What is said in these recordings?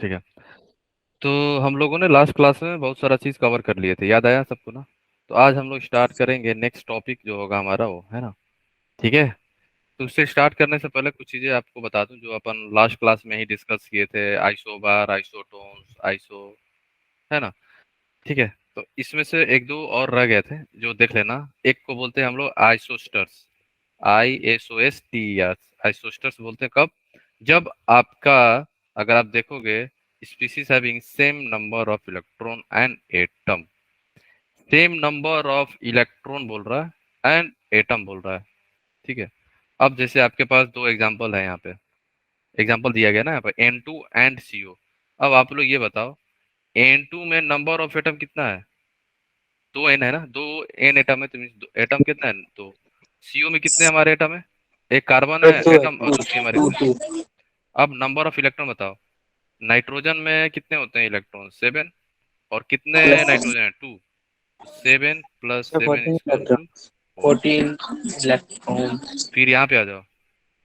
ठीक है। तो हम लोगों ने लास्ट क्लास में बहुत सारा चीज कवर कर लिए थे, याद आया सबको ना? तो आज हम लोग स्टार्ट करेंगे नेक्स्ट टॉपिक जो होगा हमारा, वो है ना। ठीक है। तो उससे स्टार्ट करने से पहले कुछ चीजें आपको बता दूं जो अपन लास्ट क्लास में ही डिस्कस किए थे, आइसो बार, आइसोटोन्स, आइसो, है ना। ठीक है। तो इसमें से एक दो और रह गए थे जो देख लेना। एक को बोलते हैं हम लोग आइसोस्टर्स, ISOSTERS। आइसोस्टर्स बोलते हैं कब? जब आपका, अगर आप देखोगे, species having same number of electron and atom, same number of electron बोल रहा है एंड एटम बोल रहा है। ठीक है। अब जैसे आपके पास दो एग्जांपल है यहाँ पे, एग्जांपल दिया गया ना यहाँ पे N2 एंड CO। अब आप लोग ये बताओ, N2 में नंबर ऑफ एटम कितना है? दो एन है ना, दो एन एटम है, तो एटम कितना है? दो। सीओ में कितने हमारे एटम है? एक कार्बन है टू है एटम और टू दूसरी हमारी। टू टू अब नंबर ऑफ इलेक्ट्रॉन बताओ। नाइट्रोजन में कितने होते हैं इलेक्ट्रॉन? 7। और कितने प्लस नाइट्रोजन है? 2। 7 plus 7 14 equal electron to 14। 14 electron फिर यहाँ पे आ जाओ।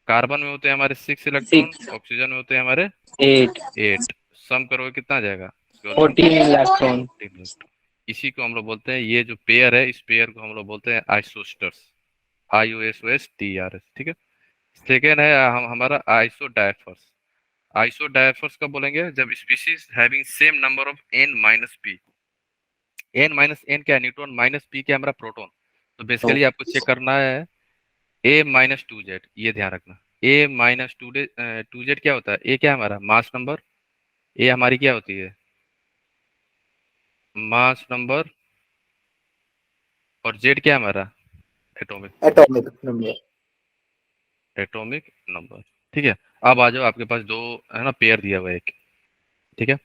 कार्बन में होते हैं हमारे 6 इलेक्ट्रॉन, 6 ऑक्सीजन में होते हैं हमारे 8 8। सम करोगे कितना आ जाएगा? 14 इलेक्ट्रॉन 14 इलेक्ट्रॉन। इसी को हम लोग बोलते हैं, ये जो पेयर है, इस पेयर को हम लोग बोलते हैं आइसोस्टर्स, IOSOSTERS। ठीक है। सेकेंड है हम हमारा आइसोडायफर्स। आइसोडायफर्स कब बोलेंगे? जब species having same number of N-P। N-N क्या है? न्यूट्रॉन, माइनस P क्या है? हमारा प्रोटॉन। तो बेसिकली आपको चेक करना है A-2Z, ये ध्यान रखना। A-2Z क्या होता है? ए क्या है हमारा? Mass number. ए हमारी क्या होती है? Mass number. और जेड क्या है हमारा? Atomic atomic number. Atomic number. ठीक है। अब आ जाओ, आपके पास दो है ना, पेयर दिया हुआ है एक। ठीक है।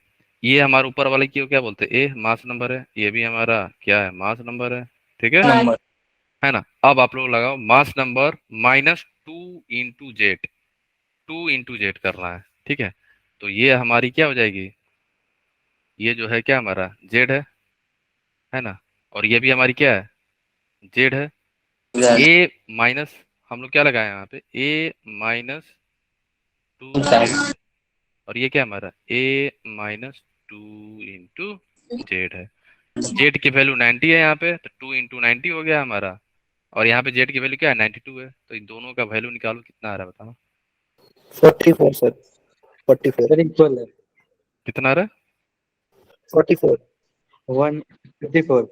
ये हमारे ऊपर वाले की क्या बोलते हैं? ए मास नंबर है, ये भी हमारा क्या है? मास नंबर है। ठीक नंबर है ना। अब आप लोग लगाओ mass number minus 2 into Z, 2 into Z करना है। ठीक है। तो ये हमारी क्या हो जाएगी? ये जो है क्या हमारा जेड है ना। और ये भी हमारी क्या है? जेड है। ए माइनस, हम लोग क्या लगाए हैं यहाँ पे? A-2 Z. और ये क्या हमारा? A-2 इंटू जेड है। जेड की वैल्यू 90 है यहाँ पे, तो 2 इंटू 90 हो गया हमारा। और यहाँ पे जेड की वैल्यू क्या है? 92 है। तो इन दोनों का वैल्यू निकालो, कितना आ रहा है बताओ? 44 सर। 44 सर इक्वल है। कितना आ रहा है? 44 154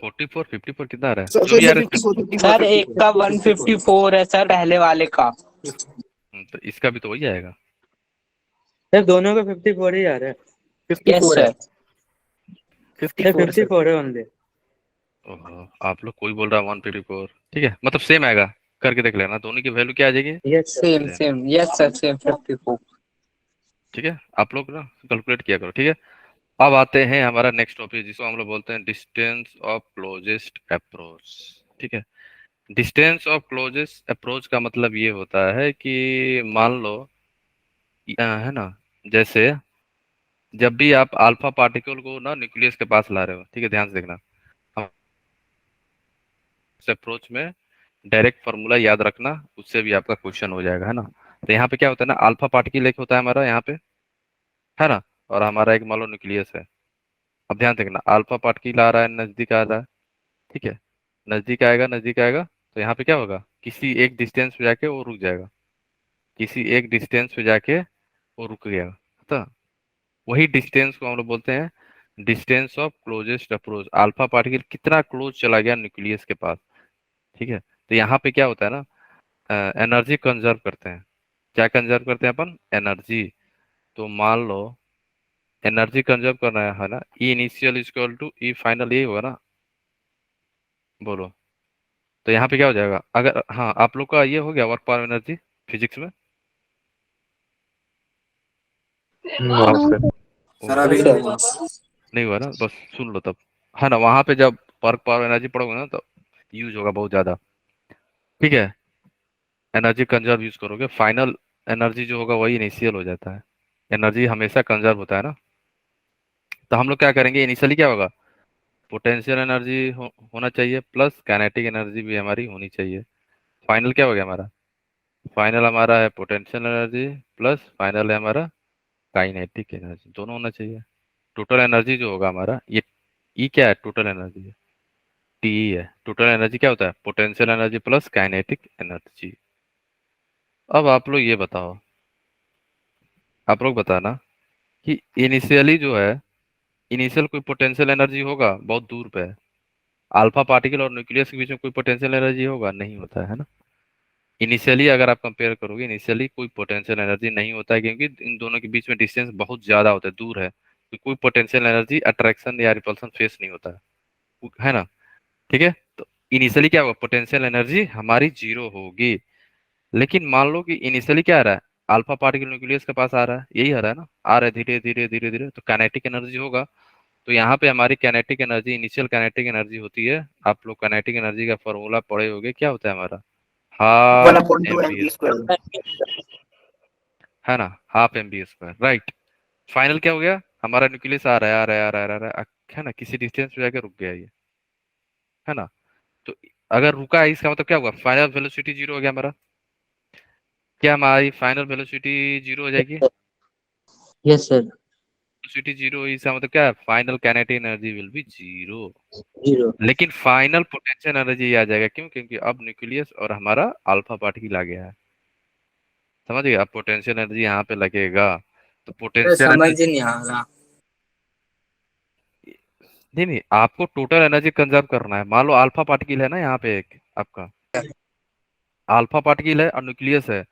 44, 54 कितना आ रहा है? सर जो भी आ सर रहा है 54 सर एक का 154 है सर पहले वाले का। तो इसका भी तो वही आएगा। सर दोनों का 54 ही आ रहा है। 54 है। 54 है सर। 54 है ओनली। ओहो, आप लोग कोई बोल रहा है 154। ठीक है, मतलब सेम आएगा। करके देख लेना, दोनों की वैल्यू क्या आ जाएगी? Yes same same. Same yes sir same 54। ठीक है, आप लोग ना कैलकुलेट किया करो। ठीक है। अब आते हैं हमारा नेक्स्ट टॉपिक, जिसको हम लोग बोलते हैं डिस्टेंस ऑफ क्लोजेस्ट अप्रोच। ठीक है। डिस्टेंस ऑफ क्लोजेस्ट अप्रोच का मतलब ये होता है कि मान लो, है ना, जैसे जब भी आप अल्फा पार्टिकल को ना न्यूक्लियस के पास ला रहे हो, ठीक है, ध्यान से देखना। हम इस अप्रोच में डायरेक्ट फार्मूला याद रखना, उससे भी आपका क्वेश्चन हो जाएगा, है ना। तो यहाँ पे क्या होता है ना, अल्फा पार्टिकल एक होता है हमारा यहाँ पे, है ना। और हमारा एक मान लो न्यूक्लियस है। अब ध्यान देखना, अल्फा पार्टिकल आ रहा है, नजदीक आ रहा है। ठीक है। नजदीक आएगा, नजदीक आएगा, तो यहाँ पे क्या होगा? किसी एक डिस्टेंस पे जाके वो रुक जाएगा। किसी एक डिस्टेंस पे जाके वो रुक गया। तो वही डिस्टेंस को हम लोग बोलते हैं distance of closest approach. Alpha particle कितना क्लोज चला गया न्यूक्लियस के पास। ठीक है। तो यहाँ पे क्या होता है ना, एनर्जी कंजर्व करते हैं। क्या कंजर्व करते हैं अपन? एनर्जी। तो मान लो एनर्जी कंजर्व करना है ना, E initial equal to E final, यही होगा ना? बोलो। तो यहाँ पे क्या हो जाएगा? अगर हाँ, आप लोग का ये हो गया वर्क पावर एनर्जी फिजिक्स में? हाँ सर। ओ, सर अभी नहीं। नहीं हुआ ना, बस सुन लो तब। है ना, वहां पे जब वर्क पावर एनर्जी पढ़ोगे ना, तो यूज होगा बहुत ज्यादा। ठीक है। एनर्जी कंजर्व यूज करोगे, फाइनल एनर्जी जो होगा वही इनिशियल हो जाता है। एनर्जी हमेशा कंजर्व होता है ना। तो हम लोग क्या करेंगे, इनिशियली क्या होगा? पोटेंशियल एनर्जी होना चाहिए, प्लस काइनेटिक एनर्जी भी हमारी होनी चाहिए। फाइनल क्या हो गया हमारा? फाइनल हमारा है पोटेंशियल एनर्जी प्लस फाइनल है हमारा काइनेटिक एनर्जी, दोनों होना चाहिए। टोटल एनर्जी जो होगा हमारा, ये ई क्या है, टोटल एनर्जी है, टी है। टोटल एनर्जी क्या होता है, potential energy plus kinetic energy. अब आप लोग ये बताओ, आप लोग बताना कि इनिशियली जो है, इनिशियल कोई पोटेंशियल एनर्जी होगा, बहुत दूर पे है। अल्फा पार्टिकल और न्यूक्लियस के बीच में कोई पोटेंशियल एनर्जी होगा, नहीं होता है ना। इनिशियली अगर आप कंपेयर करोगे, इनिशियली कोई पोटेंशियल एनर्जी नहीं होता है, क्योंकि इन दोनों के बीच में डिस्टेंस बहुत ज्यादा होता है, दूर है, तो कोई पोटेंशियल एनर्जी अट्रैक्शन या रिपल्सन फेस नहीं होता है ना। ठीक है, तो इनिशियली क्या होगा, पोटेंशियल एनर्जी हमारी जीरो होगी। लेकिन मान लो कि इनिशियली क्या आ रहा है, अल्फा पार्टिकल न्यूक्लियस के पास आ रहा है, यही आ रहा है ना, आ रहा है धीरे धीरे धीरे धीरे, तो काइनेटिक एनर्जी होगा। तो यहाँ पे हमारी kinetic energy, initial kinetic energy होती है, आप लोग काइनेटिक एनर्जी का फॉर्मूला पढ़े होगे, क्या होता है हमारा, one half upon two M M V V square, square. है ना, half M B square, right. Final क्या हो गया, हमारा न्यूक्लियस आ रहा है, आ रहा है, आ रहा है, आ रहा है, है ना, किसी डिस्टेंस पे जाके रुक गया ये, है ना। तो अगर रुका है, इसका मतलब क्या हुआ, फाइनल वेलोसिटी जीरो हो गया हमारा। क्या हमारी फाइनल वेलोसिटी जीरो हो जाएगी, यस सर। वेलोसिटी जीरो, इसका मतलब क्या है, final kinetic energy will be zero. Zero. लेकिन फाइनल पोटेंशियल एनर्जी आ जाएगा, क्यों, क्योंकि अब न्यूक्लियस और हमारा अल्फा पार्टिकल आ गया है, समझ गए। अब पोटेंशियल एनर्जी यहाँ पे लगेगा, तो पोटेंशियल समझ एनर्जी, नहीं आ रहा। नहीं नहीं, आपको टोटल एनर्जी कंजर्व करना है। मान लो अल्फा पार्टिकल है ना यहाँ पे एक आपका, अल्फा पार्टिकल है और न्यूक्लियस है,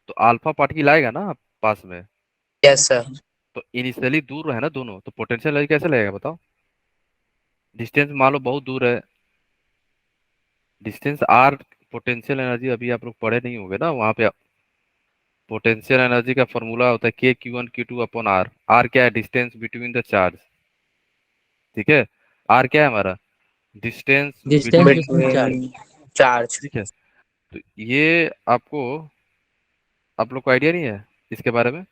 तो अल्फा पार्टिकल आएगा ना पास में, यस सर। तो इनिशियली दूर है ना दोनों, तो पोटेंशियल एनर्जी कैसे लगेगा बताओ। डिस्टेंस मान लो बहुत दूर है, डिस्टेंस आर, पोटेंशियल एनर्जी अभी आप लोग पढ़े नहीं होंगे ना वहाँ पे। पोटेंशियल एनर्जी का फॉर्मूला होता है K Q one Q two upon R. R क्या है, डिस्टेंस बिटवीन द चार्ज, ठीक है। आर क्या है हमारा, distance distance between, between charge. Between charge. ठीक है। तो ये आपको, आप लोग को आइडिया नहीं है इसके बारे में,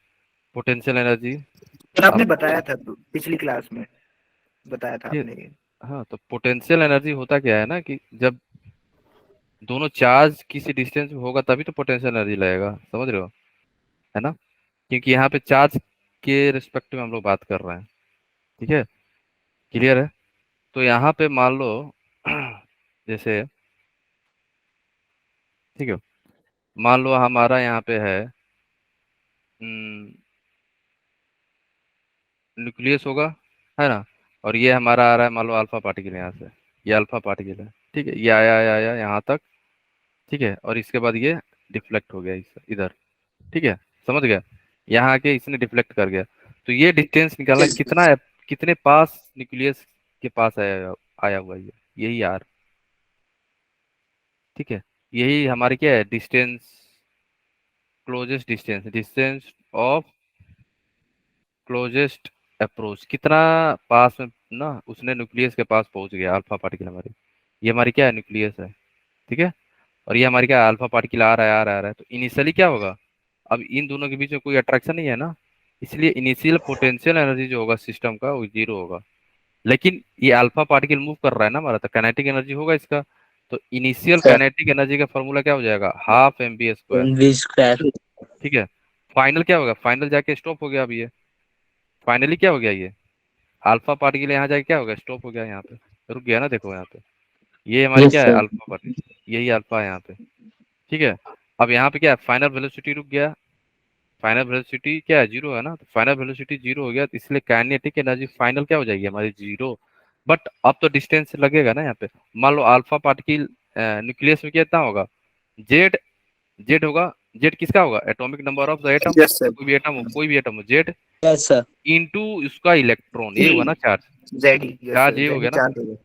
पोटेंशियल एनर्जी सर आपने आपको बताया था पिछली क्लास में, बताया था ये, आपने ये। हाँ, तो पोटेंशियल एनर्जी होता क्या है ना, कि जब दोनों चार्ज किसी डिस्टेंस में होगा तभी तो पोटेंशियल एनर्जी लगेगा, समझ रहे हो, है ना। क्योंकि यहाँ पे चार्ज के रिस्पेक्ट में हम लोग बात कर रहे हैं, ठीक है, क्लियर है। तो यहाँ पे मान लो जैसे, ठीक है, मान लो हमारा यहाँ पे है न्यूक्लियस होगा, है ना, और ये हमारा आ रहा है मान लो अल्फा पार्टिकल यहाँ से, ये अल्फा पार्टिकल है, ठीक है, ये आया आया आया यहाँ तक, ठीक है, और इसके बाद ये डिफ्लेक्ट हो गया इधर, ठीक है, समझ गया, यहाँ आके इसने डिफ्लेक्ट कर गया। तो ये डिस्टेंस निकालना कितना है, कितने पास न्यूक्लियस के पास आया आया हुआ है ये, यही आर, ठीक है, यही हमारी क्या है, distance, closest distance, distance of closest approach, कितना पास में ना उसने न्यूक्लियस के पास पहुंच गया अल्फा पार्टिकल हमारी, ये हमारी क्या है, न्यूक्लियस है, ठीक है। और ये हमारी क्या है, अल्फा पार्टिकल आ रहा है, आ रहा है, आ रहा है, तो इनिशियली क्या होगा, अब इन दोनों के बीच में कोई अट्रैक्शन नहीं है ना, इसलिए इनिशियल पोटेंशियल एनर्जी जो होगा सिस्टम का वो जीरो होगा। लेकिन ये अल्फा पार्टिकल मूव कर रहा है ना हमारा, तो काइनेटिक एनर्जी होगा इसका, तो इनिशियल सर काइनेटिक एनर्जी का फॉर्मूला क्या हो जाएगा, half M B square, M B square. ठीक है। फाइनल क्या होगा, फाइनल जाके स्टॉप हो गया, अब ये फाइनली क्या हो गया, ये अल्फा पार्टिकल यहाँ जाके क्या हो गया, स्टॉप हो गया, यहाँ पे रुक गया ना, देखो यहाँ पे, ये हमारी यस क्या है, सर। अल्फा पार्टिकल, यही अल्फा है यहाँ पे, ठीक है। अब यहाँ पे क्या है, फाइनल वेलोसिटी रुक गया, फाइनल वेलोसिटी क्या है, जीरो है ना, तो फाइनल वेलोसिटी जीरो हो गया, तो इसलिए काइनेटिक एनर्जी फाइनल क्या हो जाएगी हमारी, जीरो। बट अब तो डिस्टेंस लगेगा ना यहाँ पे, मान लो अल्फा पार्टिकल न्यूक्लियस में कितना होगा, जेड, जेड होगा, जेड किसका होगा, atomic number of the atom, yes sir. कोई भी एटम हो, कोई भी एटम हो, जेड यस सर। इनटू उसका इलेक्ट्रॉन, ये हुआ ना चार्ज, जेड ई, यस चार्ज सर, ये हो जेड ई गया ना। चार्ज हो गया।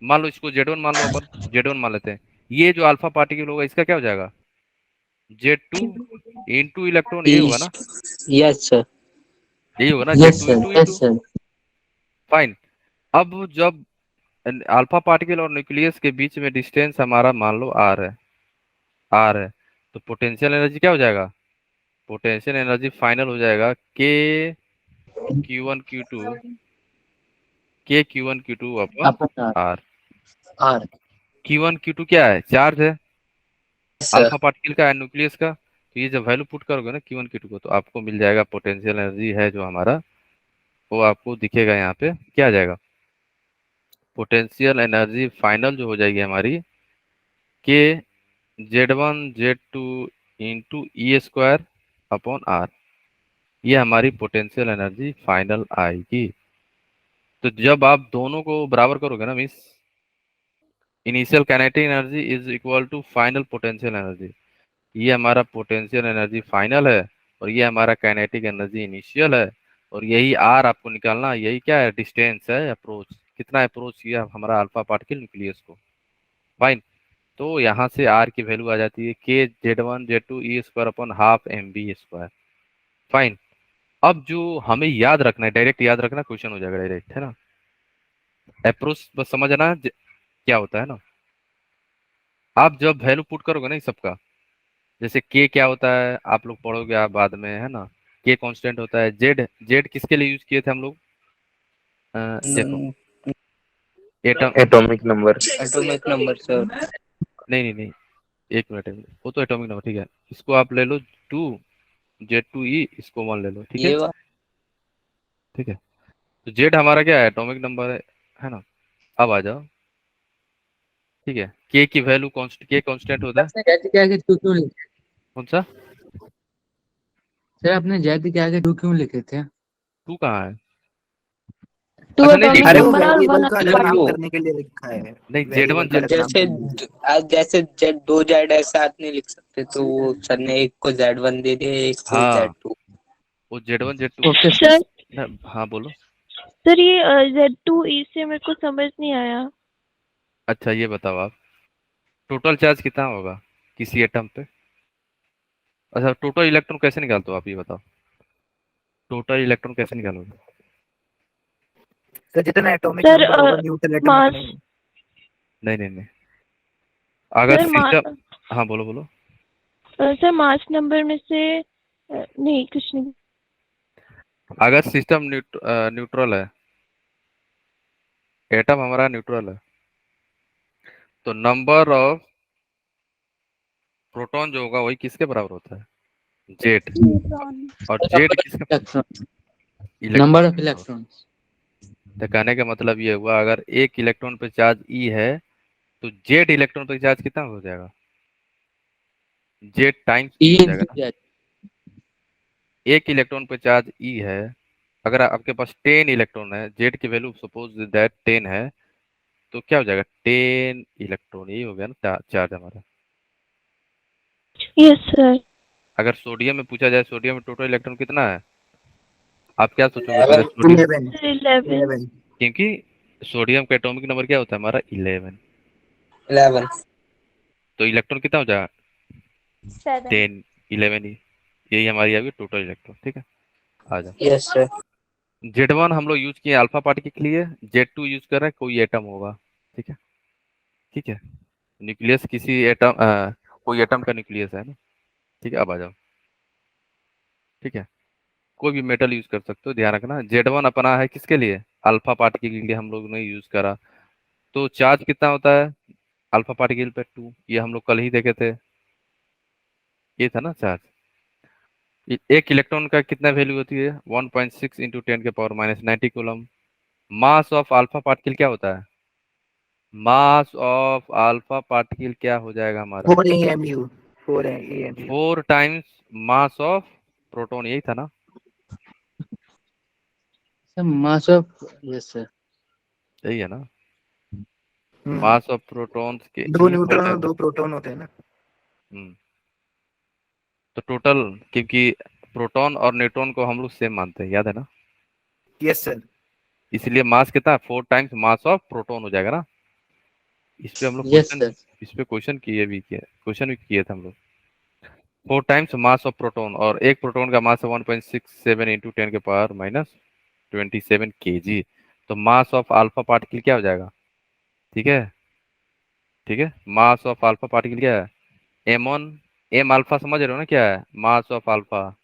मान लो इसको जेड वन मान लो, अपन जेड वन मान लेते हैं, ये जो अल्फा पार्टिकल होगा इसका क्या हो जाएगा, जेड टू इंटू इलेक्ट्रॉन, ये होगा ना, यस सर। यही होगा ना, Z yes two sir. Into yes into, sir. Fine. अब जब अल्फा पार्टिकल और न्यूक्लियस के बीच में डिस्टेंस हमारा मान लो आर है, आर है, तो पोटेंशियल एनर्जी क्या हो जाएगा, पोटेंशियल एनर्जी फाइनल हो जाएगा K Q one Q two, K Q one Q two upon upon R. R. Q one Q two क्या है, चार्ज है, अल्फा पार्टिकल का एंड न्यूक्लियस का। तो ये जब वैल्यू पुट करोगे ना Q1 Q2 को, तो आपको मिल जाएगा पोटेंशियल एनर्जी है जो हमारा, वो आपको दिखेगा यहाँ पे क्या आ जाएगा, पोटेंशियल एनर्जी फाइनल जो हो जाएगी हमारी K Z1 Z2 into E square upon R. ये हमारी पोटेंशियल एनर्जी फाइनल आएगी। तो जब आप दोनों को बराबर करोगे ना means initial kinetic energy is equal to final potential energy, ये हमारा पोटेंशियल एनर्जी फाइनल है और ये हमारा काइनेटिक एनर्जी इनिशियल है। और यही आर आपको निकालना, यही क्या है, डिस्टेंस है, अप्रोच, कितना अप्रोच किया हमारा अल्फा पार्टिकल न्यूक्लियस को। फाइन। तो यहाँ से आर की वैल्यू आ जाती है के Z1 Z2 E square upon half M B square. Fine. अब जो हमें याद रखना है, डायरेक्ट याद रखना, क्वेश्चन हो जाएगा डायरेक्ट, है ना। अप्रोच बस समझना क्या होता है ना। आप जब वैल्यू पुट करोगे ना इस सबका, जैसे के क्या होता है आप लोग पढ़ोगे आप बाद में, है ना। के कांस्टेंट होता है। जेड, जेड किसके लिए यूज किए थे हम लोग, देखो एटम, एटॉमिक नंबर। सर। नहीं नहीं नहीं, एक मिनट, एक मिनट, वो तो एटॉमिक नंबर ठीक है। इसको आप ले लो 2 Z2E, इसको 1 ले लो, ठीक है। ठीक है, तो जेड हमारा क्या है, एटॉमिक नंबर है ना। अब आ जाओ, ठीक है। के की वैल्यू के कांस्टेंट होता है, आपने जेड के आगे टू क्यों लिखे? कौन सा, सर आपने जेड के आगे टू क्यों लिखे थे? 2 कहाँ है। टू अच्छा नहीं एटॉमिक अरे नहीं वो नंबर और वेरिएबल वन का अल्फा अलग नाम पार्टिकल। करने के लिए लिखा है। नहीं, वेरिएबल Z1 का अलग नाम Z2 के जैसे लिए। जैसे जेड दो जेड एक साथ नहीं लिख सकते, तो वो सर ने एक को Z1 दे दिया, एक को हाँ, Z2। वो Z1 Z2 ओके सर हाँ बोलो। सर ये Z2E से मेरे को समझ नहीं आया। अच्छा ये बताओ आप, टोटल चार्ज कितना होगा किसी एटम पे। अच्छा टोटल इलेक्ट्रॉन कैसे निकालते हो आप, ये बताओ, टोटल इलेक्ट्रॉन कैसे निकालोगे। तो जितना एटॉमिक सर नंबर होगा न्यूटन एटम मास, उतना ही। नहीं नहीं नहीं, अगर सर सिस्टम, हाँ बोलो बोलो। सर मास नंबर में से नहीं कुछ नहीं। अगर सिस्टम न्यूट्रल है, एटम हमारा न्यूट्रल है, तो नंबर ऑफ प्रोटॉन जो होगा वही किसके बराबर होता है, जेड। और जेड किसका, electron, electron. Number of electrons. तो कहने का मतलब ये हुआ, अगर एक इलेक्ट्रॉन पे चार्ज ई है, तो जेड इलेक्ट्रॉन पे चार्ज कितना हो जाएगा, जेड टाइम्स ई ई हो जाएगा इंटू ना। जेड। एक इलेक्ट्रॉन पे चार्ज ई है, अगर आपके पास 10 इलेक्ट्रॉन है, जेड की वैल्यू सपोज दैट 10 है, तो क्या हो जाएगा 10 इलेक्ट्रॉन, यही हो गया ना चार्ज हमारा। Yes sir. अगर सोडियम में पूछा जाए, सोडियम में टोटल इलेक्ट्रॉन कितना है, आप क्या सोचोगे पहले, सोडियम, 11। सर 11। 11। क्योंकि सोडियम का एटॉमिक नंबर क्या होता है हमारा 11। 11। तो इलेक्ट्रॉन कितना हो जाएगा 7। 10, 11 ही, यही हमारी अभी टोटल इलेक्ट्रॉन, ठीक है। आ जाओ, यस सर। Z1 हम लोग यूज किए अल्फा पार्टिकल के लिए, Z2 यूज कर रहे हैं कोई एटम होगा, ठीक है। ठीक है, न्यूक्लियस किसी एटम, कोई एटम का न्यूक्लियस है ना, ठीक है। अब आ जाओ, ठीक है, कोई भी मेटल यूज कर सकते हो, ध्यान रखना। Z1 अपना है किसके लिए, अल्फा पार्टिकल के लिए हम लोग ने यूज करा। तो चार्ज कितना होता है अल्फा पार्टिकल पे 2, ये हम लोग कल ही देखे थे, ये था ना चार्ज। एक इलेक्ट्रॉन का कितना वैल्यू होती है 1.6 into 10⁻⁻90 coulomb. Mass of alpha particle क्या होता है, मास ऑफ अल्फा पार्टिकल क्या हो जाएगा हमारा, 4 AMU। 4 AMU। 4 times mass of proton, यही था ना। Sir mass of, yes sir. यही है ना, हम्म। मास ऑफ प्रोटॉन के दो ही 4 न्यूट्रॉन और टाइम। 2 प्रोटॉन होते हैं ना। तो टोटल, क्योंकि प्रोटॉन और न्यूट्रॉन को हम लोग सेम मानते हैं, याद है ना, यस सर। इसलिए मास कितना 4 टाइम्स मास ऑफ प्रोटॉन हो जाएगा ना। इस पे हम लोग यस क्वेश्चन, सर। इस पे क्वेश्चन भी किए थे हम लोग। 4 टाइम्स मास ऑफ प्रोटॉन, और एक प्रोटॉन का मास है 1.67 इंटू 10⁻⁻27 kg। तो मास ऑफ अल्फा पार्टिकल क्या हो जाएगा, ठीक है, ठीक है। मास ऑफ अल्फा पार्टिकल क्या है, M1, एम अल्फा समझ रहे हो ना क्या है, mass of alpha,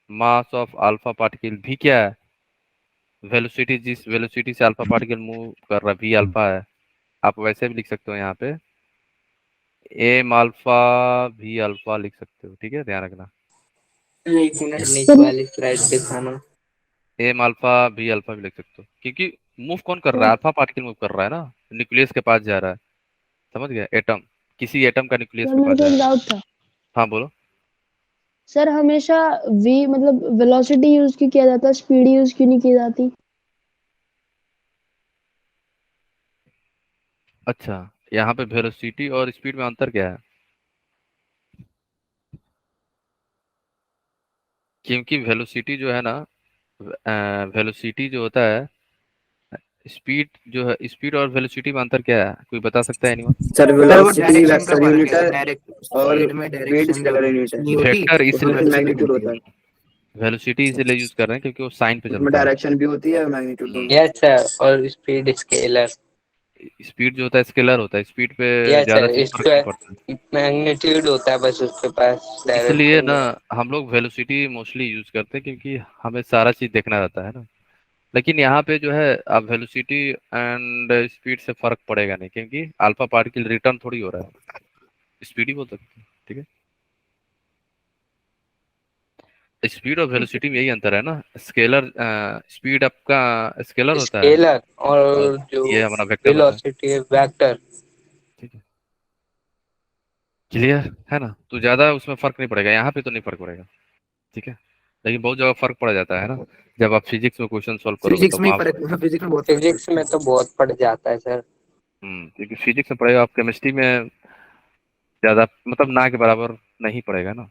mass of alpha particle भी क्या है, वेलोसिटी, जिस वेलोसिटी से अल्फा पार्टिकल मूव कर रहा है, v अल्फा है। आप वैसे भी लिख सकते हो यहाँ पे एम अल्फा भी अल्फा लिख सकते हो, ठीक है, ध्यान रखना। एक मिनट नीचे वाली स्लाइड दिखाना। एम अल्फा भी अल्फा भी लिख सकते हो, क्योंकि मूव कौन कर रहा है, अल्फा पार्टिकल मूव कर रहा है ना, न्यूक्लियस के पास जा रहा है, समझ गया, एटम, किसी एटम का न्यूक्लियस सर के मेरे पास को जा एक रहा है। डाउट था हाँ बोलो। सर, हमेशा वी मतलब वेलोसिटी यूज क्यों किया जाता है, स्पीड यूज क्यों नहीं की जाती? अच्छा, यहाँ पे वेलोसिटी और स्पीड में अंतर क्या है? क्योंकि वेलोसिटी जो है ना, वेलोसिटी जो होता है, स्पीड जो है, स्पीड और वेलोसिटी में अंतर क्या है, कोई बता सकता है एनीवन? सर सर वो वेलोसिटी डायरेक्शन का वेक्टर फर्क यूनिट है, है डायरेक्ट और स्पीड में स्पीड डायरेक्शन स्केलर यूनिट है। नहीं होती, वेक्टर उसमें इसलिए, उसमें वेलोसिटी मैग्नीट्यूड होती होता है। है, वेलोसिटी इसलिए यूज कर रहे हैं क्योंकि वो साइन पे उसमें चलता है। डायरेक्शन भी होती है, मैग्नीट्यूड दोनों। यस सर, और स्पीड स्केलर। स्पीड जो होता है स्केलर होता है, स्पीड पे यस ज्यादा सर, चीज इस फर्क पे नहीं पड़ता है। मैग्नीट्यूड होता है बस उसके पास, इसलिए ना डायरेक्शन। हम लोग वेलोसिटी मोस्टली यूज करते हैं, क्योंकि हमें सारा चीज देखना रहता है ना। लेकिन यहाँ पे जो है, अब वेलोसिटी एंड स्पीड से फर्क पड़ेगा नहीं, क्योंकि अल्फा पार्टिकल रिटर्न थोड़ी हो रहा है, स्पीड ही बोल सकते हैं, ठीक है। स्पीड और वेलोसिटी में यही अंतर है ना, स्केलर, स्पीड आपका स्केलर होता है स्केलर और और जो ये हमारा वेक्टर होता है, वेलोसिटी है वेक्टर। ठीक है। क्लियर है ना, तो ज्यादा उसमें फर्क नहीं पड़ेगा, यहाँ पे तो नहीं फर्क पड़ेगा, ठीक है। लेकिन बहुत जगह फर्क पड़ जाता है ना, जब आप फिजिक्स में क्वेश्चन सॉल्व करोगे तो फिजिक्स में ही वहाँ। फर्क, फिजिक्स में बहुत फर्क फिजिक्स पड़ता में है। तो बहुत पड़ जाता है सर। क्योंकि फिजिक्स में पड़ेगा, आप केमिस्ट्री में ज्यादा मतलब ना के बराबर नहीं पड़ेगा ना,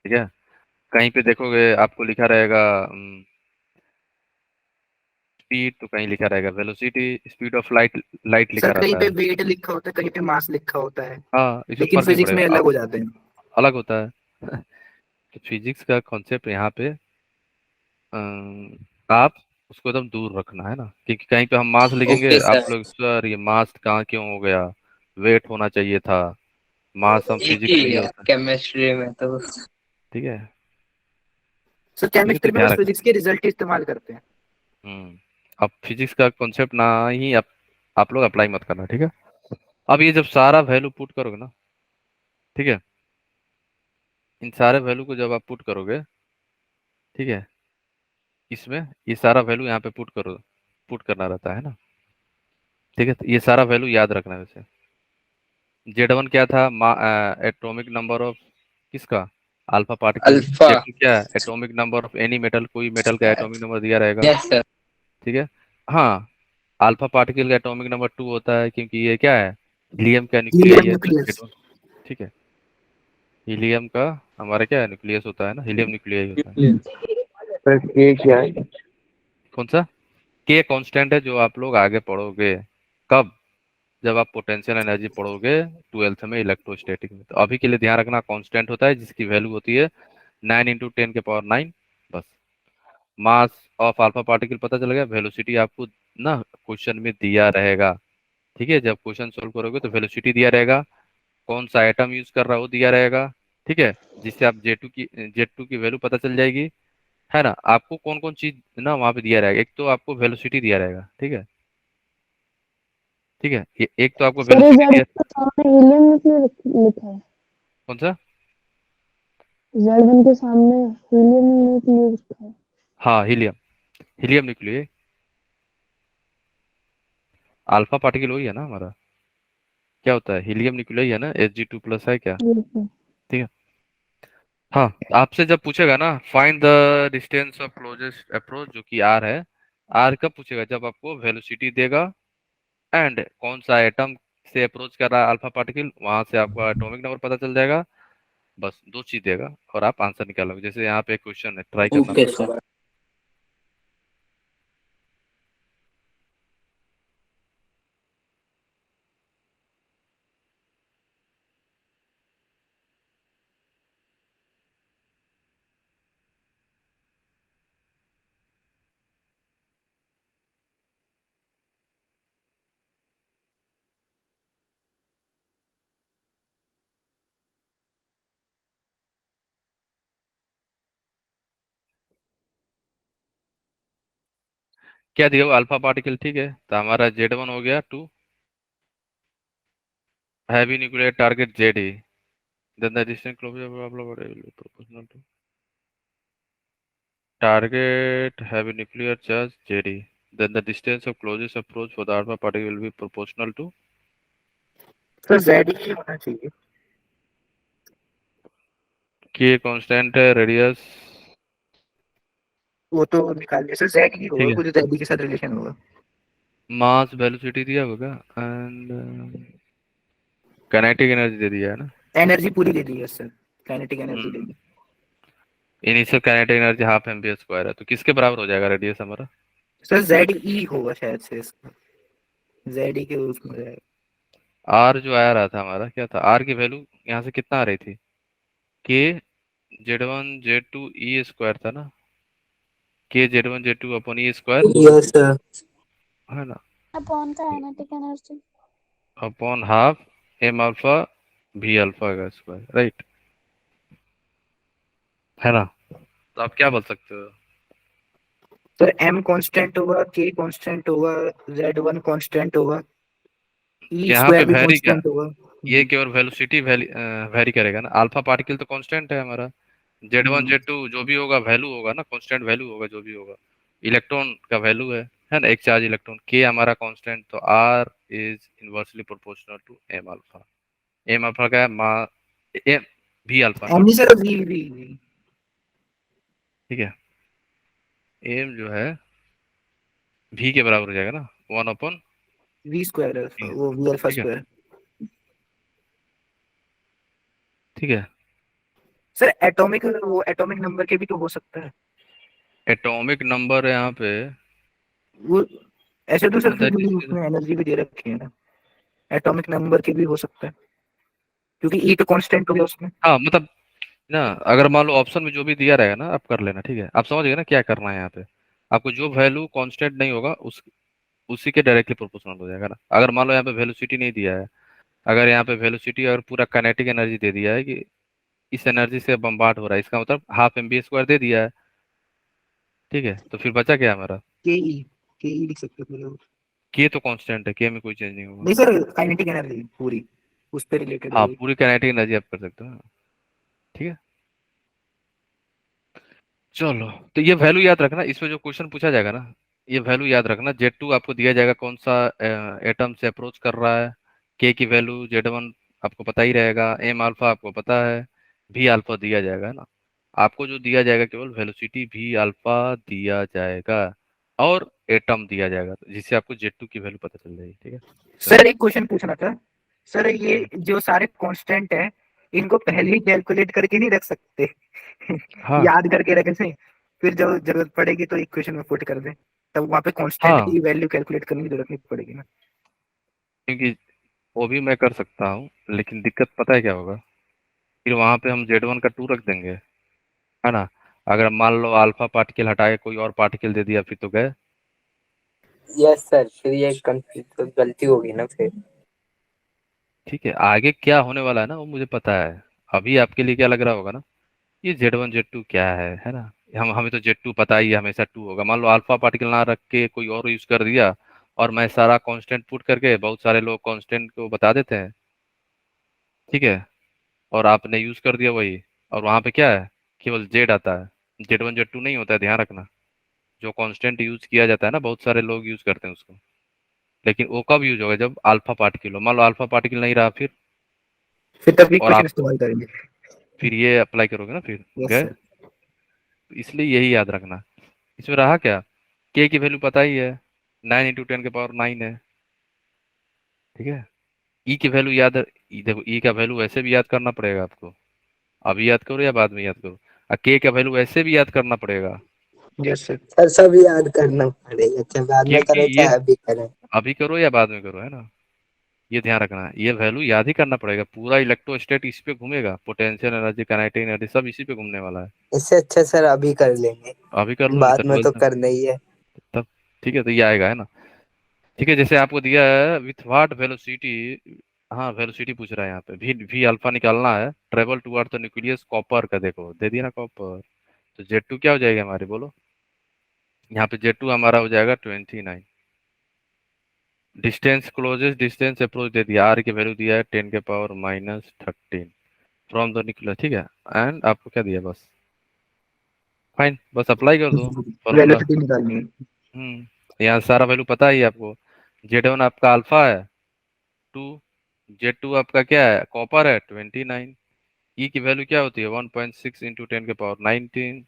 ठीक है। कहीं पे देखोगे आपको लिखा रहेगा स्पीड, तो कहीं लिखा रहेगा velocity, speed of light, light लिखा सर कहीं रहता पे है। वेट लिखा होता है, कहीं पे मास लिखा होता है, हाँ, इसमें लेकिन फर्क नहीं फिजिक्स में पड़ेगा, अलग हो जाते हैं। अलग होता है। तो फिजिक्स का कॉन्सेप्ट यहाँ पे आप उसको एकदम दूर रखना है ना, क्योंकि कहीं पे हम मास लिखेंगे, ओके आप सर। लोग सर ये मास कहाँ क्यों हो गया, वेट होना चाहिए था, मास हम एक ही फिजिक्स में ये है होता है, केमिस्ट्री में तो। ठीक है। सर ठीक है, तो केमिस्ट्री में ध्यान बस रखना। फिजिक्स के रिजल्ट इस्तेमाल करते हैं। अब फिजिक्स का कॉन्सेप्ट ना ही आप लोग अप्लाई मत करना, ठीक है। अब ये जब सारा वैल्यू पुट करोगे ना, ठीक है, इन सारे वैल्यू को जब आप पुट करोगे, ठीक है, इसमें ये सारा वैल्यू यहाँ पे पुट करना रहता है ना, ठीक है। तो ये सारा वैल्यू याद रखना है वैसे। Z1 क्या था, एटॉमिक नंबर ऑफ किसका, अल्फा पार्टिकल। अल्फा। Z2 क्या है, atomic number of any metal, कोई मेटल का एटॉमिक नंबर दिया रहेगा, यस सर। ठीक है। हाँ, अल्फा पार्टिकल का एटॉमिक नंबर 2 होता है, क्योंकि ये क्या है, हीलियम का न्यूक्लियस हीलियम है, तो न्यूक्लियस। Z1, ठीक है। हीलियम का हमारा क्या है, न्यूक्लियस होता है ना, हीलियम न्यूक्लियस होता है। सर के क्या है? कौन सा? के कांस्टेंट है, जो आप लोग आगे पढ़ोगे, कब, जब आप पोटेंशियल एनर्जी पढ़ोगे 12th में इलेक्ट्रोस्टैटिक में। तो अभी के लिए ध्यान रखना, कांस्टेंट होता है जिसकी वैल्यू होती है 9 × 10⁹ बस। मास ऑफ अल्फा पार्टिकल पता चल गया, वेलोसिटी आपको ना क्वेश्चन में दिया रहेगा, ठीक है। जब क्वेश्चन सोल्व करोगे तो वेलोसिटी दिया रहेगा, कौन सा आइटम यूज कर रहा है वो दिया रहेगा, ठीक है, जिससे आप जेड टू की वैल्यू पता चल जाएगी, है ना। आपको कौन कौन चीज ना वहाँ पे दिया रहेगा, एक तो आपको वेलोसिटी दिया रहेगा, ठीक है, ठीक है, एक तो आपको सर ये वेलोसिटी जेड दिया। के सामने हीलियम न्यूक्लियर लिखा है, कौन सा? Z1 के सामने हीलियम न्यूक्लियर लिखा है। हाँ, helium, helium nucleus, alpha particle वही है ना हमारा, क्या होता है, हीलियम न्यूक्लियस है ना, Hg2+ है क्या, Yes, sir. ठीक है। हाँ, आपसे जब पूछेगा ना, find the distance of closest approach, जो कि आर है, आर कब पूछेगा, जब आपको वेलोसिटी देगा एंड कौन सा एटम से अप्रोच कर रहा है अल्फा पार्टिकल, वहां से आपका एटॉमिक नंबर पता चल जाएगा, बस दो चीज देगा और आप आंसर निकालोगे। जैसे यहाँ पे क्वेश्चन है, ट्राई करना। Okay sir. क्या दिया, अल्फा पार्टिकल, ठीक है, तो हमारा Z1 हो गया 2, heavy nuclear target ZE, then the distance closer will be proportional to target heavy nuclear charge ZE, then the distance of closest approach for the alpha particle will be proportional to sir Z ही होना चाहिए। K constant है, radius वो तो निकाल दिया sir, Z ही होगा, ठीक है, कुछ जेड के साथ रिलेशन होगा। मास वेलोसिटी दिया होगा एंड काइनेटिक एनर्जी दे दिया है ना। एनर्जी पूरी दे दी है सर, काइनेटिक एनर्जी दे दी। Initial kinetic energy half ampere square है, तो किसके बराबर हो जाएगा रेडियस हमारा? सर जेड ई होगा शायद से इसका, जेड ई के उसमें हो जाएगा। आर जो आ रहा था हमारा क्या था, आर की वैल्यू यहाँ से कितना आ रही थी, के Z1 Z2 E स्क्वायर था ना, K Z1 Z2 upon E square yes sir. है ना, upon kinetic energy. Upon half M alpha भी अल्फा का स्क्वायर, राइट है ना। तो आप क्या बोल सकते हो? सर एम कांस्टेंट होगा, के कांस्टेंट होगा, जेड वन कांस्टेंट होगा, ई यहाँ पे स्क्वायर भी वेरी क्या, कांस्टेंट होगा। ये केवल वेलोसिटी वेरी करेगा ना, अल्फा पार्टिकल तो कांस्टेंट है हमारा, Z1 Z2 जो भी होगा वैल्यू होगा ना, कांस्टेंट वैल्यू होगा जो भी होगा, इलेक्ट्रॉन का वैल्यू है ना, एक चार्ज इलेक्ट्रॉन, के हमारा कांस्टेंट, तो R is inversely proportional to M alpha. M alpha का एम भी अल्फा एम ना, नहीं सर, वी वी वी। ठीक है, एम जो है भी के बराबर हो जाएगा ना, 1/, वी स्क्वायर अल्फा, वो वी अल्फा ठीक है, स्क्वायर। ठीक है। सर एटॉमिक, वो एटॉमिक नंबर के भी तो हो सकता है एटॉमिक नंबर यहाँ पे वो, ऐसे तो सर फिर भी मतलब, उसमें एनर्जी भी दे रखी है ना, एटॉमिक नंबर के भी हो सकता है क्योंकि ई तो कांस्टेंट हो गया उसमें। हाँ मतलब ना, अगर मान लो ऑप्शन में जो भी दिया रहेगा ना आप कर लेना, ठीक है, आप समझ गए ना क्या करना है यहाँ पे, आपको जो वैल्यू कांस्टेंट नहीं होगा उसी के डायरेक्टली प्रोपोर्शनल हो जाएगा ना। अगर मान लो यहाँ पे वेलोसिटी नहीं दिया है, अगर यहाँ पे वेलोसिटी और पूरा काइनेटिक एनर्जी दे दिया है कि इस एनर्जी से बम्बार्ड हो रहा है, इसका मतलब हाफ एम बी स्क्वायर दे दिया है, ठीक है, तो फिर बचा क्या हमारा, के ई लिख सकते हो। के तो कांस्टेंट है, के में कोई चेंज नहीं होगा। नहीं सर, काइनेटिक एनर्जी पूरी उस पे रिलेटेड हाँ होगी। पूरी काइनेटिक एनर्जी आप कर सकते हो, ठीक है। चलो, तो ये वैल्यू याद रखना, इसमें जो क्वेश्चन पूछा जाएगा ना, ये वैल्यू याद रखना, Z2 आपको दिया जाएगा कौन सा एटम से अप्रोच कर रहा है, के की वैल्यू Z1 आपको पता ही रहेगा, एम अल्फा आपको पता है, भी अल्फा दिया जाएगा, है ना। आपको जो दिया जाएगा केवल वेलोसिटी भी अल्फा दिया जाएगा और एटम दिया जाएगा, जिससे आपको Z2 की वैल्यू पता चल जाएगी, ठीक है। चलो। सर एक क्वेश्चन पूछना था सर, ये जो सारे कांस्टेंट है इनको पहले ही कैलकुलेट करके नहीं रख सकते हाँ याद करके रखे से, फिर जब जरूरत पड़ेगी तो इक्वेशन में पुट कर दे, तब वहां पे कांस्टेंट हाँ, की वैल्यू कैलकुलेट करने की जरूरत नहीं पड़ेगी ना। क्योंकि वो भी मैं कर सकता हूँ, लेकिन दिक्कत पता है क्या होगा, फिर वहां पे हम Z1 का 2 रख देंगे, है ना। अगर मान लो अल्फा पार्टिकल हटा के कोई और पार्टिकल दे दिया फिर तो गए। यस सर, फिर ये कंफ्यूज गलती होगी ना फिर। ठीक है, आगे क्या होने वाला है ना वो मुझे पता है, अभी आपके लिए क्या लग रहा होगा ना, ये Z1 Z2 क्या है ना, हम हमें तो Z2 पता ही है, हमेशा 2 होगा। मान लो अल्फा पार्टिकल ना रख के कोई और यूज कर दिया, और मैं सारा कांस्टेंट पुट करके, बहुत सारे लोग कांस्टेंट को बता देते हैं, ठीक है, और आपने यूज कर दिया वही, और वहां पे क्या है, केवल जेड आता है, Z1 Z2 नहीं होता है, ध्यान रखना। जो कांस्टेंट यूज किया जाता है ना, बहुत सारे लोग यूज करते हैं उसको, लेकिन वो कब यूज होगा, जब अल्फा पार्टिकल हो। मान लो अल्फा पार्टिकल नहीं रहा फिर तब और इक्वेशन आप इस्तेमाल करेंगे। फिर ये अप्लाई करोगे ना, फिर यस गए। सर। तो इसलिए यही याद रखना। इसमें रहा क्या, के की वैल्यू पता ही है, 9 × 10⁹ है, ठीक है। ई की वैल्यू याद, देखो ई का वैल्यू वैसे भी याद करना पड़ेगा आपको, अभी याद करो या बाद में याद करो, और के का वैल्यू वैसे भी याद करना पड़ेगा, यस सर। सर सब याद करना पड़ेगा, चाहे बाद में क्योंकि करो ये चाहे अभी करें। अभी करो या बाद में करो, है ना। ये ध्यान रखना, ये वैल्यू याद ही करना पड़ेगा, पूरा इलेक्ट्रोस्टैट इसी पे घूमेगा, पोटेंशियल एनर्जी काइनेटिक एनर्जी सब इसी पे घूमने वाला है। इससे अच्छा सर अभी कर लेंगे, अभी कर लो, नहीं तो बाद में तो 12th में करना ही है। तब, ठीक है, तो ये आएगा, है ना। ठीक है, जैसे आपको दिया है विथ व्हाट वेलोसिटी, हाँ वेलोसिटी पूछ रहा है यहाँ पे, भी अल्फा निकालना है, travel toward the nucleus copper का, देखो दे दिया ना कॉपर, तो Z2 क्या हो जाएगा हमारे, बोलो। यहाँ पे Z2 हमारा हो जाएगा 29, डिस्टेंस क्लोजेस्ट डिस्टेंस अप्रोच दे दिया, आर की वैल्यू दिया है 10⁻13 फ्रॉम द न्यूक्लियस, ठीक है। एंड आपको क्या दिया, बस फाइन, बस अप्लाई कर दो फॉर्मूला। वेलोसिटी निकालनी है। यहाँ सारा वैल्यू पता ही है आपको। Z1 आपका अल्फा है 2, Z2 आपका क्या है, कॉपर है 29, ई की वैल्यू क्या होती है 1.6 इंटू 10⁻19,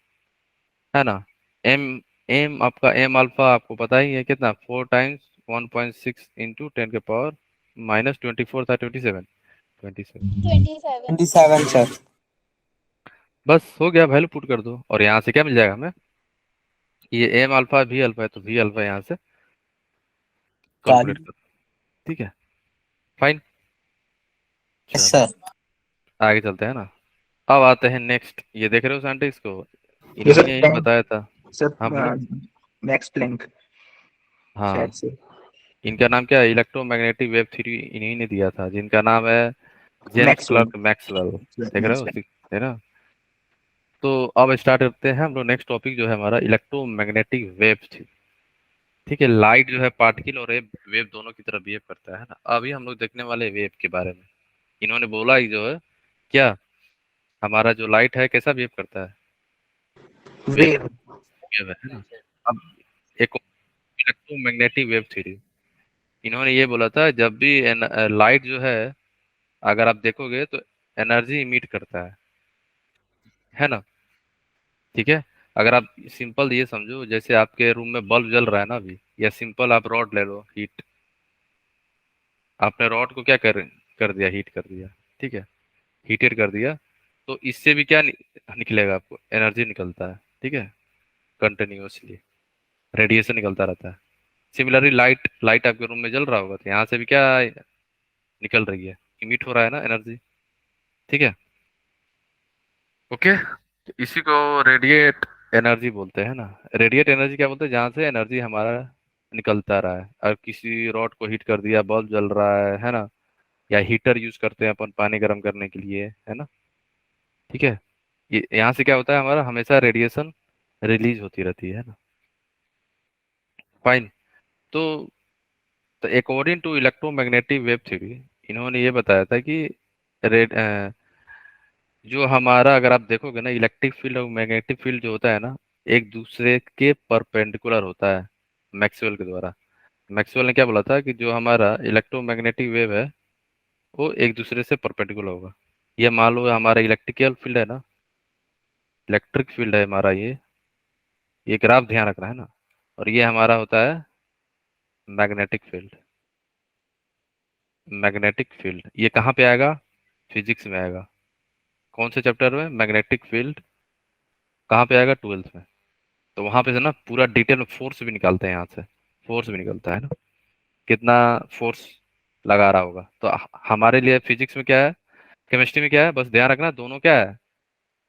है ना। एम एम आपका एम अल्फा आपको पता ही है कितना, 4 टाइम्स 1.6 इंटू 10⁻24 था 27 27 सर। बस हो गया, वैल्यू पुट कर दो और यहाँ से क्या मिल जाएगा हमें, ये एम अल्फा वी अल्फा है तो वी अल्फा यहाँ से कैलकुलेट कर, ठीक है फाइन। यस चलो सर। आगे चलते हैं ना। अब आते हैं नेक्स्ट, ये देख रहे हो साइंटिस्ट को, ये इन्हीं सर ने यही प्लैंक, बताया था। सर हाँ बोलो। मैक्स प्लैंक शायद हाँ, से। इनका नाम क्या है, इलेक्ट्रोमैग्नेटिक वेव थ्योरी इन्हीं ने दिया था, जिनका नाम है जेम्स मैक्सवेल। क्लर्क मैक्सवेल, देख रहे हो मैक्सवेल। है ना। तो अब स्टार्ट करते हैं हम लोग, नेक्स्ट टॉपिक जो है हमारा इलेक्ट्रोमैग्नेटिक वेव थ्योरी, ठीक है। लाइट जो है पार्टिकल और वेव दोनों की तरह बिहेव करता है ना। अभी हम लोग देखने वाले वेव के बारे में, इन्होंने बोला ही जो है क्या, हमारा जो लाइट है कैसा बिहेव करता है, वेव वेव। वेव है ना। अब एक इलेक्ट्रोमैग्नेटिक वेव थ्योरी, इन्होंने ये बोला था जब भी लाइट जो है, अगर आप देखोगे तो एनर्जी इमिट करता है ना, ठीक है। अगर आप सिंपल ये समझो, जैसे आपके रूम में बल्ब जल रहा है ना अभी, या सिंपल आप रॉड ले लो, हीट, आपने रॉड को क्या कर दिया, हीट कर दिया, ठीक है, हीटेड कर दिया, तो इससे भी क्या निकलेगा, आपको एनर्जी निकलता है, ठीक है, कंटिन्यूअसली रेडिएशन निकलता रहता है। सिमिलरली लाइट लाइट आपके रूम में जल रहा होगा तो यहाँ से भी क्या निकल रही है, इमिट हो रहा है ना एनर्जी, ठीक है, ओके। तो इसी को रेडिएट एनर्जी बोलते हैं ना। रेडिएट एनर्जी क्या बोलते हैं, जहाँ से एनर्जी हमारा निकलता रहा है। और किसी रॉड को हीट कर दिया, बल्ब जल रहा है ना, या हीटर यूज करते हैं अपन पानी गर्म करने के लिए, है ना, ठीक है। ये यहाँ से क्या होता है, हमारा हमेशा रेडिएशन रिलीज होती रहती है ना, फाइन। तो according to electromagnetic wave theory, इन्होंने ये बताया था कि रेड जो हमारा, अगर आप देखोगे ना, इलेक्ट्रिक फील्ड और मैग्नेटिक फील्ड जो होता है ना, एक दूसरे के परपेंडिकुलर होता है मैक्सवेल के द्वारा। मैक्सवेल ने क्या बोला था कि जो हमारा इलेक्ट्रोमैग्नेटिक वेव है वो एक दूसरे से परपेंडिकुलर होगा। ये मान लो हमारा इलेक्ट्रिकल फील्ड है ना, इलेक्ट्रिक फील्ड है हमारा, ये ग्राफ ध्यान रखना है ना, और ये हमारा होता है मैग्नेटिक फील्ड। मैग्नेटिक फील्ड ये कहाँ पे आएगा, फिजिक्स में आएगा। कौन से चैप्टर में, मैग्नेटिक फील्ड कहाँ पे आएगा, 12th में। तो वहां पे से ना पूरा डिटेल में फोर्स भी निकालते हैं, यहाँ से फोर्स भी निकलता है ना, कितना फोर्स लगा रहा होगा। तो हमारे लिए फिजिक्स में क्या है, केमिस्ट्री में क्या है, बस ध्यान रखना, दोनों क्या है,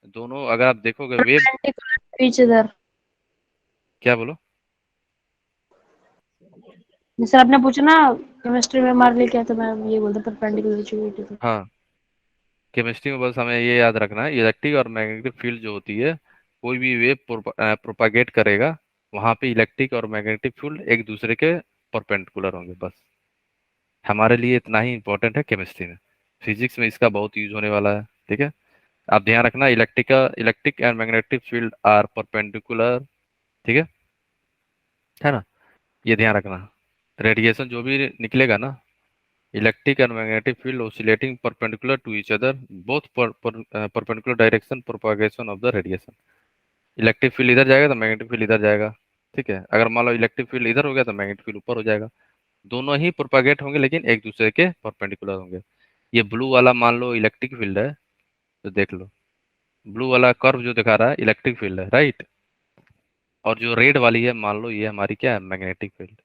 दोनों अगर आप देखोगे वेव, परपेंडिकुलर ईच अदर। क्या बोलो, जैसे आपने पूछा ना केमिस्ट्री में हमारे लिए क्या था, मैं ये बोलता परपेंडिकुलर टू। हाँ, केमिस्ट्री में बस हमें ये याद रखना है, इलेक्ट्रिक और मैग्नेटिक फील्ड जो होती है, कोई भी वेव प्रोपागेट करेगा, वहां पे इलेक्ट्रिक और मैग्नेटिक फील्ड एक दूसरे के परपेंडिकुलर होंगे, बस। हमारे लिए इतना ही इंपॉर्टेंट है केमिस्ट्री में, फिजिक्स में इसका बहुत यूज होने वाला है, ठीक है। आप ध्यान रखना, electric and magnetic field are perpendicular, ठीक है ना, ये ध्यान रखना। रेडिएशन जो भी निकलेगा ना, electric and magnetic field oscillating perpendicular to each other, both perpendicular direction propagation of the radiation. Electric field इधर जाएगा तो मैग्नेटिक फील्ड इधर जाएगा, ठीक है। अगर मान लो इलेक्ट्रिक फील्ड इधर हो गया तो मैग्नेटिक फील्ड ऊपर हो जाएगा, दोनों ही प्रोपागेट होंगे लेकिन एक दूसरे के परपेंडिकुलर होंगे। ये ब्लू वाला मान लो इलेक्ट्रिक फील्ड है, तो देख लो ब्लू वाला कर्व जो दिखा रहा है इलेक्ट्रिक फील्ड है, राइट। और जो रेड वाली है मान लो ये हमारी क्या है, मैग्नेटिक फील्ड।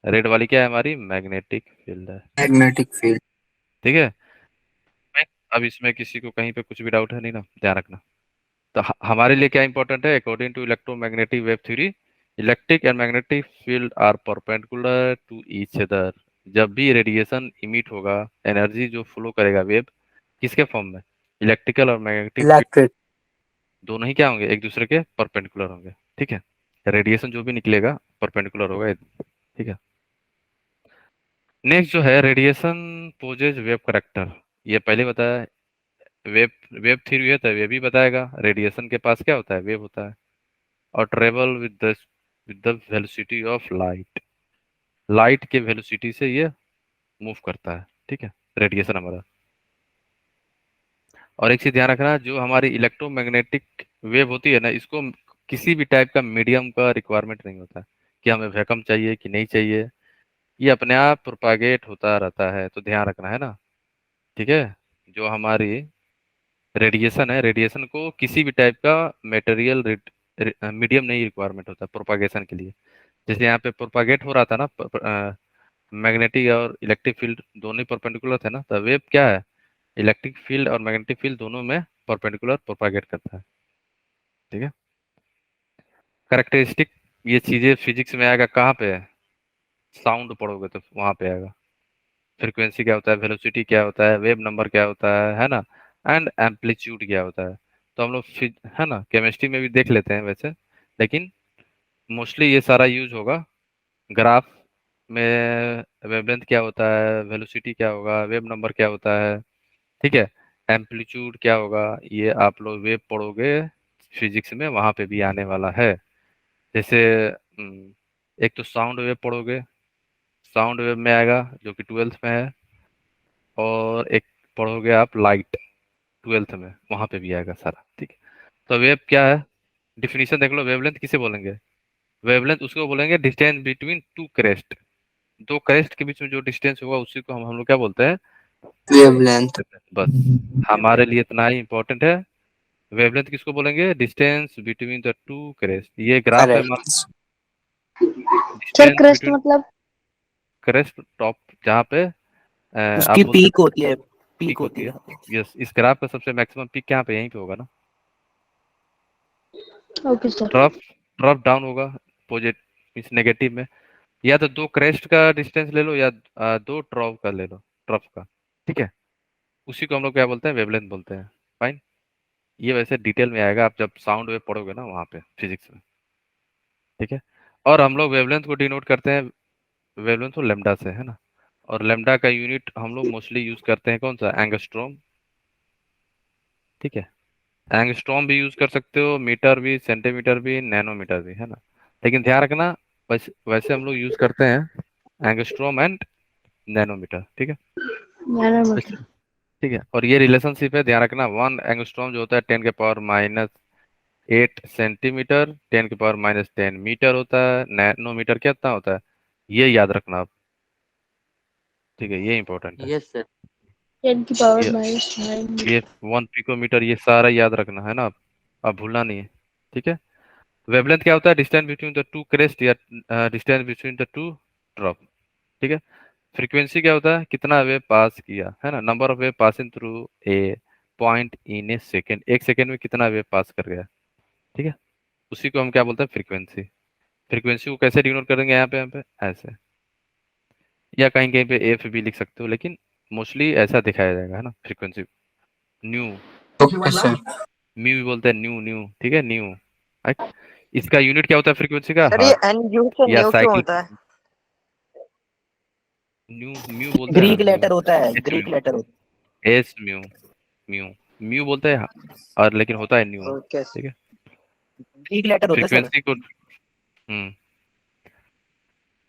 रेड वाली क्या है, हमारी मैग्नेटिक फील्ड है, मैग्नेटिक फील्ड। ठीक है। अब इसमें किसी को कहीं पे कुछ भी डाउट है नहीं ना, ध्यान रखना। तो हमारे लिए क्या इंपॉर्टेंट है, according to electromagnetic wave theory, electric and magnetic field are perpendicular to each other. जब भी रेडिएशन इमिट होगा, एनर्जी जो फ्लो करेगा वेव, किसके फॉर्म में, इलेक्ट्रिकल और मैग्नेटिक फील्ड इलेक्ट्रिक। दोनों ही क्या होंगे, एक दूसरे के परपेंडिकुलर होंगे, ठीक है। रेडिएशन जो भी निकलेगा परपेंडिकुलर होगा, ठीक है। नेक्स्ट जो है रेडिएशन पोजेज वेव करेक्टर, ये पहले बताया। वेव वेव थ्योरी है तो वेव भी बताएगा। रेडिएशन के पास क्या होता है, वेव होता है, और travel with the velocity of light, light के वेलोसिटी से ये मूव करता है, ठीक है, रेडिएशन हमारा। और एक चीज ध्यान रखना, जो हमारी इलेक्ट्रोमैग्नेटिक वेव होती है ना, इसको किसी भी टाइप का मीडियम का रिक्वायरमेंट नहीं होता कि हमें वैक्यूम चाहिए कि नहीं चाहिए, ये अपने आप प्रोपागेट होता रहता है, तो ध्यान रखना है ना, ठीक है। जो हमारी रेडिएशन है, रेडिएशन को किसी भी टाइप का मटेरियल मीडियम नहीं रिक्वायरमेंट होता प्रोपागेशन के लिए। जैसे यहाँ पे प्रोपागेट हो रहा था ना, मैग्नेटिक और इलेक्ट्रिक फील्ड दोनों ही परपेंडिकुलर थे ना, तो वेव क्या है, इलेक्ट्रिक फील्ड और मैग्नेटिक फील्ड दोनों में परपेंडिकुलर प्रोपागेट करता है, ठीक है। करेक्टरिस्टिक, ये चीजें फिजिक्स में आएगा कहाँ पे, साउंड पढ़ोगे तो वहां पे आएगा। फ्रीक्वेंसी क्या होता है, वेलोसिटी क्या होता है, वेव नंबर क्या होता है ना, एंड एम्पलीट्यूड क्या होता है। तो हम लोग है ना केमिस्ट्री में भी देख लेते हैं वैसे, लेकिन मोस्टली ये सारा यूज होगा ग्राफ में। वेवलेंथ क्या होता है, वेलोसिटी क्या होगा, वेव नंबर क्या होता है, ठीक है, एम्पलीट्यूड क्या होगा, ये आप लोग वेव पढ़ोगे फिजिक्स में, वहां पे भी आने वाला है। जैसे एक तो साउंड वेव पढ़ोगे, साउंड वेव में आएगा जो कि 12th में है, और एक पढ़ोगे आप लाइट 12th में, वहां पे भी आएगा सारा, ठीक है। तो वेव क्या है, डिफिनीशन देख लो, वेवलेंथ किसे बोलेंगे, वेवलेंथ उसको बोलेंगे डिस्टेंस बिटवीन टू क्रेस्ट, दो क्रेस्ट के बीच में जो डिस्टेंस होगा उसी को हम लोग क्या बोलते हैं, वेवलेंथ। बस हमारे लिए इतना ही इंपॉर्टेंट है। वेवलेंथ किसको बोलेंगे, distance between the two crest. ये ग्राफ है correct. Sir distance crust between मतलब? क्रेस्ट टॉप, जहाँ पे आप उसकी बोल पीक सकते होती है, पीक पीक होती होती है। है। यस, इस ग्राफ का सबसे मैक्सिमम पीक कहाँ पे, यहीं पे होगा ना। Okay sir. Trough trough down होगा पॉजिटिव इस नेगेटिव में। या तो दो क्रेस्ट का डिस्टेंस ले लो, या दो ट्रफ का ले लो, ट्रफ का, ठीक है, उसी को हम लोग क्या बोलते हैं, वेवलेंथ बोलते हैं। फाइन, ये वैसे डिटेल में आएगा आप जब साउंड वेव पढ़ोगे ना वहाँ पे फिजिक्स में, ठीक है। और हम लोग वेवलेंथ को डिनोट करते हैं, वेवलेंथ को लेमडा से, है ना। और लेमडा का यूनिट हम लोग मोस्टली यूज करते हैं कौन सा, एंगस्ट्रॉम, ठीक है। एंगस्ट्रॉम भी यूज कर सकते हो, मीटर भी, सेंटीमीटर भी, नैनोमीटर भी, है ना। लेकिन ध्यान रखना, वैसे वैसे हम लोग यूज करते हैं एंगस्ट्रॉम एंड नैनोमीटर, ठीक है। नैनोमीटर। ठीक है, और ये रिलेशनशिप है, ध्यान रखना, 1 एंगस्ट्रॉम जो होता है 10⁻⁸10⁻⁻मीटर होता है, नैनोमीटर कितना होता है, ये याद रखना आप, ठीक है, ये इंपॉर्टेंट है। Yes sir. 10⁻⁹ ये 9 ये 1 पिकोमीटर, ये सारा याद रखना है ना आप, अब भूलना नहीं है, ठीक है। वेवलेंथ क्या होता है, distance between the two crest, या distance between the two drop, ठीक है। फ्रीक्वेंसी क्या होता है, कितना वेव पास किया, है ना, number of wave passing through a point in A second, एक सेकेंड में कितना वेव पास कर गया, ठीक है, उसी को हम क्या बोलते हैं, फ्रीक्वेंसी। फ्रीक्वेंसी को कैसे डिनोट करेंगे, यहाँ पे ऐसे, या कहीं कहीं पे एफ भी लिख सकते हो, लेकिन मोस्टली ऐसा दिखाया जाएगा, है ना, frequency. New, okay sir. Mu भी बोलते हैं, न्यू न्यू, ठीक है, न्यू। right? इसका यूनिट क्या होता है फ्रीक्वेंसी का, सर ये हर्ट, एनयू से या न्यू क्यों साइकिल। होता है? न्यू म्यू बोलते हैं ना, ग्रीक म्यू, लेटर होता है, एस ग्रीक म्यू, लेटर होता एस म्यू, म्यू, म्यू बोलते हैं, और लेकिन होता है न्यू, है। ओके, ठीक है। ग्रीक लेटर होता है सर। फ्रीक्वेंसी को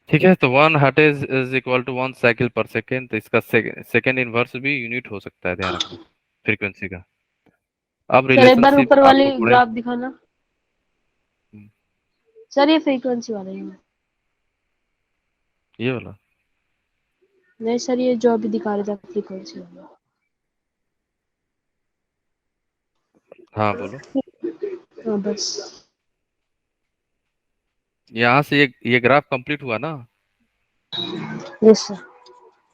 ठीक है, तो 1 hertz is equal to 1 cycle per second, तो इसका सेकेंड इनवर्स भी यूनिट हो सकता है, ध्यान रखना फ्रीक्वेंसी का। अब सर एक बार रिलेशनशिप ऊपर आप वाली लोग पढ़े। ग्राफ दिखाना। सर ये फ्रीक्वेंसी वाला ही है। ये वाला, नहीं सर, ये जो अभी दिखा रहे थे फ्रीक्वेंसी वाला। हाँ बोलो। हाँ बस। यहाँ से ये ग्राफ कंप्लीट हुआ ना, यस सर।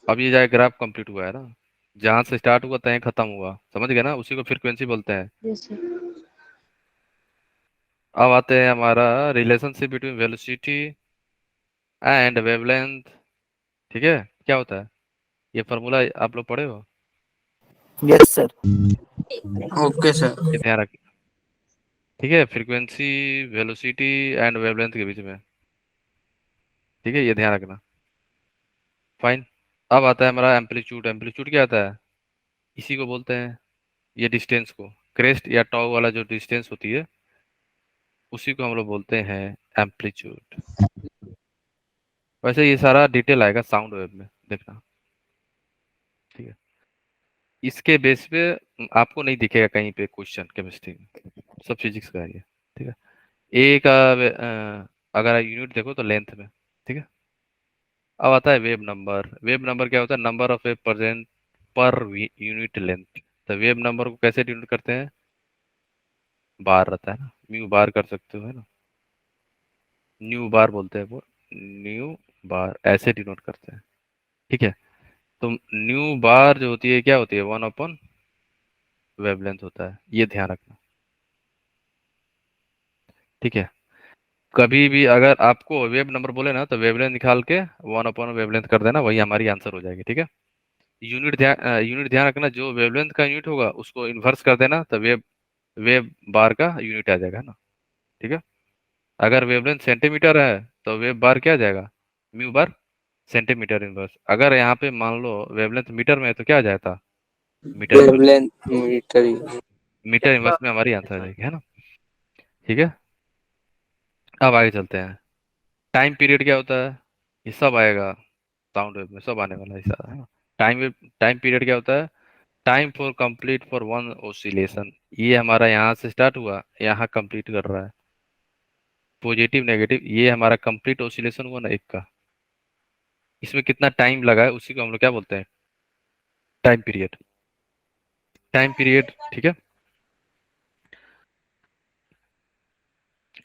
अब ये जाए ग्राफ कंप्लीट हुआ है ना, जहाँ से स्टार्ट हुआ तहीं खत्म हुआ, समझ गए ना, उसी को फ्रीक्वेंसी बोलते हैं। Yes sir. अब आते हैं हमारा relationship between velocity and wavelength, ठीक है, क्या होता है, ये फार्मूला आप लोग पढ़े हो, यस सर। Okay sir. ये ध्यान रख, ठीक है, फ्रीक्वेंसी, वेलोसिटी एंड वेवलेंथ के बीच में, ठीक है, ये ध्यान रखना। फाइन, अब आता है हमारा एम्पलीट्यूड। एम्पलीट्यूड क्या आता है? इसी को बोलते हैं, ये डिस्टेंस को, क्रेस्ट या टाउ वाला जो डिस्टेंस होती है उसी को हम लोग बोलते हैं एम्पलीट्यूड। वैसे ये सारा डिटेल आएगा साउंड वेव में, देखना, ठीक है। इसके बेस पे आपको नहीं दिखेगा कहीं पे क्वेश्चन केमिस्ट्री में, सब फिजिक्स का है ये, ठीक है। ए का अगर यूनिट देखो तो लेंथ में, ठीक है। अब आता है वेव नंबर। वेव नंबर क्या होता है? Number of wave present per unit length. तो वेव नंबर को कैसे डिनोट करते हैं? बार रहता है ना, म्यू बार कर सकते हो, है ना, न्यू बार बोलते हैं वो, न्यू बार ऐसे डिनोट करते हैं, ठीक है। तो न्यू बार जो होती है क्या होती है? 1/, वेवलेंथ होता है, ये ध्यान रखना, ठीक है। कभी भी अगर आपको वेव नंबर बोले ना तो वेवलेंथ निकाल के 1/, वेवलेंथ कर देना, वही हमारी आंसर हो जाएगी, ठीक है। यूनिट ध्यान रखना, जो वेवलेंथ का यूनिट होगा उसको इन्वर्स कर देना, तो वेव वेव बार का यूनिट आ जाएगा ना, ठीक है। अगर वेवलेंथ सेंटीमीटर है तो वेव बार क्या आ जाएगा? Mu bar centimetre inverse. अगर यहाँ पे मान लो वेवलेंथ मीटर में है तो क्या आ जाता? Metre inverse. Wavelength metre. Metre inverse में हमारी आंसर आ जाएगी, है ना, ठीक है। अब आगे चलते हैं। टाइम पीरियड क्या होता है? ये सब आएगा साउंड वेव में, सब आने वाला है सारा, है ना। टाइम पीरियड क्या होता है? Time for complete for one oscillation. ये हमारा यहाँ से स्टार्ट हुआ, यहाँ कंप्लीट कर रहा है, पॉजिटिव नेगेटिव, ये हमारा कंप्लीट ओसिलेशन हुआ ना एक का, इसमें कितना टाइम लगा है उसी को हम लोग क्या बोलते हैं? Time period. टाइम पीरियड, ठीक है।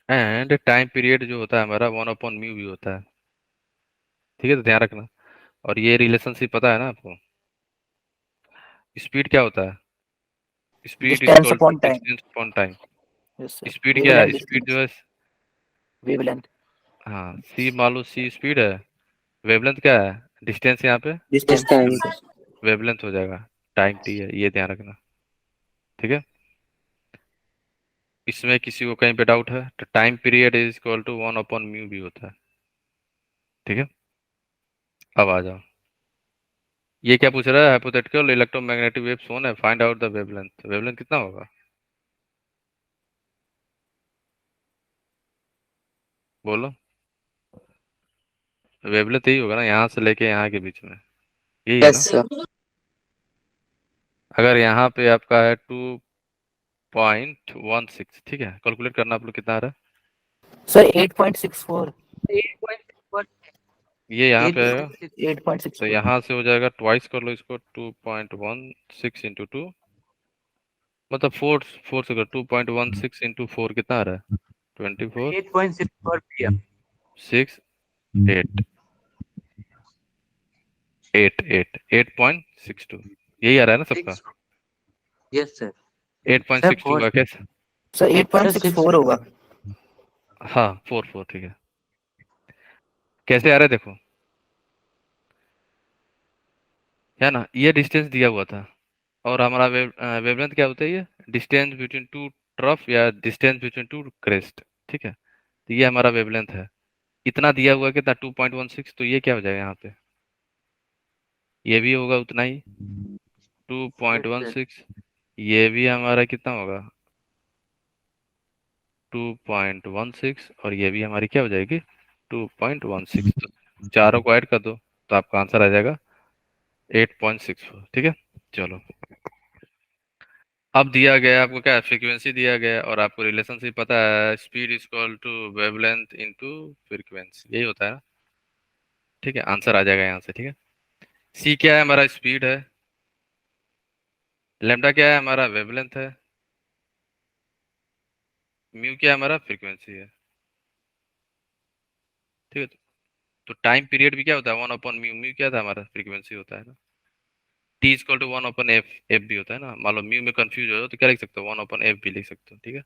एंड टाइम पीरियड जो होता है हमारा 1/μ भी होता है, ठीक है, तो ध्यान रखना। और ये रिलेशनशिप पता है ना आपको? स्पीड क्या होता है? Speed is distance equal two upon time. Distance upon time. Yes sir, speed क्या है? Wavelength speed distance. जो है, वेवलेंथ। हाँ, सी मान लो, सी स्पीड है, वेवलेंथ क्या है? डिस्टेंस यहाँ पे डिस्टेंस। डिस्टेंस। वेवलेंथ हो जाएगा, टाइम टी है, ये ध्यान रखना, ठीक है। इसमें किसी को कहीं पे डाउट है तो time period is equal to 1/μ भी होता है, ठीक है। अब आ जाओ, ये क्या पूछ रहा है? हाइपोथेटिकल इलेक्ट्रोमैग्नेटिक वेव सोन है, find out the wavelength. Wavelength कितना होगा? बोलो, वेवलेंथ यही होगा ना, यहाँ से लेके यहाँ के बीच में, यही है यस ना। सर। अगर यहाँ पे आपका है 2.16, ठीक है, कैलकुलेट करना आप लोग कितना आ रहा सर 8.64। है? ये यहाँ पे आएगा, तो 8.64। यहाँ से हो जाएगा, ट्वाइस कर लो इसको, 2.16 × 2, मतलब फोर, फोर से कर, 2.16 × 4 कितना आ रहा है? 24, 8.64 PM। 6, 8.62, यही आ रहा है ना सबका? Yes sir. 8.62 का कैसे? सर 8.64 होगा। हाँ, 4 ठीक है। कैसे आ रहा है देखो, है ना, ये डिस्टेंस दिया हुआ था, और हमारा वेवलेंथ क्या होता है? ये डिस्टेंस बिटवीन टू ट्रफ या डिस्टेंस बिटवीन टू क्रेस्ट, ठीक है। तो ये हमारा वेवलेंथ है, इतना दिया हुआ है, कितना? 2.16, तो ये क्या हो जाएगा यहाँ पे? ये भी होगा उतना ही, 2.16, ये भी हमारा कितना होगा? 2.16, और ये भी हमारी क्या हो जाएगी? 2.16। तो चारों को ऐड कर दो तो आपका आंसर आ जाएगा 8.64, ठीक है। चलो, अब दिया गया है आपको क्या? फ्रीक्वेंसी दिया गया है, और आपको रिलेशनशिप पता है, speed is equal to wavelength into frequency, यही होता है ना, ठीक है। आंसर आ जाएगा यहाँ से, ठीक है। सी क्या है? हमारा स्पीड है। लेमडा क्या है? हमारा वेवलेंथ है। म्यू क्या है? हमारा फ्रीक्वेंसी है, ठीक है। तो टाइम पीरियड भी क्या होता है? 1/μ। म्यू क्या था? हमारा फ्रीक्वेंसी होता है ना। T is equal to 1/f, F भी होता है ना। मान लो म्यू में कंफ्यूज हो जाओ तो क्या लिख सकते हो? 1/f भी लिख सकते हो, ठीक है।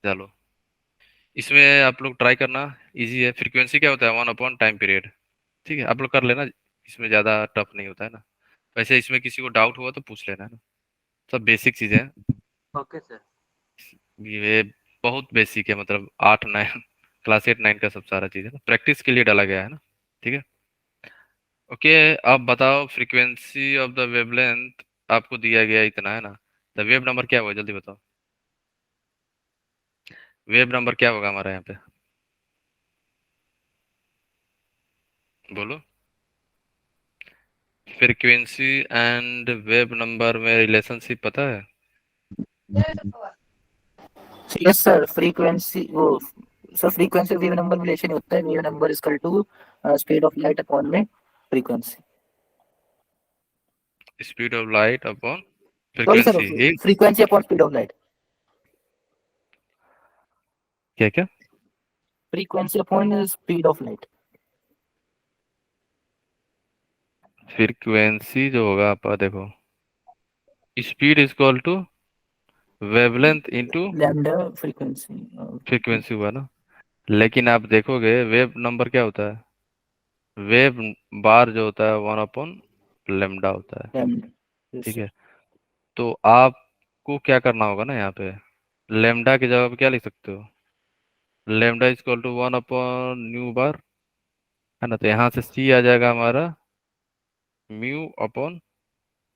चलो, इसमें आप लोग ट्राई करना, इजी है। फ्रीक्वेंसी क्या होता है? 1/टाइम पीरियड, ठीक है। आप लोग कर लेना, इसमें ज़्यादा टफ नहीं होता है ना। वैसे इसमें किसी को डाउट हुआ तो पूछ लेना, है ना, सब बेसिक चीज़ें हैं। Okay sir. ये बहुत बेसिक है, मतलब 8 9 क्लास 8 9 का सब सारा चीज़ है ना, प्रैक्टिस के लिए डाला गया है ना, ठीक है। ओके, अब बताओ फ्रीक्वेंसी ऑफ द वेवलेंथ आपको दिया गया इतना है ना, तो वेव नंबर क्या होगा जल्दी बताओ। वेव नंबर क्या होगा हमारा यहाँ पे, बोलो। फ्रीक्वेंसी एंड वेव नंबर में रिलेशनशिप पता है? यस सर, फ्रीक्वेंसी वो sir frequency wave number relation होता है, wave number is equal to speed of light upon में frequency. Speed of light upon sorry sir, frequency, ये frequency upon speed of light, क्या क्या? Frequency upon speed of light. Frequency जो होगा आप देखो, speed is equal to wavelength into lambda frequency. Frequency हुआ ना। लेकिन आप देखोगे वेव नंबर क्या होता है, वेव बार जो होता है 1 अपॉन लेमडा होता है, लैम्डा, यस ठीक सर। है। तो आपको क्या करना होगा ना, यहाँ पे लेमडा की जगह पे क्या लिख सकते हो, lambda is equal to 1 upon nu bar, है ना। तो यहाँ से सी आ जाएगा हमारा म्यू अपॉन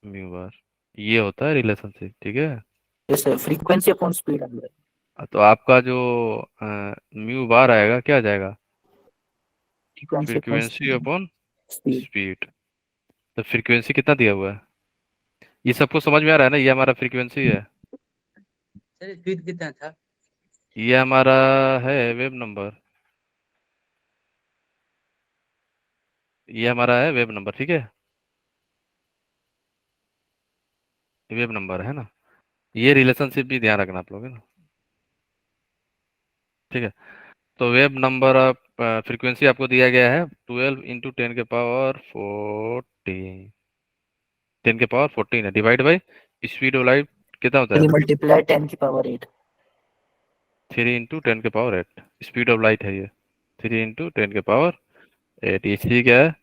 म्यू बार, ये होता है रिलेशनशिप, ठीक है। Yes sir, frequency upon speed of light. तो आपका जो म्यू बार आएगा क्या आ जाएगा, frequency upon frequency speed. Upon speed. Speed. तो फ्रीक्वेंसी कितना दिया हुआ है, ये सबको समझ में आ रहा है ना, ये हमारा फ्रीक्वेंसी है, सर स्पीड कितना था? ये हमारा है वेव नंबर, ये हमारा है वेव नंबर, ठीक है। वेव नंबर है ना, ये रिलेशनशिप भी ध्यान रखना आप लोग, है ना, ठीक है। तो वेव नंबर ऑफ फ्रीक्वेंसी आपको दिया गया है 12 × 10⁻14, 10⁻14 है, divide by speed of light कितना होता 3 है, मल्टीप्लाई 10⁻8। 3 × 10⁻8 स्पीड ऑफ लाइट है ये, 3 × 10⁻8, इसी क्या है,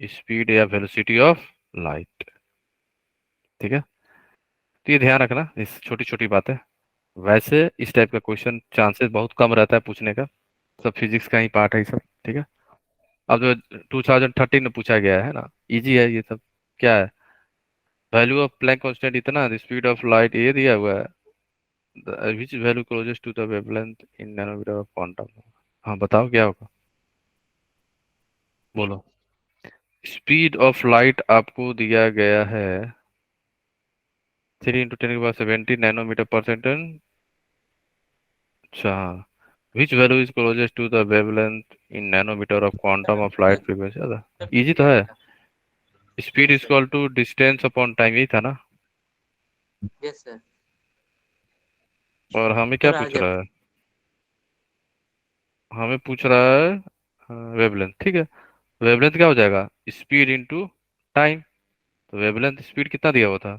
स्पीड या वेलोसिटी ऑफ लाइट, ठीक है। तो ये ध्यान रखना, इस छोटी छोटी बातें। वैसे इस टाइप का क्वेश्चन चांसेस बहुत कम रहता है पूछने का, सब फिजिक्स का ही पार्ट है ये सब, ठीक है। अब जो 2013 में पूछा गया है ना, इजी है ये सब। क्या है, वैल्यू ऑफ प्लैंक कांस्टेंट इतना, स्पीड ऑफ लाइट ये दिया हुआ है, which value closest to the wavelength in nanometre of quantum. हाँ बताओ क्या होगा, बोलो। स्पीड ऑफ लाइट आपको दिया गया है 3 × 10⁻17 नैनोमीटर पर सेकेंड। अच्छा, which value is closest to the wavelength in nanometre of quantum of light frequency, easy तो है। Speed is equal to distance upon time, यही था ना। Yes sir. और हमें क्या सर पूछ आज रहा है, हमें पूछ रहा है वेवलेंथ, ठीक है। वेवलेंथ क्या हो जाएगा, स्पीड इंटू टाइम। तो वेवलेंथ स्पीड कितना दिया हुआ था,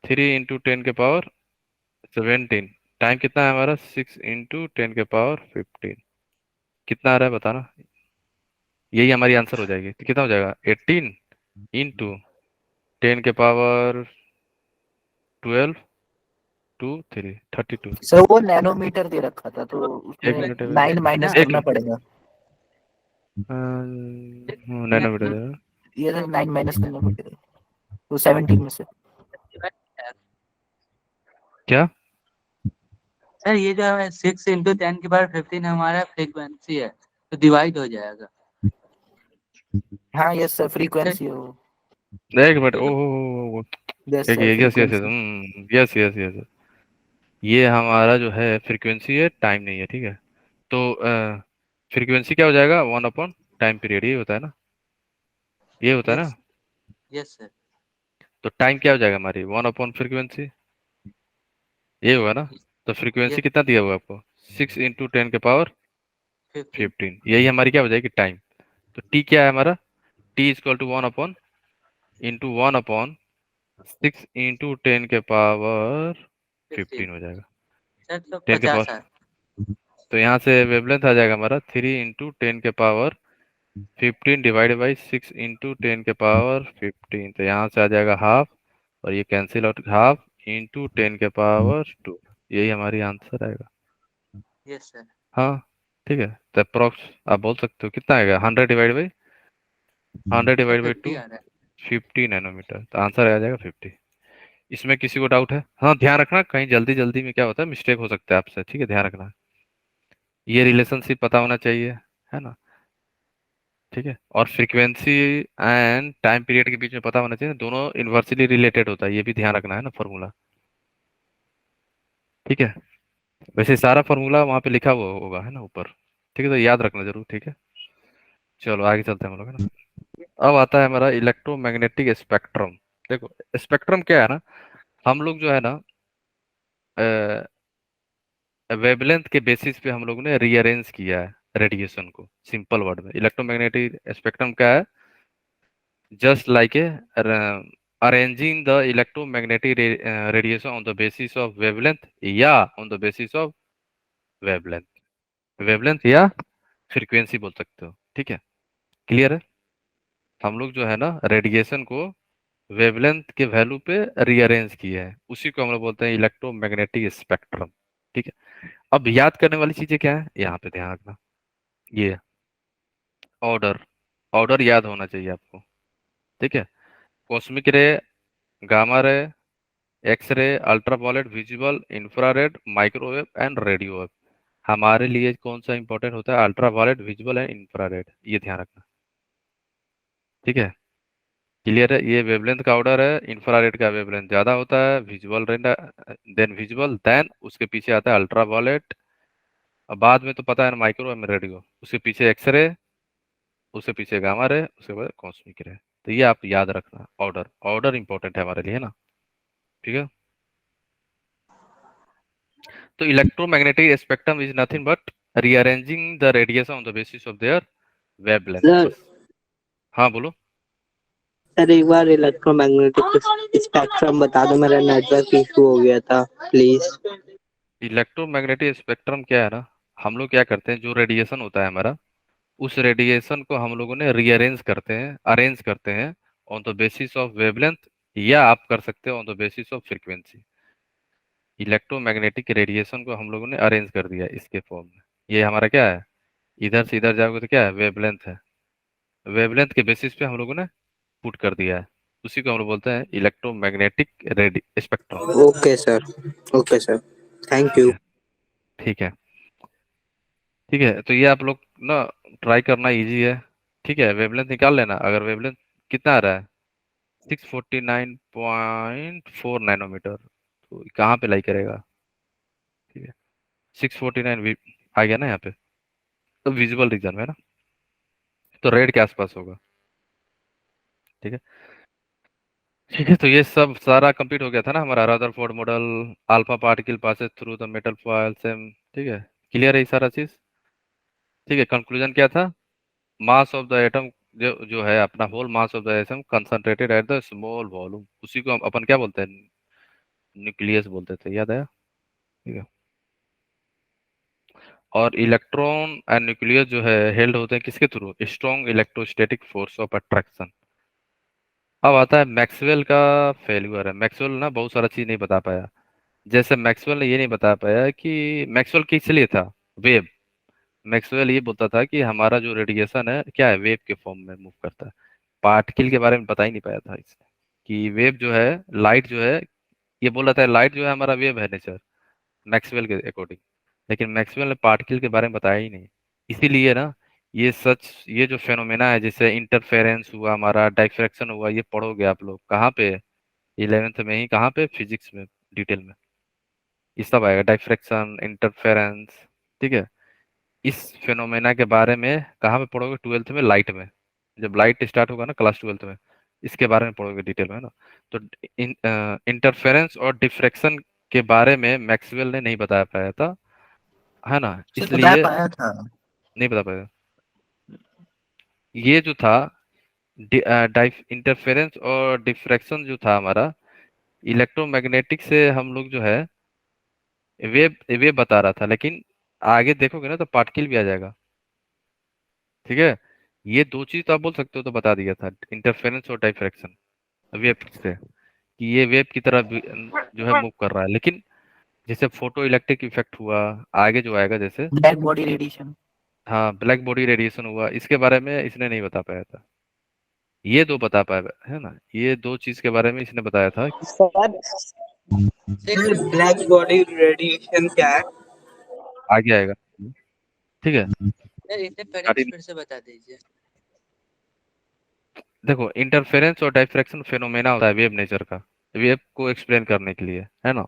3 × 10⁻17। टाइम कितना है हमारा, 6 × 10⁻15। कितना आ रहा है बताना, यही हमारी आंसर हो जाएगी। तो कितना हो जाएगा, 18 × 10⁻12 टू 3 32। सर वो नैनोमीटर दे रखा था, तो एक उसमें मिनट, 9 माइनस एक करना पड़ेगा। नैनोमीटर, ये सर 9 माइनस करना पड़ेगा तो 17 में से। क्या? सर ये जो है 6 × 10⁻15 हमारा फ्रीक्वेंसी है, तो डिवाइड हो जाएगा। हाँ यस सर, फ्रीक्वेंसी है वो। एक मिनट, ओह, यस एक sir, yes yes yes, frequency. Yes yes yes, ये हमारा जो है फ्रीक्वेंसी है, टाइम नहीं है, ठीक है। तो फ्रीक्वेंसी क्या हो जाएगा, 1 अपॉन टाइम पीरियड, ये होता है ना, ये होता है ना। Yes yes sir. तो टाइम क्या हो जाएगा हमारी, 1 अपॉन फ्रीक्वेंसी, ये होगा ना। तो फ्रीक्वेंसी यस कितना दिया हुआ आपको, 15। 6 × 10⁻15, यही हमारी क्या हो जाएगी टाइम। तो टी क्या है हमारा, टी इज इक्वल टू 1/(1/6 × 10⁻15 हो जाएगा, सर तो 10 के पावर। 50 है। तो यहाँ से वेवलेंथ आ जाएगा हमारा 3 × 10⁻15 डिवाइड बाई 6 × 10⁻15। तो यहाँ से आ जाएगा हाफ, और ये कैंसिल आउट, हाफ इंटू 10⁻2, यही हमारी आंसर आएगा। Yes sir. हाँ ठीक है, तो अप्रोक्स आप बोल सकते हो कितना आएगा, 100 डिवाइड बाई 100 डिवाइड बाई 50 2, आ रहा है। 50 नैनोमीटर, तो आंसर आ जाएगा 50। इसमें किसी को डाउट है? हाँ, ध्यान रखना, कहीं जल्दी जल्दी में क्या होता है, मिस्टेक हो सकता है आपसे, ठीक है, ध्यान रखना। ये रिलेशनशिप पता होना चाहिए, है ना, ठीक है। और फ्रीक्वेंसी एंड टाइम पीरियड के बीच में पता होना चाहिए, दोनों इन्वर्सली रिलेटेड होता है, ये भी ध्यान रखना है ना फॉर्मूला, ठीक है। वैसे सारा फॉर्मूला वहाँ पे लिखा हुआ होगा, है ना, ऊपर, ठीक है, तो याद रखना जरूर, ठीक है। चलो आगे चलते हैं हम लोग, है ना। अब आता है हमारा इलेक्ट्रोमैग्नेटिक स्पेक्ट्रम। देखो स्पेक्ट्रम क्या है ना, हम लोग जो है ना वेवलेंथ के बेसिस पे हम लोगों ने रीअरेंज किया है रेडिएशन को। सिंपल वर्ड में इलेक्ट्रोमैग्नेटिक स्पेक्ट्रम क्या है, just like a arranging the electromagnetic radiation on the basis of wavelength या on the basis of wavelength, wavelength या फ्रीक्वेंसी बोल सकते हो, ठीक है, क्लियर है। हम लोग जो है ना रेडिएशन को वेवलेंथ के वैल्यू पे रीअरेंज किए हैं, उसी को हम लोग बोलते हैं इलेक्ट्रोमैग्नेटिक स्पेक्ट्रम, ठीक है। अब याद करने वाली चीजें क्या है, यहाँ पे ध्यान रखना, ये ऑर्डर, ऑर्डर याद होना चाहिए आपको, ठीक है। कॉस्मिक रे, gamma ray, X ray, ultraviolet, visible, infrared, microwave and radio wave. हमारे लिए कौन सा इंपॉर्टेंट होता है, अल्ट्रावायलेट, विजिबल एंड इंफ्रारेड, ये ध्यान रखना, ठीक है, क्लियर है। ये वेवलेंथ का ऑर्डर है, इंफ्रारेड का वेवलेंथ ज्यादा होता है, विजुअल देन विजुअल, देन उसके पीछे आता है अल्ट्रावायलेट, और बाद में तो पता है ना माइक्रो में रेडियो, उसके पीछे एक्सरे, उसके पीछे गामा रे, उसके बाद कॉस्मिक रे। तो ये आप याद रखना, ऑर्डर, ऑर्डर इंपॉर्टेंट है हमारे लिए, है ना, ठीक है। तो electromagnetic spectrum is nothing but rearranging the radiation on the basis of their wavelength, sir बस। हाँ बोलो। सर एक बार इलेक्ट्रोमैग्नेटिक स्पेक्ट्रम बता दो, मेरा नेटवर्क इशू हो गया था प्लीज। इलेक्ट्रोमैग्नेटिक स्पेक्ट्रम क्या है ना, हम लोग क्या करते हैं, जो रेडिएशन होता है हमारा, उस रेडिएशन को हम लोगों ने रीअरेंज करते हैं, अरेंज करते हैं on the basis of wavelength, या आप कर सकते हो on the basis of frequency. Electromagnetic radiation को हम लोगों ने अरेंज कर दिया इसके फॉर्म में। ये हमारा क्या है, इधर से इधर जाओगे तो क्या है, वेवलेंथ है, वेवलेंथ के बेसिस पे हम लोगों ने पुट कर दिया है, उसी को हम लोग बोलते हैं electromagnetic ready spectrum, okay sir, okay sir, thank ठीक यू। है, ठीक है, ठीक है। तो ये आप लोग ना ट्राई करना, इजी है, ठीक है। वेवलेंथ निकाल लेना, अगर वेवलेंथ कितना आ रहा है, 649.4 नैनोमीटर, तो कहाँ पे लाई करेगा, ठीक है, 649 आ गया ना यहाँ पे, तो विजिबल रीजन में है ना, तो रेड के आसपास होगा, ठीक है, ठीक है। तो ये सब सारा कंप्लीट हो गया था ना हमारा Rutherford model, alpha particle passes through the metal foil same, ठीक है, क्लियर है ये सारा चीज, ठीक है। कंक्लूजन क्या था, मास ऑफ द एटम, जो है अपना whole mass of the atom concentrated at the small volume, उसी को हम अपन क्या बोलते हैं, न्यूक्लियस बोलते थे, याद आया, ठीक है। और इलेक्ट्रॉन एंड न्यूक्लियस जो है हेल्ड होते हैं किसके through, strong electrostatic force of attraction. अब आता है मैक्सवेल का फेल्यूर है। मैक्सवेल ना बहुत सारा चीज नहीं बता पाया, जैसे मैक्सवेल ने ये नहीं बता पाया कि मैक्सवेल किस लिए था, वेव। मैक्सवेल ये बोलता था कि हमारा जो रेडिएशन है क्या है, वेव के फॉर्म में मूव करता है, पार्टिकल के बारे में बता ही नहीं पाया था इसने, कि वेव जो है, लाइट जो है, ये बोल रहा था लाइट जो है हमारा वेव है नेचर, मैक्सवेल के अकॉर्डिंग। लेकिन मैक्सवेल ने पार्टिकल के बारे में बताया ही नहीं, इसीलिए ना ये जो फेनोमेना है, जैसे इंटरफेरेंस हुआ, हमारा डाइफ्रैक्शन हुआ, ये पढ़ोगे आप लोग कहाँ पे, 11th में ही, कहाँ पे, फिजिक्स में, डिटेल में ये सब आएगा, डाइफ्रैक्शन, इंटरफेरेंस, ठीक है। इस फेनोमेना के बारे में कहाँ पे पढ़ोगे, 12th में, लाइट में, जब लाइट स्टार्ट होगा ना क्लास 12th में, इसके बारे में पढ़ोगे डिटेल में, है ना। तो इंटरफेरेंस और डिफ्रैक्शन के बारे में मैक्सवेल ने नहीं बता पाया था, है ना, सर बता इसलिए पाया था। नहीं बता पाया। ये जो था इंटरफेरेंस और डिफ्रैक्शन जो था हमारा, इलेक्ट्रोमैग्नेटिक से हम लोग जो है वेव वेव बता रहा था, लेकिन आगे देखोगे ना तो पार्टिकल भी आ जाएगा, ठीक है। ये दो चीज तो आप बोल सकते हो, तो बता दिया था, इंटरफेरेंस और डिफ्रैक्शन वेव से, कि ये वेव की तरह जो है मूव कर रहा है। लेकिन जैसे फोटो इलेक्ट्रिक इफेक्ट हुआ, आगे जो आएगा जैसे, ब्लैक बॉडी रेडिएशन। हाँ ब्लैक बॉडी रेडिएशन हुआ, इसके बारे में इसने नहीं बता पाया था, ये दो बता पाया है ना, ये दो चीज के बारे में इसने बताया था। सर ब्लैक बॉडी रेडिएशन क्या है? आगे आएगा, ठीक है। सर इसे करेक्ट फिर से बता दीजिए। देखो, इंटरफेरेंस और डाइफ्रैक्शन फेनोमेना होता है वेव नेचर का, वेव को एक्सप्लेन करने के लिए, है ना।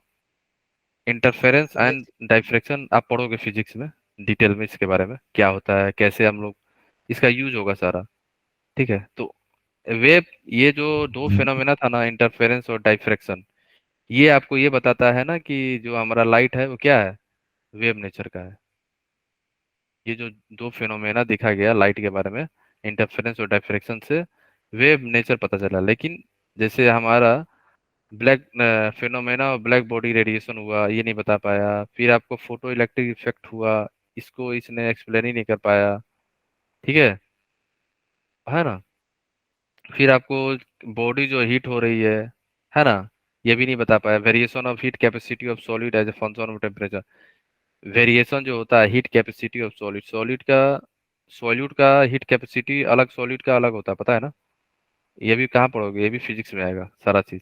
इंटरफेरेंस एंड डाइफ्रैक्शन आप पढ़ोगे फिजिक्स में डिटेल में, इसके बारे में क्या होता है, कैसे हम लोग इसका यूज होगा सारा, ठीक है। तो वेव, ये जो दो फेनोमेना था ना, इंटरफेरेंस और डाइफ्रैक्शन, ये आपको ये बताता है ना कि जो हमारा लाइट है वो क्या है, वेव नेचर का है। ये जो दो फेनोमेना दिखा गया लाइट के बारे में, इंटरफेरेंस और डाइफ्रैक्शन से वेव नेचर पता चला। लेकिन जैसे हमारा ब्लैक फेनोमेना और ब्लैक बॉडी रेडिएशन हुआ, ये नहीं बता पाया। फिर आपको फोटो इलेक्ट्रिक इफेक्ट हुआ, इसको इसने एक्सप्लेन ही नहीं कर पाया, ठीक है ना। फिर आपको बॉडी जो हीट हो रही है ना, ये भी नहीं बता पाया। Variation of heat capacity of solid as a function of temperature, variation जो होता है heat capacity of solid, solid का हीट कैपेसिटी अलग, सॉलिड का अलग होता है, पता है ना। ये भी कहाँ पढ़ोगे, ये भी फिजिक्स में आएगा सारा चीज,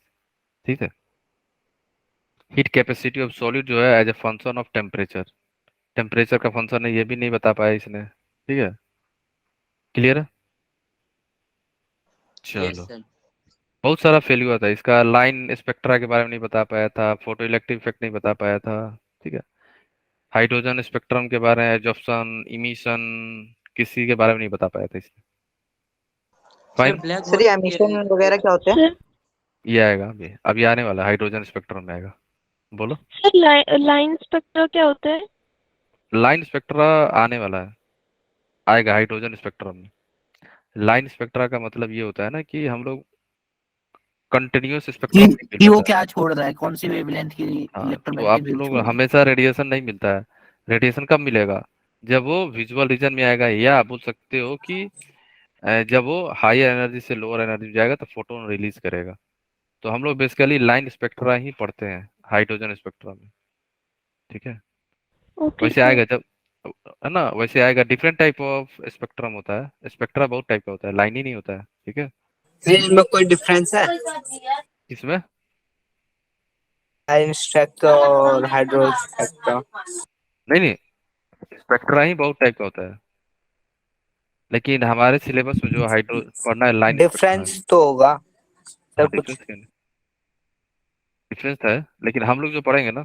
ठीक है। हीट कैपेसिटी ऑफ सॉलिड जो है as a function of temperature, temperature का फंक्शन है, ये भी नहीं बता पाया इसने, ठीक है। क्लियर है, यस चलो। सर। बहुत सारा फेल्यूर था इसका, लाइन स्पेक्ट्रा के बारे में नहीं बता पाया था, फोटो इलेक्ट्रिक इफेक्ट नहीं बता पाया था, ठीक है। हाइड्रोजन स्पेक्ट्रम के बारे में, एब्जॉर्प्शन, इमिशन, किसी के बारे में नहीं बता पाया था इसने। सर फाइन, ब्लैक सर ये एमिशन वगैरह क्या होते हैं? सर ये आएगा अभी आने वाला है, हाइड्रोजन स्पेक्ट्रम में आएगा। बोलो, सर लाइन स्पेक्ट्रा क्या होता है? लाइन स्पेक्ट्रा आने वाला है, आएगा हाइड्रोजन स्पेक्ट्रम में। लाइन स्पेक्ट्रा का मतलब ये होता है ना कि हम लोग कंटिन्यूअस स्पेक्ट्रम नहीं मिल कि वो पाता है। क्या छोड़ रहा है, कौन सी वेवलेंथ की हाँ, तो इलेक्ट्रोमैग्नेटिक आप वेव लोग छोड़ रहा है। हमेशा रेडिएशन नहीं मिलता है। रेडिएशन कब मिलेगा, जब वो विजुअल रीजन में आएगा, या आप बोल सकते हो कि जब वो हायर एनर्जी से लोअर एनर्जी में जाएगा तो फोटोन रिलीज करेगा। तो हम लोग बेसिकली लाइन स्पेक्ट्रा ही पढ़ते हैं हाइड्रोजन स्पेक्ट्रा में, ठीक है। ओके वैसे सर। आएगा जब, है ना, वैसे आएगा। डिफरेंट टाइप ऑफ स्पेक्ट्रम होता है, स्पेक्ट्रा बहुत टाइप का होता है, लाइन ही नहीं होता है, ठीक है। फिर इनमें कोई डिफरेंस है? इसमें लाइन स्पेक्ट्रा और हाइड्रो स्पेक्ट्रा? नहीं नहीं, स्पेक्ट्रा ही बहुत टाइप का होता है, लेकिन हमारे सिलेबस में जो हाइड्रो पढ़ना है, लाइन स्पेक्ट्रा है। डिफरेंस तो होगा सर हाँ, कुछ? डिफरेंस है, लेकिन हम लोग जो पढ़ेंगे ना,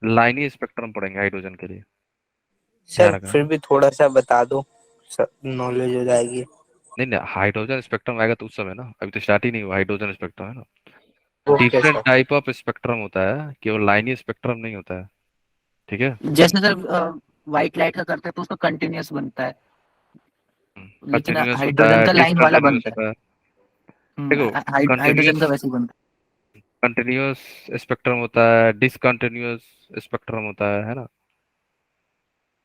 लाइन ही स्पेक्ट्रम पढ़ेंगे हाइड्रोजन के लिए, ध्यान सर रखना। फिर भी थोड़ा सा बता दो, सब नॉलेज हो जाएगी। नहीं नहीं, हाइड्रोजन स्पेक्ट्रम आएगा तो उस समय ना, अभी तो स्टार्ट ही नहीं हुआ हाइड्रोजन स्पेक्ट्रम, है ना। Okay different sir. Type of spectrum होता है, केवल लाइन ही स्पेक्ट्रम नहीं होता है, ठीक है। जैसे सर व्हाइट लाइट का करते हैं तो उसका कंटिन्यूअस बनता है, लेकिन कंटिन्यूअस होता हाइड्रोजन है, का लाइन वाला डिसकंटिन्यूअस बनता है। होता है। देखो, हाइड्रोजन का कंटिन्यूअस वैसे ही बनता कंटिन्यूअस स्पेक्ट्रम होता है, डिसकंटिन्यूअस स्पेक्ट्रम होता है ना,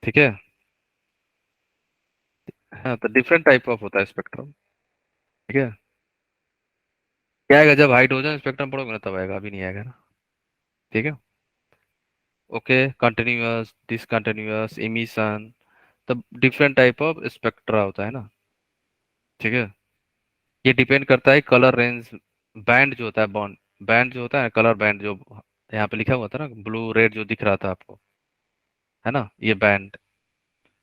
ठीक है। हाँ, तो डिफरेंट टाइप ऑफ होता है स्पेक्ट्रम, ठीक है। क्या आएगा जब हाइड्रोजन स्पेक्ट्रम पढ़ोगे ना, तब आएगा, अभी नहीं आएगा ना, ठीक है। ओके, कंटिन्यूअस, डिसकंटिन्यूअस, इमिशन, तब डिफरेंट टाइप ऑफ स्पेक्ट्रा होता है ना, ठीक है। ये डिपेंड करता है कलर रेंज, बैंड जो होता है, बॉन्ड बैंड जो होता है, कलर बैंड जो यहाँ पे लिखा हुआ था ना, ब्लू रेड जो दिख रहा था आपको, है ना, ये बैंड।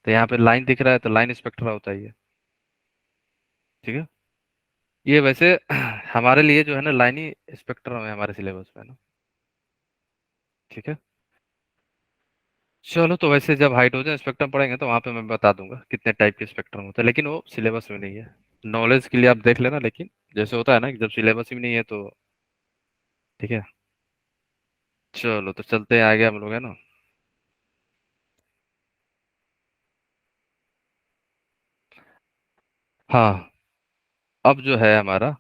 तो यहाँ पे लाइन दिख रहा है, तो लाइन स्पेक्ट्रा होता है ये, ठीक है। ये वैसे हमारे लिए जो है ना, लाइन ही स्पेक्ट्रम है हमारे सिलेबस में ना, ठीक है। चलो, तो वैसे जब हाइड्रोजन स्पेक्ट्रम पढ़ेंगे तो वहां पे मैं बता दूंगा कितने टाइप के स्पेक्ट्रम होते हैं, लेकिन वो सिलेबस में नहीं है। नॉलेज के लिए आप देख लेना, लेकिन जैसे होता है ना कि जब सिलेबस में नहीं है तो, ठीक है। चलो, तो चलते हैं आगे हम लोग, है ना। हाँ, अब जो है हमारा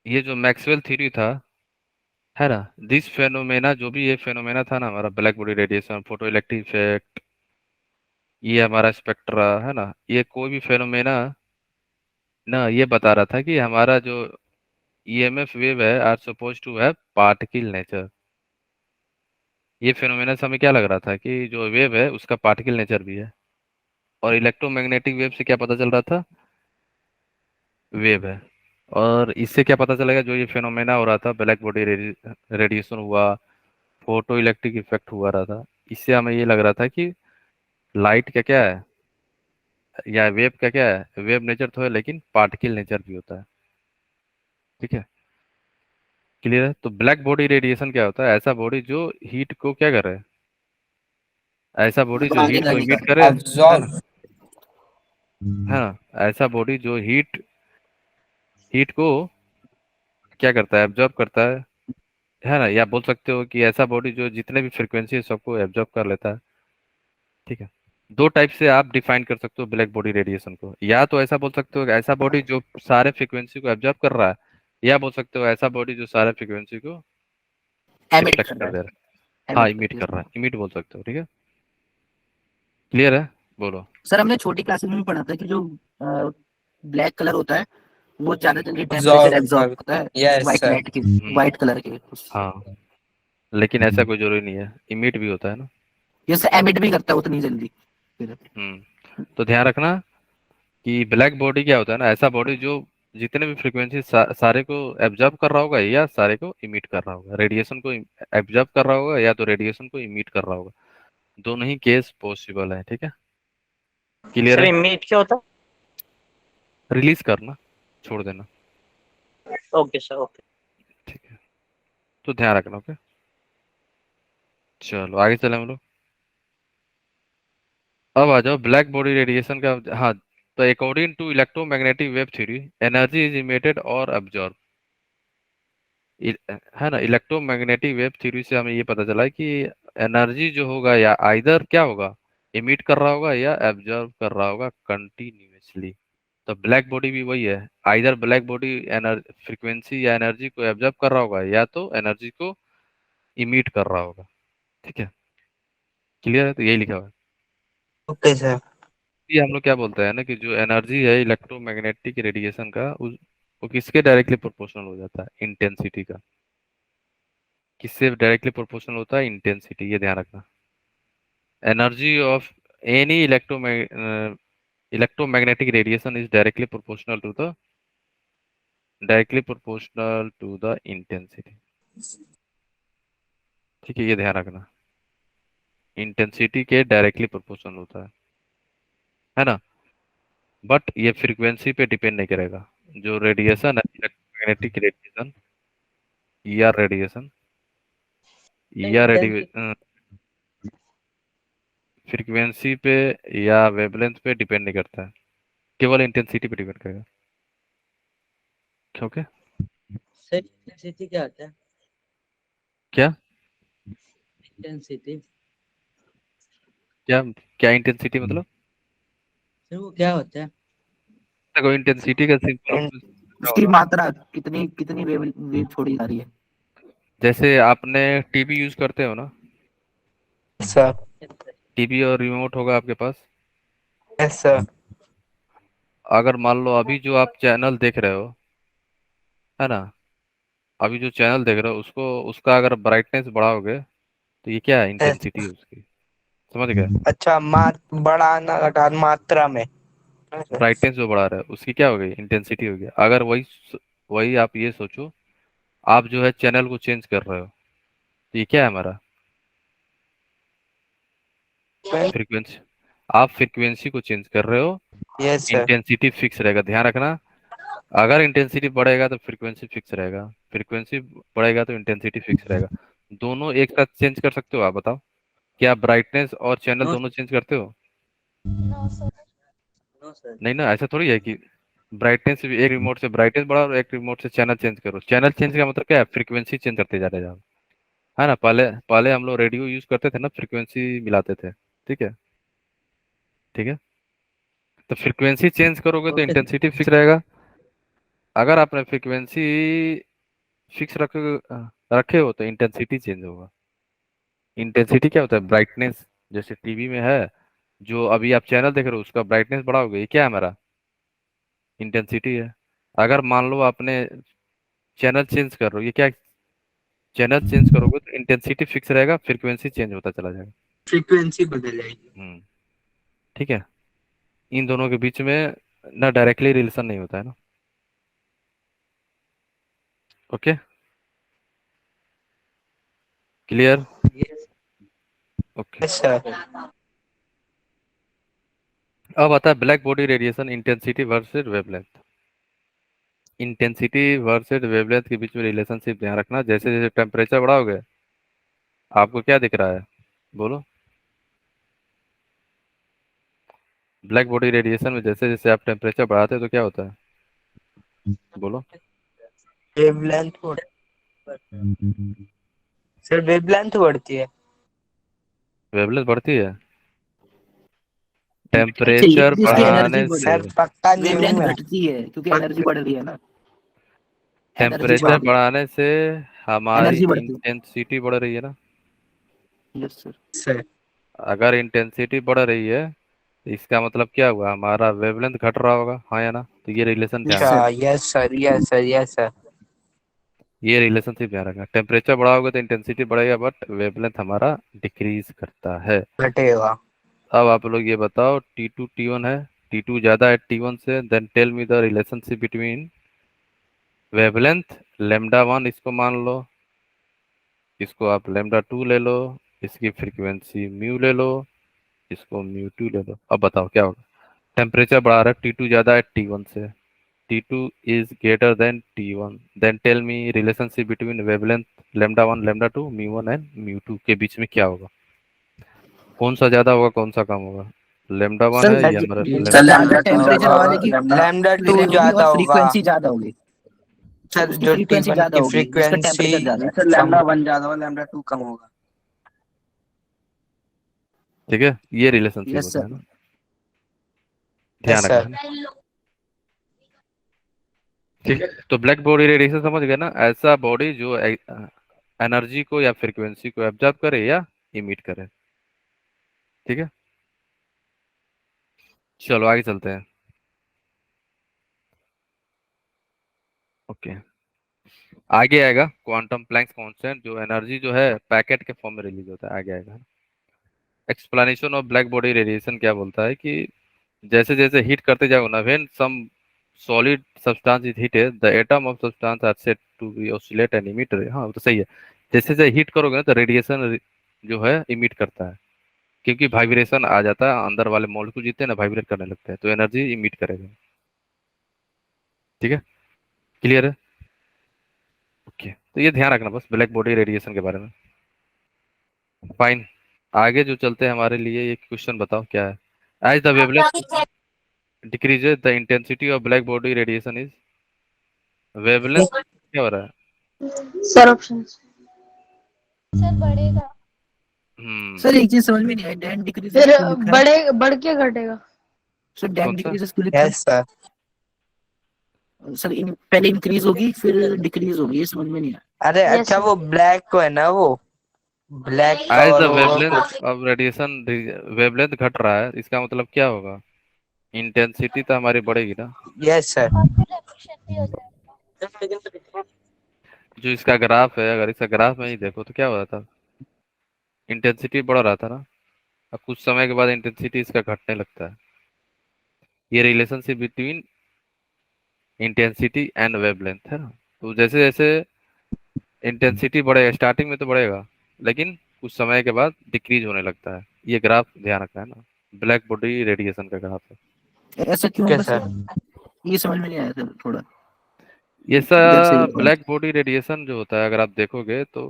ये जो मैक्सवेल थ्योरी था, है ना, दिस फेनोमेना, जो भी ये फेनोमेना था ना हमारा, black body radiation, photo electric effect, ये हमारा स्पेक्ट्रा, है ना, ये कोई भी फेनोमेना ना, ये बता रहा था कि हमारा जो ईएमएफ वेव है are suppose to have particle nature. ये फेनोमेना से हमें क्या लग रहा था कि जो वेव है उसका पार्टिकल नेचर भी है। और इलेक्ट्रोमैग्नेटिक वेव से क्या पता चल रहा था वेव है। और इससे क्या पता चलेगा, जो ये फेनोमेना हो रहा था, ब्लैक बॉडी रेडिएशन हुआ, फोटो इलेक्ट्रिक इफेक्ट हुआ रहा था, इससे हमें ये लग रहा था कि लाइट का क्या है या वेव का क्या है, वेव नेचर तो है लेकिन पार्टिकल नेचर भी होता है। ठीक है, क्लियर है। तो ब्लैक बॉडी रेडिएशन क्या होता है, ऐसा बॉडी जो हीट को क्या करे, ऐसा बॉडी जो आगे हीट को लगेगा इमिट करे, है ना, एब्जॉर्ब। है ना, ऐसा बॉडी जो हीट हीट को क्या करता है, एब्जॉर्ब करता है ना, या बोल सकते हो कि ऐसा बॉडी जो जितने भी फ्रिक्वेंसी है सबको एब्जॉर्ब कर लेता है। ठीक है, दो टाइप से आप डिफाइन कर सकते हो ब्लैक बॉडी रेडिएशन को, या तो ऐसा बोल सकते हो कि ऐसा बॉडी जो सारे फ्रिक्वेंसी को एब्जॉर्ब कर रहा है, या बोल सकते हो ऐसा बॉडी जो सारे फ्रिक्वेंसी को एमिट रिफ्लेक्ट कर कर रहा दे है, रहा है। हाँ, एमिट इमिट कर कर रहा रहा है, इमिट बोल सकते हो। ठीक है, क्लियर है, बोलो। सर हमने छोटी क्लासेस में भी पढ़ा था कि जो ब्लैक कलर होता है वो ज्यादा जल्दी टेम्परेचर एब्जॉर्ब एब्जॉर्ब कर। करता है यस व्हाइट सर। लाइट के, व्हाइट कलर के। हाँ, लेकिन ऐसा कोई जरूरी नहीं है, इमिट भी होता है ना। ये सर एमिट भी करता है उतनी जल्दी। तो ध्यान रखना कि ब्लैक बॉडी क्या होता है ना, ऐसा बॉडी जो जितने भी फ्रीक्वेंसी सारे को एब्जॉर्ब कर रहा होगा या सारे को इमिट कर रहा होगा, रेडिएशन को एब्जॉर्ब कर रहा होगा या तो रेडिएशन को इमिट कर रहा होगा, दोनों ही केस पॉसिबल है। ठीक है, क्लियर सर है। इमीट क्या होता रिलीज करना, छोड़ देना। है? Okay sir, okay. ठीक है, तो ध्यान रखना। ओके, चलो आगे चले हम लोग। अब आ जाओ ब्लैक बॉडी रेडिएशन का। हाँ, तो according to electromagnetic wave theory, energy is emitted और अब्जॉर्ब, है ना। इलेक्ट्रोमैग्नेटिक वेव थ्योरी से हमें ये पता चला है कि एनर्जी जो होगा या आइदर क्या होगा, इमिट कर रहा होगा या एब्जॉर्ब कर रहा होगा कंटिन्यूअसली। तो ब्लैक बॉडी भी वही है, either black body energy frequency या एनर्जी को एब्जॉर्ब कर रहा होगा या तो एनर्जी को इमिट कर रहा होगा। ठीक है, क्लियर है, तो यही लिखा हुआ है। Okay sir. ये हम लोग क्या बोलते हैं ना कि जो एनर्जी है इलेक्ट्रोमैग्नेटिक रेडिएशन का, वो किसके डायरेक्टली प्रोपोर्शनल हो जाता है, इंटेंसिटी का। किससे डायरेक्टली प्रोपोर्शनल होता है, इंटेंसिटी, ये ध्यान रखना। Energy of any electromagnetic radiation is directly proportional to the intensity। ठीक है, ये ध्यान रखना, इंटेंसिटी के डायरेक्टली प्रोपोर्शनल होता है ना। बट ये फ्रीक्वेंसी पे डिपेंड नहीं करेगा। जो रेडिएशन है, इलेक्ट्रोमैग्नेटिक रेडिएशन या रेडिएशन या रेडिएशन फ्रीक्वेंसी पे या वेवलेंथ पे डिपेंड नहीं करता है, केवल इंटेंसिटी पे डिपेंड करेगा। ओके, सर इंटेंसिटी क्या होता है? क्या इंटेंसिटी क्या क्या इंटेंसिटी मतलब, सर वो क्या होता है? देखो इंटेंसिटी का सिंपल उसकी मात्रा कितनी कितनी वेव वेव छोड़ी जा रही है। जैसे आपने टीवी यूज करते हो ना, सर। टीवी और रिमोट होगा आपके पास। Yes sir. अगर मान लो अभी जो आप चैनल देख रहे हो, है ना, अभी जो चैनल देख रहे हो उसको, उसका अगर ब्राइटनेस बढ़ाओगे तो ये क्या है, इंटेंसिटी है उसकी। समझ गए, अच्छा, बढ़ाना घटाना मात्रा में। ब्राइटनेस जो बढ़ा रहा है उसकी क्या हो गई, इंटेंसिटी हो गई। अगर वही वही आप ये सोचो, आप जो है चैनल को चेंज कर रहे हो, तो ये क्या है हमारा, फ्रीक्वेंसी। आप फ्रीक्वेंसी को चेंज कर रहे हो, यस सर। इंटेंसिटी फिक्स रहेगा। ध्यान रखना, अगर इंटेंसिटी बढ़ेगा तो फ्रीक्वेंसी फिक्स रहेगा, फ्रीक्वेंसी बढ़ेगा तो इंटेंसिटी फिक्स रहेगा। दोनों एक साथ चेंज कर सकते हो, आप बताओ, क्या ब्राइटनेस और चैनल नो दोनों चेंज करते हो? No sir. नहीं ना, ऐसा थोड़ी है कि ब्राइटनेस एक रिमोट से ब्राइटनेस बढ़ाओ और एक रिमोट से चैनल चेंज करो। चैनल चेंज का मतलब क्या है, फ्रीक्वेंसी चेंज करते जा रहे हैं आप, है ना। पहले पहले हम लोग रेडियो यूज करते थे ना, फ्रीक्वेंसी मिलाते थे। ठीक है, ठीक है, तो फ्रीक्वेंसी चेंज करोगे तो ओके इंटेंसिटी फिक्स रहेगा। अगर आपने फ्रीक्वेंसी फिक्स रखे हो तो इंटेंसिटी चेंज होगा। इंटेंसिटी क्या होता है, ब्राइटनेस। जैसे टीवी में है, जो अभी आप चैनल देख रहे हो उसका ब्राइटनेस बढ़ाओगे, ये क्या है हमारा, इंटेंसिटी है। अगर मान लो आपने चैनल चेंज कर रहे हो, ये क्या, चैनल चेंज करोगे तो इंटेंसिटी फिक्स रहेगा, फ्रीक्वेंसी चेंज होता चला जाएगा। फ्रीक्वेंसी बदल जाएगी। ठीक है, इन दोनों के बीच में ना डायरेक्टली रिलेशन नहीं होता है ना। Okay, clear? Okay, yes sir. अब आता है black body radiation intensity versus wavelength. Intensity versus wavelength के बीच में रिलेशनशिप ध्यान रखना। जैसे जैसे टेम्परेचर बढ़ाओगे आपको क्या दिख रहा है, बोलो? ब्लैक बॉडी रेडिएशन में जैसे जैसे आप टेम्परेचर बढ़ाते हैं तो क्या होता है, बोलो? वेवलेंथ सर, वेवलेंथ बढ़ती है। वेवलेंथ बढ़ती है अच्छा, ये टेम्परेचर इसकी एनर्जी बढ़ाने बढ़ से। सर पक्का नहीं हूँ वेवलेंथ मैं। घटती है क्योंकि एनर्जी बढ़ रही है ना, एनर्जी टेम्परेचर बढ़ रही बढ़ाने से हमारी एनर्जी बढ़ती इंटेंसिटी बढ़ रही है ना। है। Yes sir. सर अगर इंटेंसिटी बढ़ रही है तो इसका मतलब क्या हुआ, हमारा वेवलेंथ घट रहा होगा, हाँ या ना? तो ये रिलेशन ध्यान यस रखना। सर। अच्छा, yes sir, yes sir, yes sir. ये रिलेशनशिप ध्यान रखना। टेम्परेचर बढ़ाओगे तो इंटेंसिटी बढ़ेगा बट वेवलेंथ हमारा डिक्रीज करता है। घटेगा। अब आप लोग ये बताओ, T2 T1 है, T2 ज्यादा है T1 से, then tell me the relationship between wavelength λ1 इसको मान लो, इसको आप λ2 ले लो, इसकी फ्रीक्वेंसी म्यू ले लो, इसको μ2 ले लो। अब बताओ क्या होगा? टेम्परेचर बढ़ा रहा है, T2 ज्यादा है T1 से, T2 is greater than T1, then tell me relationship between wavelength λ1 λ2 μ1 and μ2 के बीच में क्या होगा? कौन सा ज्यादा होगा कौन सा कम होगा? λ1 सर है या मेरा सर ज्यादा टेम्परेचर वाले की लैम्डा टू वेव होगी ज्यादा और होगा। फ्रीक्वेंसी ज्यादा होगी। सर सर उसकी जो फ्रीक्वेंसी T1 ज्यादा की होगी, उसका फ्रीक्वेंसी टेम्परेचर ज्यादा है। सर λ1 ज्यादा होगा, λ2 कम होगा। ठीक है, ये रिलेशनशिप यस होता है सर। ना, यस ध्यान रखना सर। है ना। ठीक है, तो ब्लैक बॉडी रेडिएशन समझ गए ना, ऐसा बॉडी जो एनर्जी को या फ्रीक्वेंसी को एब्जॉर्ब करे या इमिट करे। ठीक है, चलो आगे चलते हैं। ओके, आगे आएगा क्वांटम प्लैंक्स कांस्टेंट, जो एनर्जी जो है पैकेट के फॉर्म में रिलीज होता है, आगे आएगा। Explanation of black body radiation क्या बोलता है कि जैसे जैसे हीट करते जाओ ना, when some solid substance is heated the atom of substance are set to be oscillate and emit. हाँ वो तो सही है, जैसे जैसे हीट करोगे ना तो रेडिएशन जो है इमिट करता है, क्योंकि वाइब्रेशन आ जाता है, अंदर वाले मॉलिक्यूल जितने ना वाइब्रेट करने लगते हैं तो एनर्जी इमिट करेगा। ठीक है, क्लियर है? ओके, तो ये ध्यान रखना बस ब्लैक बॉडी रेडिएशन के बारे में। फाइन, आगे जो चलते हैं हमारे लिए ये क्वेश्चन बताओ क्या है। As the wavelength decreases the intensity of black body radiation is wavelength क्या हो रहा है? सर ऑप्शन सर एक चीज समझ में नहीं आई, डैन डिक्रीज फिर क्यों लिखा है? बढ़ के घटेगा। सर डैन कौन सा? डिक्रीज क्यों लिखा है? Yes sir. सर पहले इंक्रीज होगी फिर डिक्रीज होगी, ये समझ में नहीं आया। अरे Yes, अच्छा, sir. वो ब्लैक को है ना, वो ब्लैक का एज और द वो वेवलेंथ ऑफ रेडिएशन, वेवलेंथ घट रहा है, इसका मतलब क्या होगा? इंटेंसिटी तो हमारी बढ़ेगी ना। Yes sir. जो इसका ग्राफ है, अगर इसका ग्राफ में ही देखो तो क्या हो रहा था, इंटेंसिटी बढ़ रहा था ना, अब कुछ समय के बाद इंटेंसिटी इसका घटने लगता है। ये relationship between intensity and wavelength है ना। तो जैसे जैसे इंटेंसिटी बढ़ेगा, स्टार्टिंग में तो बढ़ेगा लेकिन कुछ समय के बाद डिक्रीज होने लगता है। ये ग्राफ ध्यान रखना है ना, ब्लैक बॉडी रेडिएशन का ग्राफ है। ऐसा क्यों ओके होगा सर। सर? ये समझ में नहीं आया सर थोड़ा, ये इधर से सा बताओ। ब्लैक बॉडी रेडिएशन जो होता है अगर आप देखोगे तो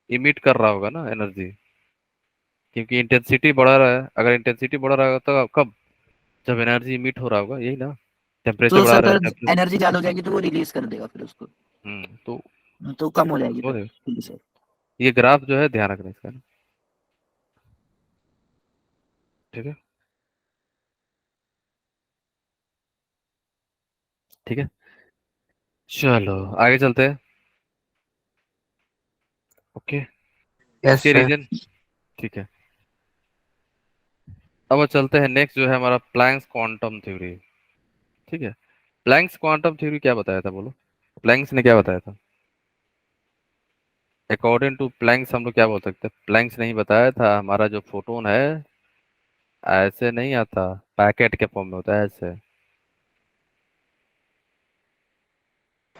इमिट कर रहा होगा ना एनर्जी, क्योंकि इंटेंसिटी बढ़ा रहा है। अगर इंटेंसिटी बढ़ा रहा होगा तो कब, जब एनर्जी इमिट हो रहा होगा, यही ना। टेम्परेचर तो बढ़ा सर रहा है, अगर एनर्जी ज्यादा हो जाएगी तो वो रिलीज कर देगा फिर उसको, तो कम हो जाएगी वो फिर। देखो, ठीक है सर। ये ग्राफ जो है ध्यान रखना इसका ना। ठीक है, ठीक है, चलो आगे चलते हैं। ओके, यस इसके सर। रीजन, ठीक है। अब चलते हैं नेक्स्ट जो है हमारा प्लैंक्स क्वांटम थ्योरी। ठीक है, प्लैंक्स क्वांटम थ्योरी क्या बताया था, बोलो? प्लैंक्स ने क्या बताया था? अकॉर्डिंग टू प्लैंक्स हम लोग क्या बोल सकते हैं? प्लैंक्स नहीं बताया था हमारा जो फोटोन है ऐसे नहीं आता, पैकेट के फॉर्म में होता है ऐसे।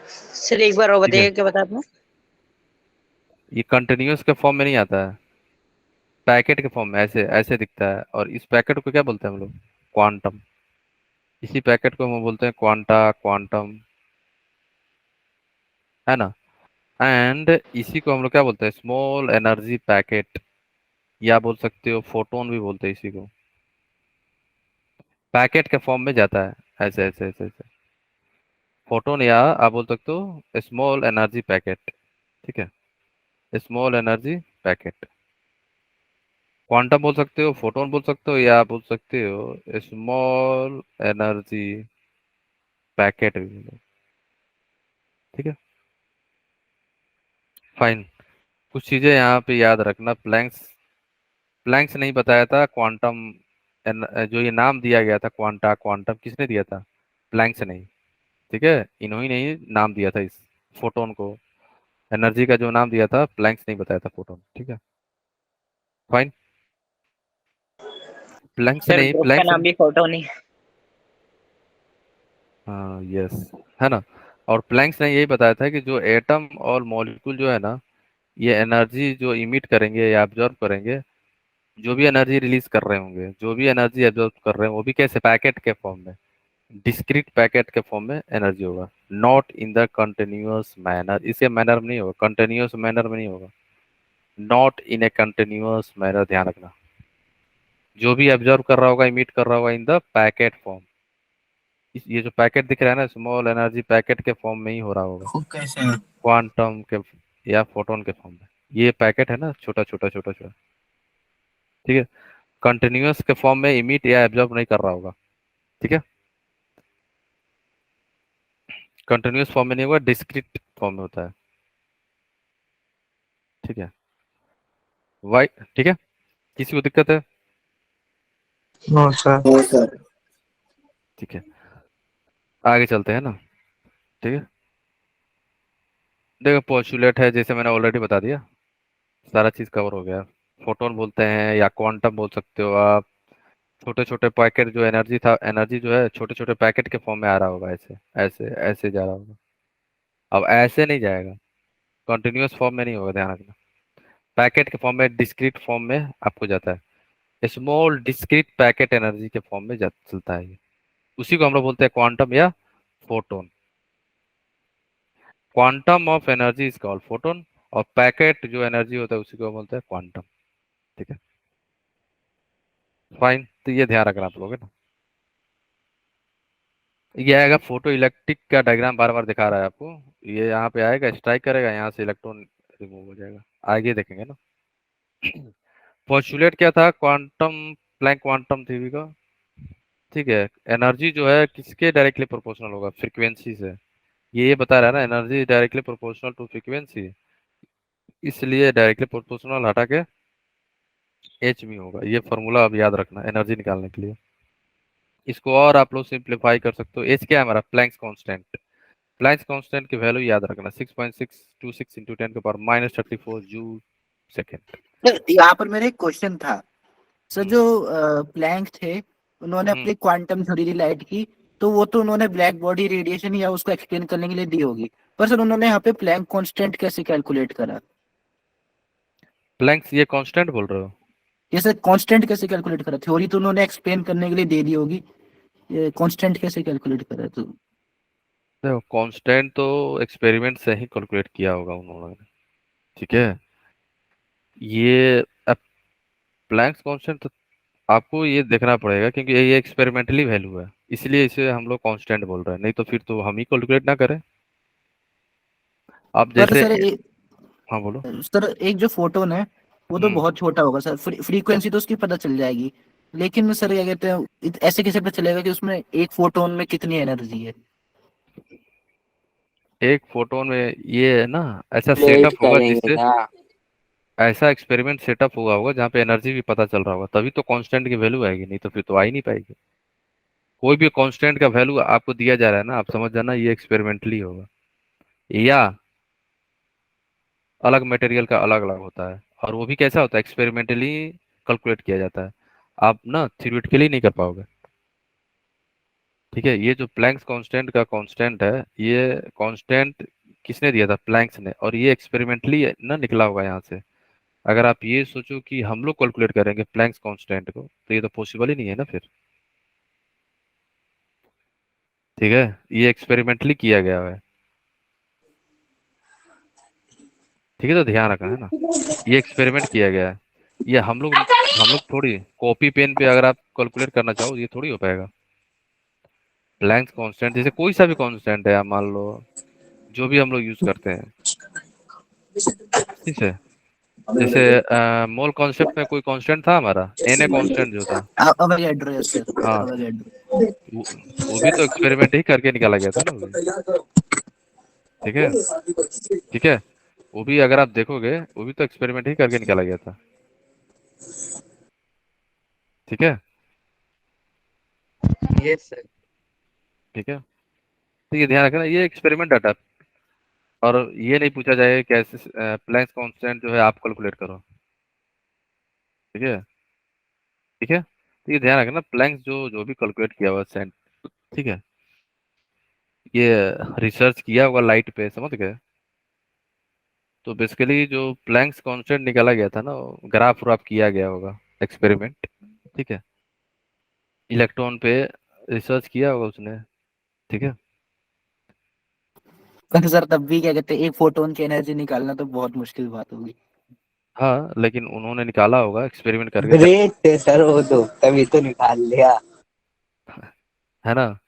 सर एक बार और ठीक है। बताइए क्या बता आपने? ये कंटिन्यूअस के फॉर्म में नहीं आता है, पैकेट के फॉर्म में ऐसे ऐसे दिखता है। और इस पैकेट को क्या बोलते हैं हम लोग? क्वांटम। इसी पैकेट को हम बोलते हैं क्वांटा, क्वांटम, है ना। एंड इसी को हम लोग क्या बोलते हैं? स्मॉल एनर्जी पैकेट, या बोल सकते हो फोटोन भी बोलते हैं इसी को। पैकेट के फॉर्म में जाता है ऐसे ऐसे ऐसे ऐसे, फोटोन, या आप बोल सकते हो स्मॉल एनर्जी पैकेट। ठीक है, स्मॉल एनर्जी पैकेट, क्वांटम बोल सकते हो, फोटोन बोल सकते हो, या आप बोल सकते हो स्मॉल एनर्जी पैकेट भी बोलो। ठीक है, फाइन। कुछ चीजें यहाँ पे याद रखना। प्लैंक्स प्लैंक्स नहीं बताया था क्वांटम, जो ये नाम दिया गया था क्वांटा क्वांटम, किसने दिया था? प्लैंक्स नहीं। ठीक है, इन्होंने नहीं नाम दिया था इस फोटोन को। एनर्जी का जो नाम दिया था प्लैंक्स नहीं बताया था फोटोन। ठीक है, फाइन। प्लैंक्स सर नहीं, ग्रुप का प्लैंक्स। नाम भी फोटोन ही है। हाँ यस, है ना। और प्लैंक्स ने यही बताया था कि जो एटम और मॉलिक्यूल जो है ना, ये एनर्जी जो इमिट करेंगे या एब्जॉर्ब करेंगे, जो भी एनर्जी रिलीज कर रहे होंगे, जो भी एनर्जी एब्जॉर्ब कर रहे हैं, वो भी कैसे? पैकेट के फॉर्म में, डिस्क्रीट पैकेट के फॉर्म में एनर्जी होगा। Not in the continuous manner, इसे मैनर में नहीं होगा, कंटिन्यूअस मैनर में नहीं होगा, not in A continuous manner, ध्यान रखना। जो भी एब्जॉर्ब कर रहा होगा, इमिट कर रहा होगा, इन द पैकेट फॉर्म। ये जो पैकेट दिख रहा है ना, स्मॉल एनर्जी पैकेट के फॉर्म में ही हो रहा होगा, वो कैसे है? क्वांटम के या फोटोन के फॉर्म में। ये पैकेट है ना, छोटा छोटा छोटा छोटा। ठीक है, कंटिन्यूअस के फॉर्म में इमिट या एब्जॉर्ब नहीं कर रहा होगा। ठीक है, कंटिन्यूअस फॉर्म में नहीं होगा, डिस्क्रीट फॉर्म में होता है। ठीक है, वाई। ठीक है, किसी को दिक्कत है? No sir. Oh sir. ठीक है, आगे चलते हैं ना। ठीक है, देखो पोस्टुलेट है, जैसे मैंने ऑलरेडी बता दिया, सारा चीज कवर हो गया। फोटोन बोलते हैं या क्वांटम बोल सकते हो आप। छोटे छोटे पैकेट जो एनर्जी था, एनर्जी जो है छोटे छोटे पैकेट के फॉर्म में आ रहा होगा, ऐसे ऐसे ऐसे जा रहा होगा। अब ऐसे नहीं जाएगा, कंटिन्यूअस फॉर्म में नहीं होगा, ध्यान रखना। पैकेट के फॉर्म में, डिस्क्रीट फॉर्म में आपको जाता है, स्मॉल डिस्क्रीट पैकेट एनर्जी के फॉर्म में चलता है ये। उसी को हम लोग बोलते हैं क्वांटम या photon. Quantum of energy is called photon, और पैकेट जो एनर्जी होता है उसी को बोलते हैं क्वांटम। ठीक है, फाइन। तो ये ध्यान रखना आप लोग, है ना। ये आएगा, फोटो इलेक्ट्रिक का डायग्राम बार बार दिखा रहा है आपको। ये यहाँ पे आएगा, स्ट्राइक करेगा, यहाँ से इलेक्ट्रॉन रिमूव हो जाएगा। आगे देखेंगे ना। पोस्टुलेट क्या था क्वांटम, प्लैंक क्वांटम थ्योरी का? ठीक है, एनर्जी जो है किसके डायरेक्टली प्रोपोर्शनल होगा? फ्रीक्वेंसी से। ये बता रहा है ना, energy directly proportional to frequency, इसलिए डायरेक्टली प्रोपोर्शनल हटा के एच में होगा। ये फॉर्मूला अब याद रखना एनर्जी निकालने के लिए। इसको और आप लोग सिंप्लीफाई कर सकते हो। एच क्या है हमारा? Planck's constant. प्लैंक्स कांस्टेंट की वैल्यू याद रखना, 6.626 इंटू 10⁻34 जूल सेकेंड। सर यहाँ पर मेरा एक क्वेश्चन था। सर हम्म जो प्लैंक थे, उन्होंने हम्म। अपनी क्वांटम थ्योरी रिलाइट की, तो वो तो उन्होंने ब्लैक बॉडी रेडिएशन या उसको एक्सप्लेन करने के लिए दी होगी। पर सर उन्होंने यहाँ पे प्लैंक कांस्टेंट कैसे कैलकुलेट करा? प्लैंक्स, ये कांस्टेंट बोल रहे हो? ये सर कांस्टेंट कैसे कैलकुलेट करा? थ्योरी तो उन्होंने एक्सप्लेन करने के लिए दे दी होगी, ये कांस्टेंट कैसे कैलकुलेट करा? तो देखो, कांस्टेंट तो एक्सपेरिमेंट से ही कैलकुलेट किया होगा उन्होंने। ठीक है, ये प्लैंक्स कांस्टेंट तो आपको ये देखना पड़ेगा, क्योंकि ये एक्सपेरिमेंटली वैल्यू है, इसलिए इसे हम लोग कांस्टेंट बोल रहे हैं, नहीं तो फिर तो हम ही कैलकुलेट ना करें। अब पर जैसे, हाँ बोलो। सर एक जो फोटोन है वो तो हम्म बहुत छोटा होगा सर, फ्रीक्वेंसी तो उसकी पता चल जाएगी, लेकिन सर क्या कहते हैं, ऐसे कैसे पता चलेगा कि उसमें एक फोटोन में कितनी एनर्जी है? एक फोटोन में ये है ना, ऐसा वेट सेटअप होगा करेंगे जिससे, ना। ऐसा एक्सपेरिमेंट सेटअप हुआ होगा जहाँ पे एनर्जी भी पता चल रहा होगा, तभी तो कांस्टेंट की वैल्यू आएगी, नहीं तो फिर तो आ ही नहीं पाएगी। कोई भी कांस्टेंट का वैल्यू आपको दिया जा रहा है ना, आप समझ जाना ये एक्सपेरिमेंटली होगा, या अलग मटेरियल का अलग अलग होता है, और वो भी कैसा होता है? एक्सपेरिमेंटली कैलकुलेट किया जाता है। आप ना थ्योरेटिकली नहीं कर पाओगे। ठीक है, ये जो प्लैंक्स कांस्टेंट का कांस्टेंट है, ये कांस्टेंट किसने दिया था? प्लैंक्स ने। और ये एक्सपेरिमेंटली ना निकला होगा यहाँ से। अगर आप ये सोचो कि हम लोग कैलकुलेट करेंगे प्लैंक्स कांस्टेंट को, तो ये तो पॉसिबल ही नहीं है ना फिर। ठीक है, ये एक्सपेरिमेंटली किया गया है। ठीक है, तो ध्यान रखना है ना, ये एक्सपेरिमेंट किया गया है। ये हम लोग थोड़ी कॉपी पेन पे अगर आप कैलकुलेट करना चाहो, ये थोड़ी हो पाएगा। प्लैंक्स कांस्टेंट जैसे कोई सा भी कांस्टेंट है, आप मान लो जो भी हम लोग यूज करते हैं, ठीक है। जैसे मोल कॉन्सेप्ट में कोई कांस्टेंट था हमारा, एन ए कांस्टेंट जो था। अवोगाड्रो, यस सर, हाँ, अवोगाड्रो। वो वो भी तो एक्सपेरिमेंट ही करके निकाला गया था ना, वो भी। ठीक है, ठीक है, वो भी अगर आप देखोगे, वो भी तो एक्सपेरिमेंट ही करके निकाला गया था। ठीक है, यस सर। ठीक है, तो ये ध्यान रखना, ये एक्सपेरिमेंट डाटा। और ये नहीं पूछा जाएगा कैसे प्लैंक्स कांस्टेंट जो है आप कैलकुलेट करो। ठीक है, ठीक है, तो ये ध्यान रखना, प्लैंक्स जो जो भी कैलकुलेट किया हुआ सेंट, ठीक है, ये रिसर्च किया होगा लाइट पे, समझ गए। तो बेसिकली जो प्लैंक्स कांस्टेंट निकाला गया था ना, ग्राफ व्राफ किया गया होगा एक्सपेरिमेंट। ठीक है, इलेक्ट्रॉन पे रिसर्च किया होगा उसने। ठीक है, पर सर तब भी क्या कहते हैं, एक फोटोन की एनर्जी निकालना तो बहुत मुश्किल बात होगी। हाँ, लेकिन उन्होंने निकाला होगा एक्सपेरिमेंट करके, ग्रेट थे सर वो तो, तभी तो निकाल लिया। है ना।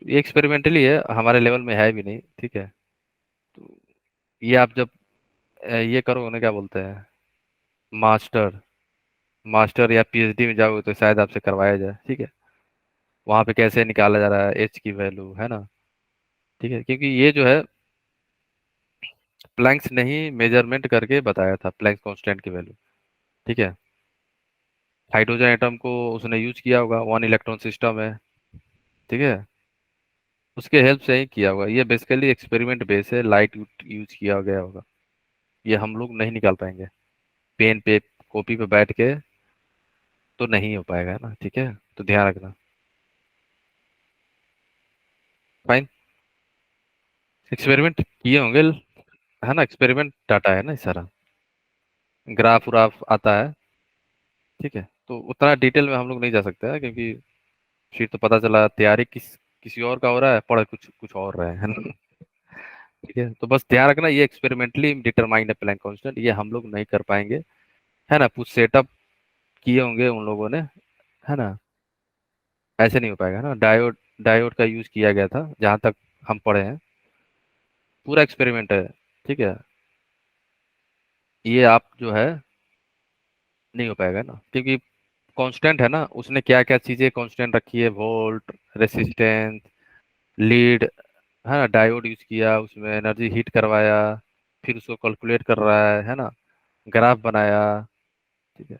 ये एक्सपेरिमेंटली है, हमारे लेवल में है भी नहीं। ठीक है, तो ये आप जब ये करो, उन्हें क्या बोलते हैं, मास्टर मास्टर या पीएचडी में जाओगे, तो शायद आपसे करवाया जाए। ठीक है, वहां पे कैसे निकाला जा रहा है एच की वैल्यू, है ना। ठीक है, क्योंकि ये जो है प्लैंक्स ने ही मेजरमेंट करके बताया था प्लैंक्स कांस्टेंट की वैल्यू। ठीक है, हाइड्रोजन एटम को उसने यूज किया होगा, वन इलेक्ट्रॉन सिस्टम है। ठीक है, उसके हेल्प से ही किया होगा। ये बेसिकली एक्सपेरिमेंट बेस है, लाइट यूज किया गया होगा। ये हम लोग नहीं निकाल पाएंगे पेन पे, कॉपी पे बैठ के, तो नहीं हो पाएगा, है ना। ठीक है, तो ध्यान रखना। फाइन, एक्सपेरिमेंट किए होंगे, है ना, एक्सपेरिमेंट डाटा है ना ये सारा, ग्राफ व्राफ आता है। ठीक है, तो उतना डिटेल में हम लोग नहीं जा सकते हैं, क्योंकि फिर तो पता चला तैयारी किसी और का हो रहा है, पढ़ कुछ कुछ और रहे हैं, है ना। ठीक है, तो बस ध्यान रखना, ये एक्सपेरिमेंटली डिटरमाइंड है प्लैंक कांस्टेंट, ये हम लोग नहीं कर पाएंगे, है ना। कुछ सेटअप किए होंगे उन लोगों ने, है ना, ऐसे नहीं हो पाएगा ना। डायोड डायोड का यूज किया गया था जहां तक हम पढ़े हैं, पूरा एक्सपेरिमेंट है। ठीक है, ये आप जो है नहीं हो पाएगा ना, क्योंकि कांस्टेंट है ना, उसने क्या क्या चीजें कांस्टेंट रखी है, वोल्ट, रेसिस्टेंस, लीड, है ना, डायोड यूज किया, उसमें एनर्जी हीट करवाया, फिर उसको कैलकुलेट कर रहा है ना, ग्राफ बनाया। ठीक है,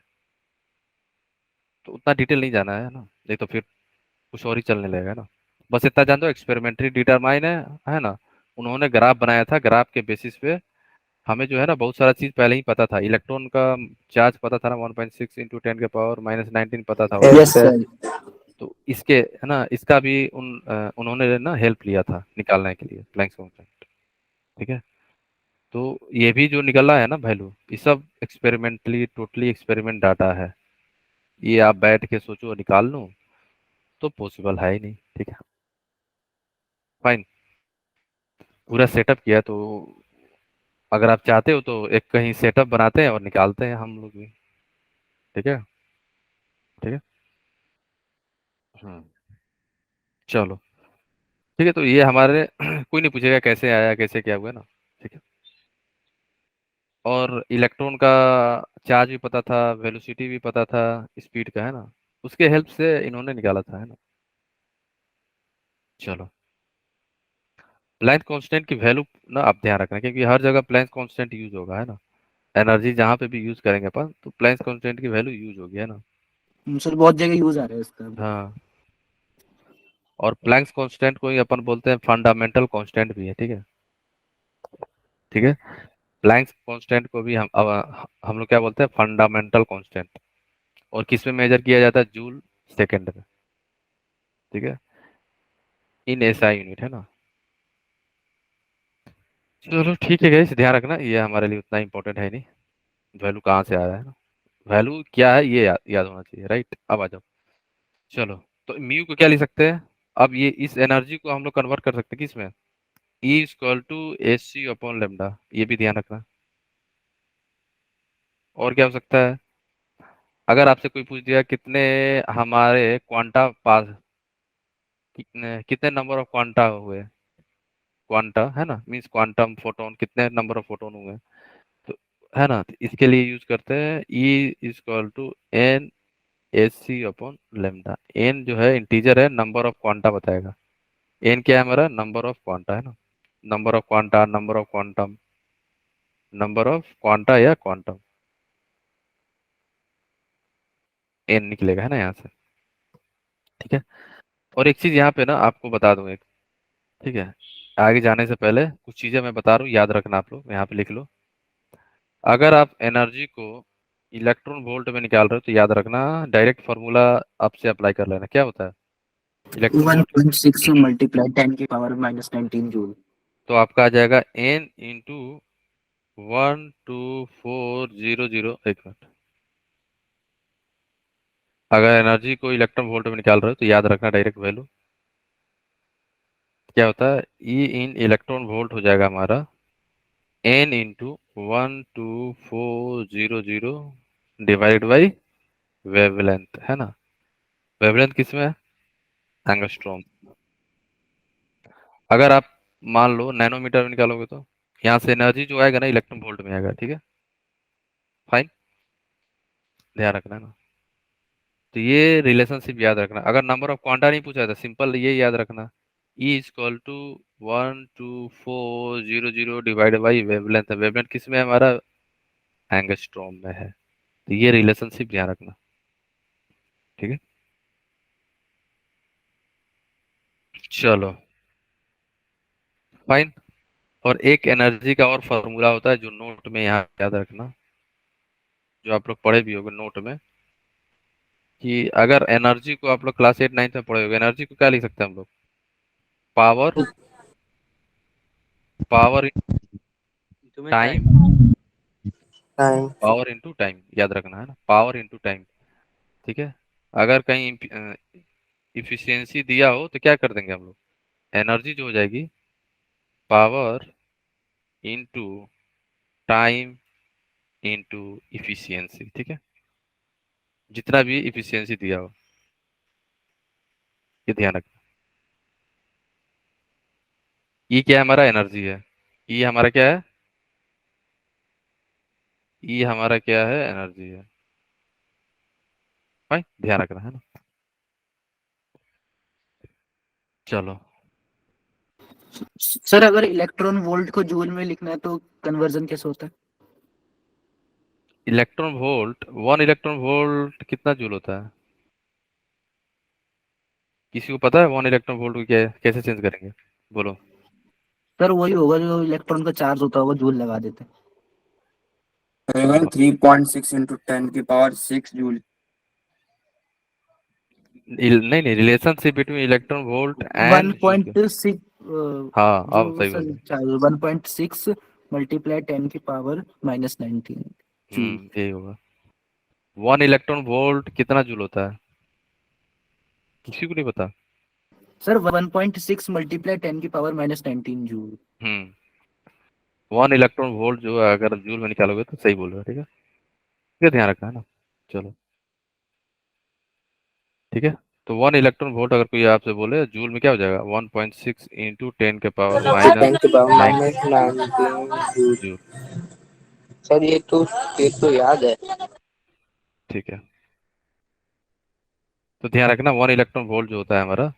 तो उतना डिटेल नहीं जाना है ना, नहीं तो फिर कुछ और ही चलने लगेगा ना। बस इतना जान दो, एक्सपेरिमेंटली डिटरमाइन है ना। उन्होंने ग्राफ बनाया था, ग्राफ के बेसिस पे हमें जो है ना बहुत सारा चीज पहले ही पता था। इलेक्ट्रॉन का चार्ज पता था ना, 1.6 इंटू 10⁻⁻19 पता था यस ऑलरेडी। सर। तो इसके, है ना, इसका भी उन्होंने ना हेल्प लिया था निकालने के लिए प्लैंक्स कांस्टेंट। ठीक है, तो ये भी जो निकला है ना वैल्यू, ये सब एक्सपेरिमेंटली, टोटली एक्सपेरिमेंट डाटा है। ये आप बैठ के सोचो निकाल लूं, तो पॉसिबल है ही नहीं। ठीक है, फाइन, पूरा सेटअप किया, तो अगर आप चाहते हो तो एक कहीं सेटअप बनाते हैं और निकालते हैं हम लोग भी। ठीक है, ठीक है, हम्म, चलो, ठीक है, तो ये हमारे कोई नहीं पूछेगा कैसे आया, कैसे क्या हुआ ना। ठीक है, और इलेक्ट्रॉन का चार्ज भी पता था, वेलोसिटी भी पता था, स्पीड का, है ना, उसके हेल्प से इन्होंने निकाला था, है ना। चलो, प्लैंक कांस्टेंट की वैल्यू ना आप ध्यान रखना, क्योंकि हर जगह प्लैंक कांस्टेंट यूज होगा, है ना। एनर्जी जहाँ पे भी यूज करेंगे अपन, तो प्लैंक कांस्टेंट की वैल्यू यूज होगी, है ना। सर बहुत जगह यूज आ रहा है इसका। हाँ, और प्लैंक्स कांस्टेंट को ही अपन बोलते हैं फंडामेंटल कांस्टेंट भी है। ठीक है, ठीक है, प्लैंक्स कांस्टेंट को भी हम लोग क्या बोलते हैं, फंडामेंटल कांस्टेंट। और किस में मेजर किया जाता है? जूल सेकंड में। ठीक है, इन एसआई यूनिट, है ना। चलो ठीक है गाइस, ध्यान रखना ये हमारे लिए उतना इंपॉर्टेंट है नहीं, वैल्यू कहाँ से आ रहा है ना, वैल्यू क्या है ये याद होना चाहिए, राइट। अब आ जाओ, चलो। तो म्यू को क्या लिख सकते हैं, अब ये इस एनर्जी को हम लोग कन्वर्ट कर सकते हैं किसमें, E equal to H C upon lambda, ये भी ध्यान रखना। और क्या हो सकता है, अगर आपसे कोई पूछ दिया कितने हमारे क्वांटा पास, कितने कितने नंबर ऑफ क्वांटा हुए, क्वांटा है ना, मींस क्वांटम फोटोन, कितने नंबर ऑफ फोटोन हुए, तो है ना, तो इसके लिए यूज करते हैं E equal to N H C upon lambda. N जो है इंटीजर है, नंबर ऑफ क्वांटा बताएगा। एन क्या है हमारा, नंबर ऑफ क्वांटा, है ना, number of quanta, number of quantum, number of quanta या क्वांटम, एन निकलेगा, है ना यहाँ से। ठीक है। और एक चीज यहाँ पे ना आपको बता दूं एक, ठीक है, आगे जाने से पहले कुछ चीजें मैं बता रहा हूँ, याद रखना, आप लोग यहाँ पे लिख लो। अगर आप एनर्जी को इलेक्ट्रॉन वोल्ट में निकाल रहे हो तो याद रखना, डायरेक्ट फार्मूला आपसे अप्लाई कर लेना। क्या होता है इलेक्ट्रॉन वोल्ट, 1.6 मल्टीप्लाई 10 की पावर -19 जूल। तो आपका आ जाएगा एन इंटू 12400, एक मिनट। अगर एनर्जी को इलेक्ट्रॉन वोल्ट में निकाल रहे हो तो याद रखना डायरेक्ट वैल्यू क्या होता है, ई इन इलेक्ट्रॉन वोल्ट हो जाएगा हमारा N into 12400 divide by wavelength, है ना। वेवलेंथ किसमें है, एंगस्ट्रॉम। अगर आप मान लो नैनोमीटर में निकालोगे तो यहाँ से एनर्जी जो आएगा ना इलेक्ट्रॉन वोल्ट में आएगा, ठीक है, फाइन, ध्यान रखना है ना। तो ये रिलेशनशिप याद रखना, अगर नंबर ऑफ क्वांटा नहीं पूछा था सिंपल ये याद रखना, E equal to 12400 divide by wavelength, wavelength किस में है हमारा, एंगस्ट्रॉम में है। तो ये रिलेशनशिप ध्यान रखना, ठीक है। चलो फाइन। और एक एनर्जी का और फॉर्मूला होता है जो नोट में यहाँ याद रखना, जो आप लोग पढ़े भी होंगे नोट में, कि अगर एनर्जी को आप लोग क्लास 8 9 में पढ़े होंगे, एनर्जी को क्या लिख सकते हैं हम लोग, पावर, पावर तुम्हें time, time time. Power into time, याद रखना है ना, पावर इनटू टाइम, ठीक है। अगर कहीं इफिशियंसी दिया हो तो क्या कर देंगे हम लोग, एनर्जी जो हो जाएगी power into time into efficiency, ठीक है, जितना भी इफिशियंसी दिया हो, ये ध्यान रखना। ये क्या है हमारा, एनर्जी है, ये हमारा क्या है, ये हमारा क्या है, एनर्जी है, भाई ध्यान रखना है ना। चलो, सर अगर इलेक्ट्रॉन वोल्ट को जूल में लिखना है तो कन्वर्जन कैसे होता है? इलेक्ट्रॉन वोल्ट, 1 इलेक्ट्रॉन वोल्ट कितना जूल होता है, किसी को पता है 1 इलेक्ट्रॉन वोल्ट को क्या कैसे चेंज करेंगे, बोलो। सर वही होगा जो इलेक्ट्रॉन का चार्ज होता होगा, जूल लगा देते हैं। 3.6 इंटू 10 की पावर 6 जूल। नहीं नहीं, relationship between electron volt and joule. 1.6 हाँ अब जो सही सर बोले। चार्ज 1.6 मल्टीप्लाई 10 की पावर -19 जूल। यही होगा। 1 इलेक्ट्रॉन वोल्ट कितना जूल होता है, किसी को नहीं पता। सर 1.6 मल्टीप्लाई 10 की पावर -19 जूल। हम्म 1 इलेक्ट्रॉन वोल्ट जो है अगर जूल में निकालोगे तो सही बोल रहे हो, ठीक है, ये ध्यान रखना है ना। चलो ठीक है। तो 1 इलेक्ट्रॉन वोल्ट अगर कोई आपसे बोले जूल में क्या हो जाएगा, 1.6 इंटू 10 के पावर माइनस 19 10 की पावर -19 जूल। जूल, सर ये तो याद है। ठीक है। तो ध्यान रखना 1 इलेक्ट्रॉन वोल्ट जो होता है हमारा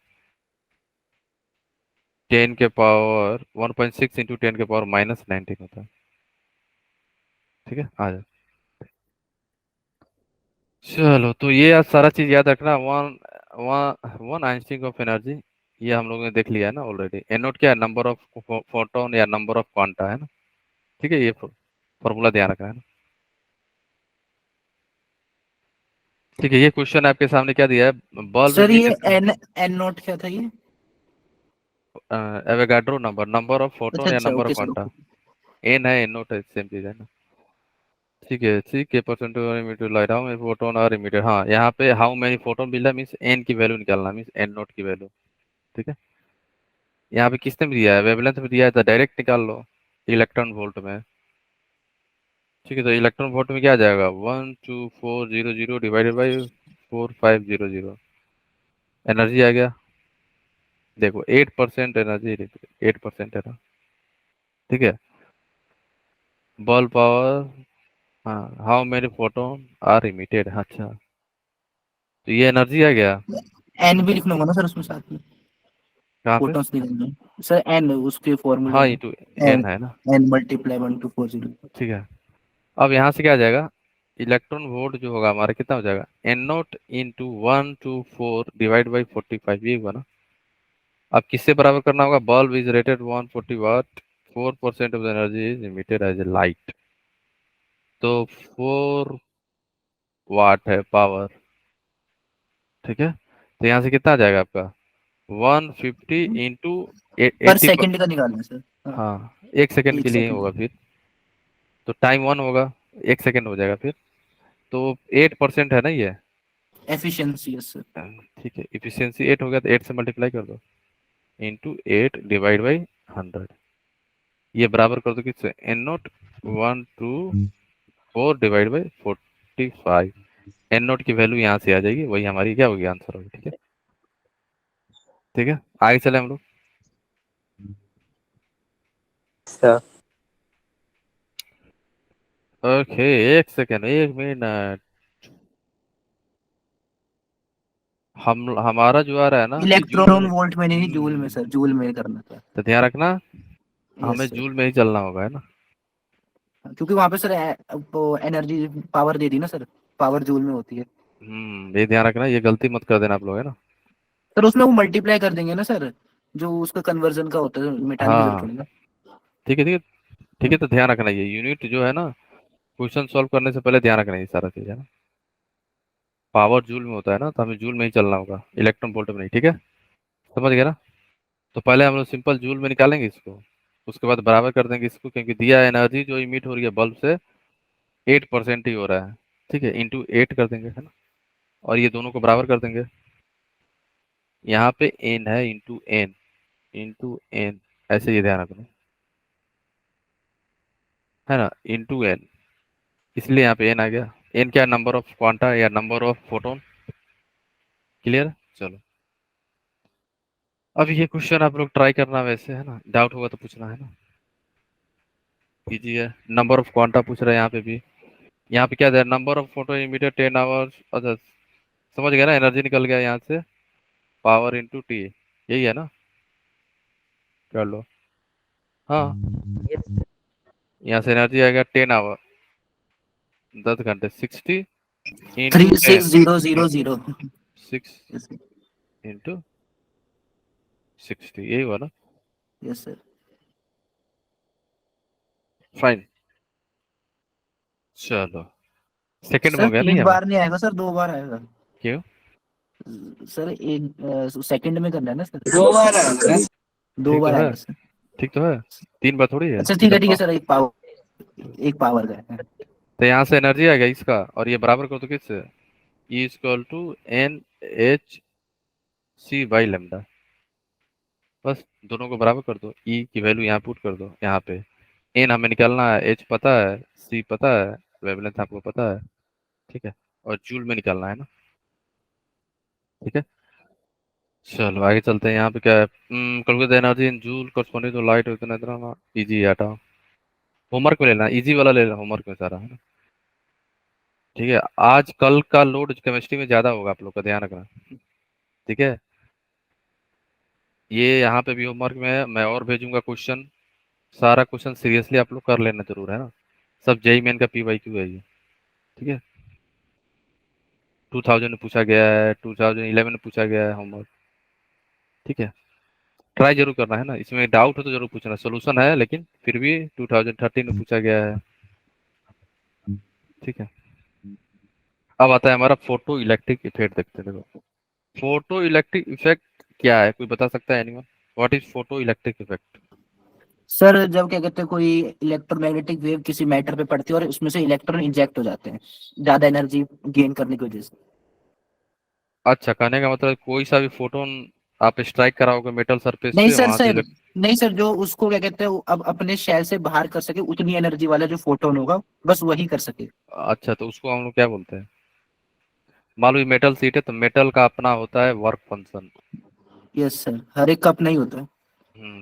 1.6 इंटू 10 के पावर -19 होता है, ठीक है, आ जाए। चलो तो ये आज सारा चीज याद रखना, one one one Einstein of energy, ये हम लोगों ने देख लिया है ना ऑलरेडी। एन नोट क्या है, नंबर ऑफ फोटोन या नंबर ऑफ क्वांटा, है ना, ठीक है, ये फॉर्मूला ध्यान रखना है ना। ठीक है, ये क्वेश्चन आपके सामने क्या दिया है, बल्ब सर में ये कितना, एन एन नोट क्या था ये? Avogadro number, number of photon अच्छा या अच्छा number okay of sir quanta. Okay n है, एन नोट है, सेम चीज है ना। ठीक है, सी के percent emitted light, how many photon are emitted. हाँ, यहाँ पे हाउ मेनी फोटोन मिला मीन्स एन की वैल्यू निकालना, मीन्स एन नोट की वैल्यू। ठीक है, यहाँ पे किसने भी दिया है, वेवलेंथ में दिया है तो डायरेक्ट निकाल लो इलेक्ट्रॉन वोल्ट में। ठीक है, तो इलेक्ट्रॉन वोल्ट में क्या आ जाएगा, 12400 डिवाइडेड बाई 4500। एनर्जी आ गया, देखो 8% एनर्जी, 8% है ना। ठीक है, बॉल पावर, हाँ, how many photon are emitted. अच्छा, तो ये एनर्जी आ गया एन भी लिखना होगा ना सर उसमें साथ में, कहाँ पे। फोटॉन्स निकलने सर, एन उसके फॉर्मूले हाँ, में, इंटू एन एन है ना। N multiply 1240। ठीक है, अब यहाँ से क्या आ जाएगा, इलेक्ट्रॉन वोल्ट जो होगा हमारा कितना हो जाएगा, n naught into 124 divide by 45, ये हुआ ना। अब किससे बराबर करना होगा, bulb is rated 140 watt, 4% of the energy is emitted as a light, तो 4 वाट है पावर। ठीक है, तो यहाँ से कितना आ जाएगा आपका, 150 इंटू पर 80। सेकंड का निकालना है सर। हाँ, हाँ, 1 सेकंड एक के लिए ही सेकंड होगा का। फिर, तो टाइम 1 होगा, 1 सेकंड हो जाएगा फिर, तो 8% है ना ये। एफिशिएंसी है सर। ठीक है, इफिशियंसी 8 हो गया, तो 8 से मल्टीप्लाई कर दो, इंटू 8 डिवाइड बाई 100, ये बराबर कर दो किससे, n naught 124 divide by 45। N naught की वैल्यू यहाँ से आ जाएगी, वही हमारी क्या होगी, आंसर होगी। ठीक है, ठीक है, आगे चले हम लोग। अच्छा ओके, 1 सेकंड, 1 मिनट, हमारा जो आ रहा है ना कि जूल इलेक्ट्रॉन वोल्ट में नहीं, जूल में सर, जूल में करना था। तो ध्यान रखना, यस हमें सर, जूल में ही चलना होगा, है ना। क्योंकि वहां पे सर एनर्जी पावर दे दी ना सर, पावर जूल में होती है। ये ध्यान रखना, ये गलती मत कर देना आप लोग, है ना। सर उसमें वो मल्टीप्लाई कर देंगे ना सर, जो उसका कन्वर्जन का होता है, मिटाने की जरूरत हाँ, पड़ेगा। ठीक है, ठीक है, ठीक है, तो ध्यान रखना ये यूनिट जो है ना, क्वेश्चन सॉल्व करने से पहले ध्यान रखना ये सारा चीज, है ना। पावर जूल में होता है ना, तो हमें जूल में ही चलना होगा, इलेक्ट्रॉन वोल्ट में नहीं। ठीक है, समझ गया ना। तो पहले हम लोग सिंपल जूल में निकालेंगे इसको, उसके बाद बराबर कर देंगे इसको, क्योंकि दिया एनर्जी जो इमिट हो रही है बल्ब से 8% ही हो रहा है। ठीक है, इंटू 8 कर देंगे, है ना, और ये दोनों को बराबर कर देंगे। यहाँ पे एन है, इंटू एन, इंटू एन, ऐसे ये ध्यान रखना, है ना, इंटू एन, इसलिए यहाँ पे एन आ गया। एन क्या, नंबर ऑफ क्वांटा या नंबर ऑफ फोटोन। क्लियर, चलो। अब ये क्वेश्चन आप लोग ट्राई करना वैसे, है ना, डाउट होगा तो पूछना, है ना। इजी है, नंबर ऑफ क्वांटा पूछ रहा है यहाँ पे भी। यहाँ पे क्या है, number of photo immediate 10 hours. अच्छा, समझ गया ना, एनर्जी निकल गया यहाँ से, पावर इंटू टी, यही है ना, कर लो। हाँ, यहाँ से एनर्जी आएगा 10 आवर, 10 घंटे, 60 इंटू 10, 36000। 6 इंटू 60, यही हुआ ना। Yes sir. फाइन, चलो, सेकंड में सर हो गया नहीं 3 बार हमें। नहीं आएगा सर, 2 बार आएगा क्यों, सर, एक सेकंड में करना है ना सर, 2 बार आएगा। 2 बार है, आएगा सर। ठीक तो है, 3 बार थोड़ी है अच्छा इधर ठीक है सर, एक पावर का है। तो यहाँ से एनर्जी आएगा इसका, और ये बराबर कर दो किससे, E equal to N H c by lambda, बस दोनों को बराबर कर दो, ई की वैल्यू यहाँ पुट कर दो, यहाँ पे एन हमें निकालना है, एच पता है, सी पता है, वेवलेंथ आपको पता है। ठीक है, और जूल में निकालना है ना। ठीक है, चलो आगे चलते हैं। यहाँ पे क्या है, calculate the energy in joule corresponding to light, इतना इतना इजी आटा, होमवर्क में लेना, इजी वाला ले लेना होमवर्क में सारा, है ना। ठीक है, आज कल का लोड केमिस्ट्री में ज्यादा होगा, आप लोग का ध्यान रखना। ठीक है, ये यहाँ पे भी होमवर्क में है, मैं और भेजूंगा क्वेश्चन, सारा क्वेश्चन सीरियसली आप लोग कर लेना जरूर, है ना। सब जेई मेन का पीवाईक्यू है ये। ठीक है, 2000 में पूछा गया है, 2011 में पूछा गया है होमवर्क। ठीक है, ट्राई जरूर करना, है ना, इसमें डाउट हो तो जरूर पूछना, सोल्यूशन है लेकिन फिर भी 2013 में पूछा गया है। ठीक है, अब आता है हमारा फोटो इलेक्ट्रिक इफेक्ट, देखते हैं। देखो, फोटो इलेक्ट्रिक इफेक्ट क्या है, कोई बता सकता है anyone. What is photo electric effect? Sir जब क्या कहते हैं कोई इलेक्ट्रोमैग्नेटिक वेव किसी मैटर पे पड़ती है और उसमें से इलेक्ट्रॉन इंजेक्ट हो जाते हैं ज्यादा एनर्जी गेन करने की वजह से। अच्छा, कहने का मतलब कोई सा भी फोटोन आप स्ट्राइक कराओगे मेटल सरफेस नहीं पे, सर वहां से सर नहीं सर, जो उसको क्या कहते हैं वो अब अपने शेल से बाहर कर सके उतनी एनर्जी वाला जो फोटोन होगा बस वही कर सके। अच्छा, तो उसको हम लोग क्या बोलते हैं? मान लो ये मेटल सीट है, तो मेटल का अपना होता है वर्क फंक्शन। यस सर, हर एक का अपना ही होता है।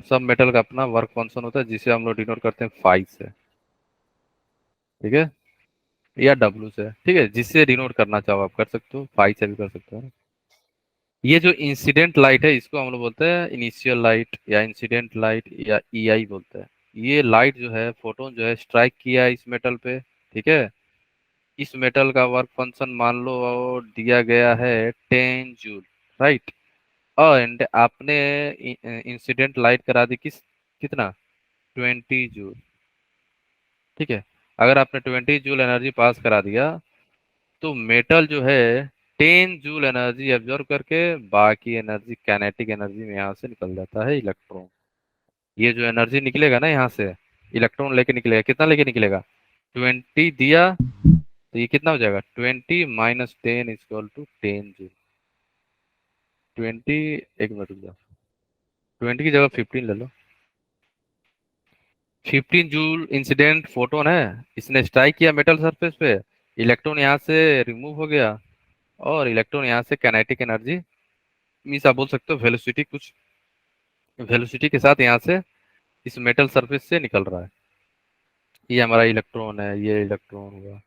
सब मेटल का अपना वर्क फंक्शन होता है, जिसे हम लोग डिनोट करते हैं फाई से, ठीक है, या डब्ल्यू से, ठीक है, जिससे डिनोट करना चाहो आप कर सकते हो, फाई से भी कर सकते हो। ये जो इंसिडेंट लाइट है, इसको हम लोग बोलते हैं इनिशियल लाइट या इंसिडेंट लाइट या ईआई बोलते हैं। ये लाइट जो है, फोटोन जो है, स्ट्राइक किया है इस मेटल पे, ठीक है। इस मेटल का वर्क फंक्शन मान लो दिया गया है 10 जूल, राइट। एंड आपने इंसिडेंट लाइट करा दी कितना, 20 जूल, ठीक है। अगर आपने 20 जूल एनर्जी पास करा दिया, तो मेटल जो है 10 जूल एनर्जी एब्जॉर्ब करके बाकी एनर्जी काइनेटिक एनर्जी में यहाँ से निकल जाता है इलेक्ट्रॉन। ये जो एनर्जी निकलेगा ना यहाँ से, इलेक्ट्रॉन लेके निकलेगा, कितना लेके निकलेगा, 20 दिया, तो ये कितना हो जाएगा, 20 - 10 = 10 जूल। 20, एक मिनट रुक जाओ, 20 की जगह 15 ले लो। 15 जूल इंसिडेंट फोटोन है, इसने स्ट्राइक किया मेटल सरफेस पे, इलेक्ट्रॉन यहाँ से रिमूव हो गया, और इलेक्ट्रॉन यहाँ से काइनेटिक एनर्जी, मीन्स आप बोल सकते हो वेलोसिटी, कुछ वेलोसिटी के साथ यहाँ से इस मेटल सरफेस से निकल रहा है। ये हमारा इलेक्ट्रॉन है, ये इलेक्ट्रॉन हुआ,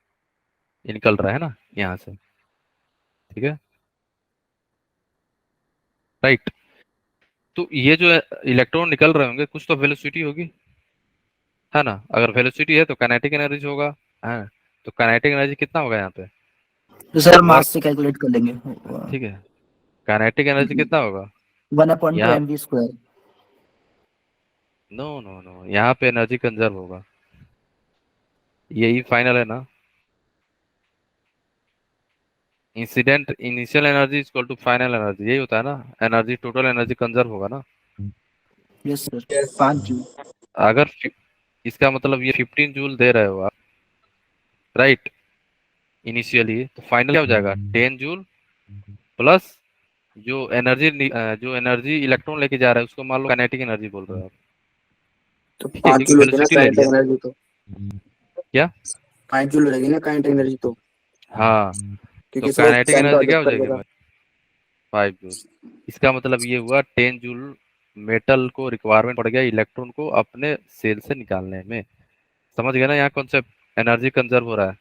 ये निकल रहा है ना यहाँ से, ठीक है, राइट। तो ये जो इलेक्ट्रॉन निकल रहे होंगे, कुछ तो वेलोसिटी होगी, है ना। अगर वेलोसिटी है तो काइनेटिक एनर्जी होगा, है। तो काइनेटिक एनर्जी कितना होगा यहाँ पे, तो सर वर्क, मास से कैलकुलेट कर लेंगे। ठीक है, काइनेटिक एनर्जी कितना होगा 1/2 यहाँ। mv²। नो नो नो, यहाँ पे एनर्जी कंजर्व होगा, यही फाइनल है ना। Incident initial energy equal to final energy, यही होता है ना, एनर्जी टोटल एनर्जी कंजर्व होगा ना। Yes sir, 5 joule. अगर इसका मतलब ये 15 जूल दे रहे हो आप, राइट, इनिशियली, तो फाइनल क्या हो जाएगा, 10 जूल प्लस जो एनर्जी इलेक्ट्रॉन लेके जा रहा है, उसको मान लो काइनेटिक एनर्जी बोल रहे हो आप, तो ठीक है, 5 क्योंकि जूल होती है ना वेलोसिटी ले काइनेटिक लिया। एनर्जी तो। क्या? 5 जूल रहेगी ना काइनेटिक एनर्जी तो, हाँ, तो क्योंकि सर काइनेटिक 10 का एनर्जी क्या अधिक हो कर जाएगी देगा। हमारी, 5 जूल। इसका मतलब ये हुआ 10 जूल मेटल को रिक्वायरमेंट पड़ गया इलेक्ट्रॉन को अपने सेल से निकालने में। समझ गए ना यहाँ कॉन्सेप्ट, एनर्जी कंजर्व हो रहा है,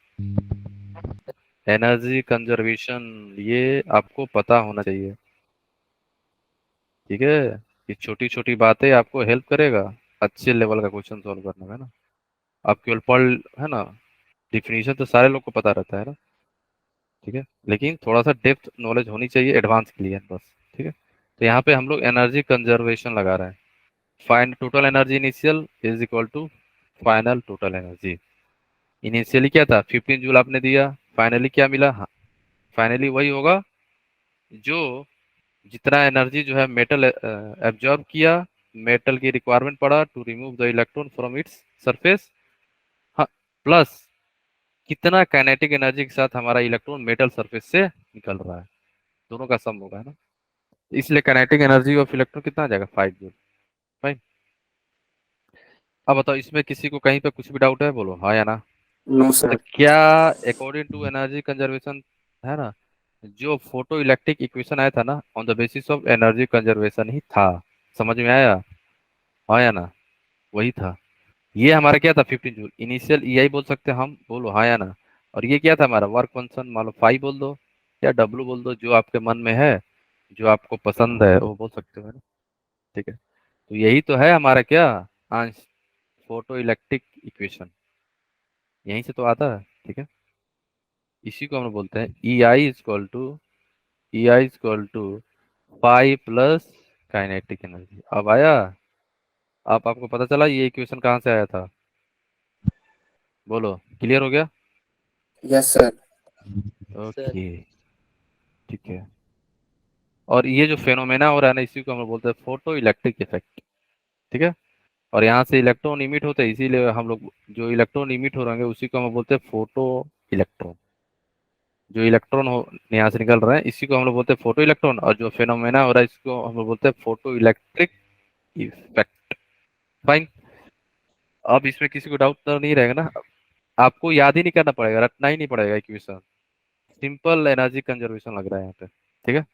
एनर्जी कंजर्वेशन, ये आपको पता होना चाहिए, ठीक है। ये छोटी छोटी बातें आपको हेल्प करेगा अच्छे लेवल का क्वेश्चन सॉल्व करने में ना। आप केवल पढ़, है ना, डिफिनीशन तो सारे लोग को पता रहता है ना, ठीक है, लेकिन थोड़ा सा डेप्थ नॉलेज होनी चाहिए एडवांस के लिए बस, ठीक है। तो यहाँ पे हम लोग एनर्जी कंजर्वेशन लगा रहे हैं, fine total energy initial is equal to final total energy. Initially क्या था, 15 जूल आपने दिया, फाइनली क्या मिला, हाँ, फाइनली वही होगा जो जितना एनर्जी जो है मेटल एब्जॉर्ब किया, मेटल की रिक्वायरमेंट पड़ा to remove the electron from its surface, हाँ, प्लस कितना काइनेटिक एनर्जी के साथ हमारा इलेक्ट्रॉन मेटल सरफेस से निकल रहा है, दोनों का सम होगा, है ना। इसलिए काइनेटिक एनर्जी ऑफ इलेक्ट्रॉन कितना आ जाएगा, 5 जूल। फाइन। अब बताओ, इसमें किसी को कहीं पे कुछ भी डाउट है, बोलो हाँ या ना। नो तो सर। क्या अकॉर्डिंग टू एनर्जी कंजर्वेशन, है ना, जो फोटो इलेक्ट्रिक इक्वेशन आया था ना, on the basis of energy conservation ही था। समझ में आया, हाँ या ना, वही था। ये हमारा क्या था, 15 जूल इनिशियल ईआई बोल सकते हैं हम, बोलो हाँ या ना। और ये क्या था हमारा वर्क फंक्शन, मान लो फाई बोल दो या डब्लू बोल दो, जो आपके मन में है, जो आपको पसंद है वो बोल सकते हो, है ना, ठीक है। तो यही तो है हमारा क्या आंसर, फोटो इलेक्ट्रिक इक्वेशन, यहीं से तो आता है, ठीक है। इसी को हम लोग बोलते हैं E I equal to pi plus kinetic energy. अब आया, आप आपको पता चला ये इक्वेशन कहाँ से आया था, बोलो, क्लियर हो गया, यस सर। सर ओके, ठीक है। और ये जो फेनोमेना हो रहा है ना, इसी को हम लोग बोलते हैं फोटो इलेक्ट्रिक इफेक्ट। ठीक है, और यहाँ से इलेक्ट्रॉन इमिट होते हैं, इसीलिए हम लोग जो इलेक्ट्रॉन इमिट हो रहे हैं उसी को हम बोलते हैं फोटो इलेक्ट्रॉन। जो इलेक्ट्रॉन हो यहाँ से निकल रहे हैं इसी को हम लोग बोलते हैं फोटो इलेक्ट्रॉन, और जो फेनोमेना हो रहा है इसको हम लोग बोलते हैं फोटो इलेक्ट्रिक इफेक्ट। फाइन। अब इसमें किसी को डाउट तो नहीं रहेगा ना? आपको याद ही नहीं करना पड़ेगा, रटना ही नहीं पड़ेगा इक्वेशन, सिंपल एनर्जी कंजर्वेशन लग रहा है यहाँ पे। ठीक है,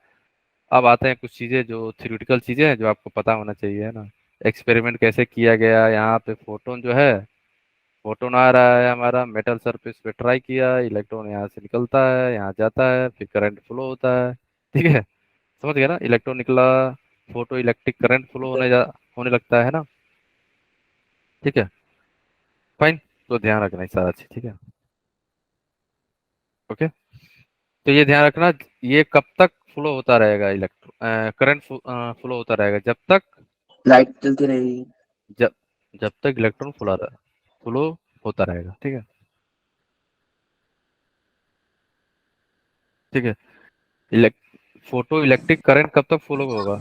अब आते हैं कुछ चीजें जो थ्योरेटिकल चीजें हैं जो आपको पता होना चाहिए, है ना। एक्सपेरिमेंट कैसे किया गया, यहाँ पे फोटोन जो है, फोटोन आ रहा है हमारा मेटल सरफेस पे, ट्राई किया, इलेक्ट्रॉन यहाँ से निकलता है, यहाँ जाता है, फिर करंट फ्लो होता है। ठीक है, समझ गया ना, इलेक्ट्रॉन निकला, फोटो इलेक्ट्रिक करंट फ्लो होने लगता है ना। ठीक है, फाइन। तो ध्यान रखना ये सारा चीज, ठीक है। ओके, तो ये ध्यान रखना, ये कब तक फ्लो होता रहेगा, इलेक्ट्रॉन करंट फ्लो होता रहेगा जब तक लाइट चलती रहेगी। जब जब तक इलेक्ट्रॉन फ्लो होता रहेगा। ठीक है, ठीक है। फोटो इलेक्ट्रिक करंट कब तक फ्लो होगा,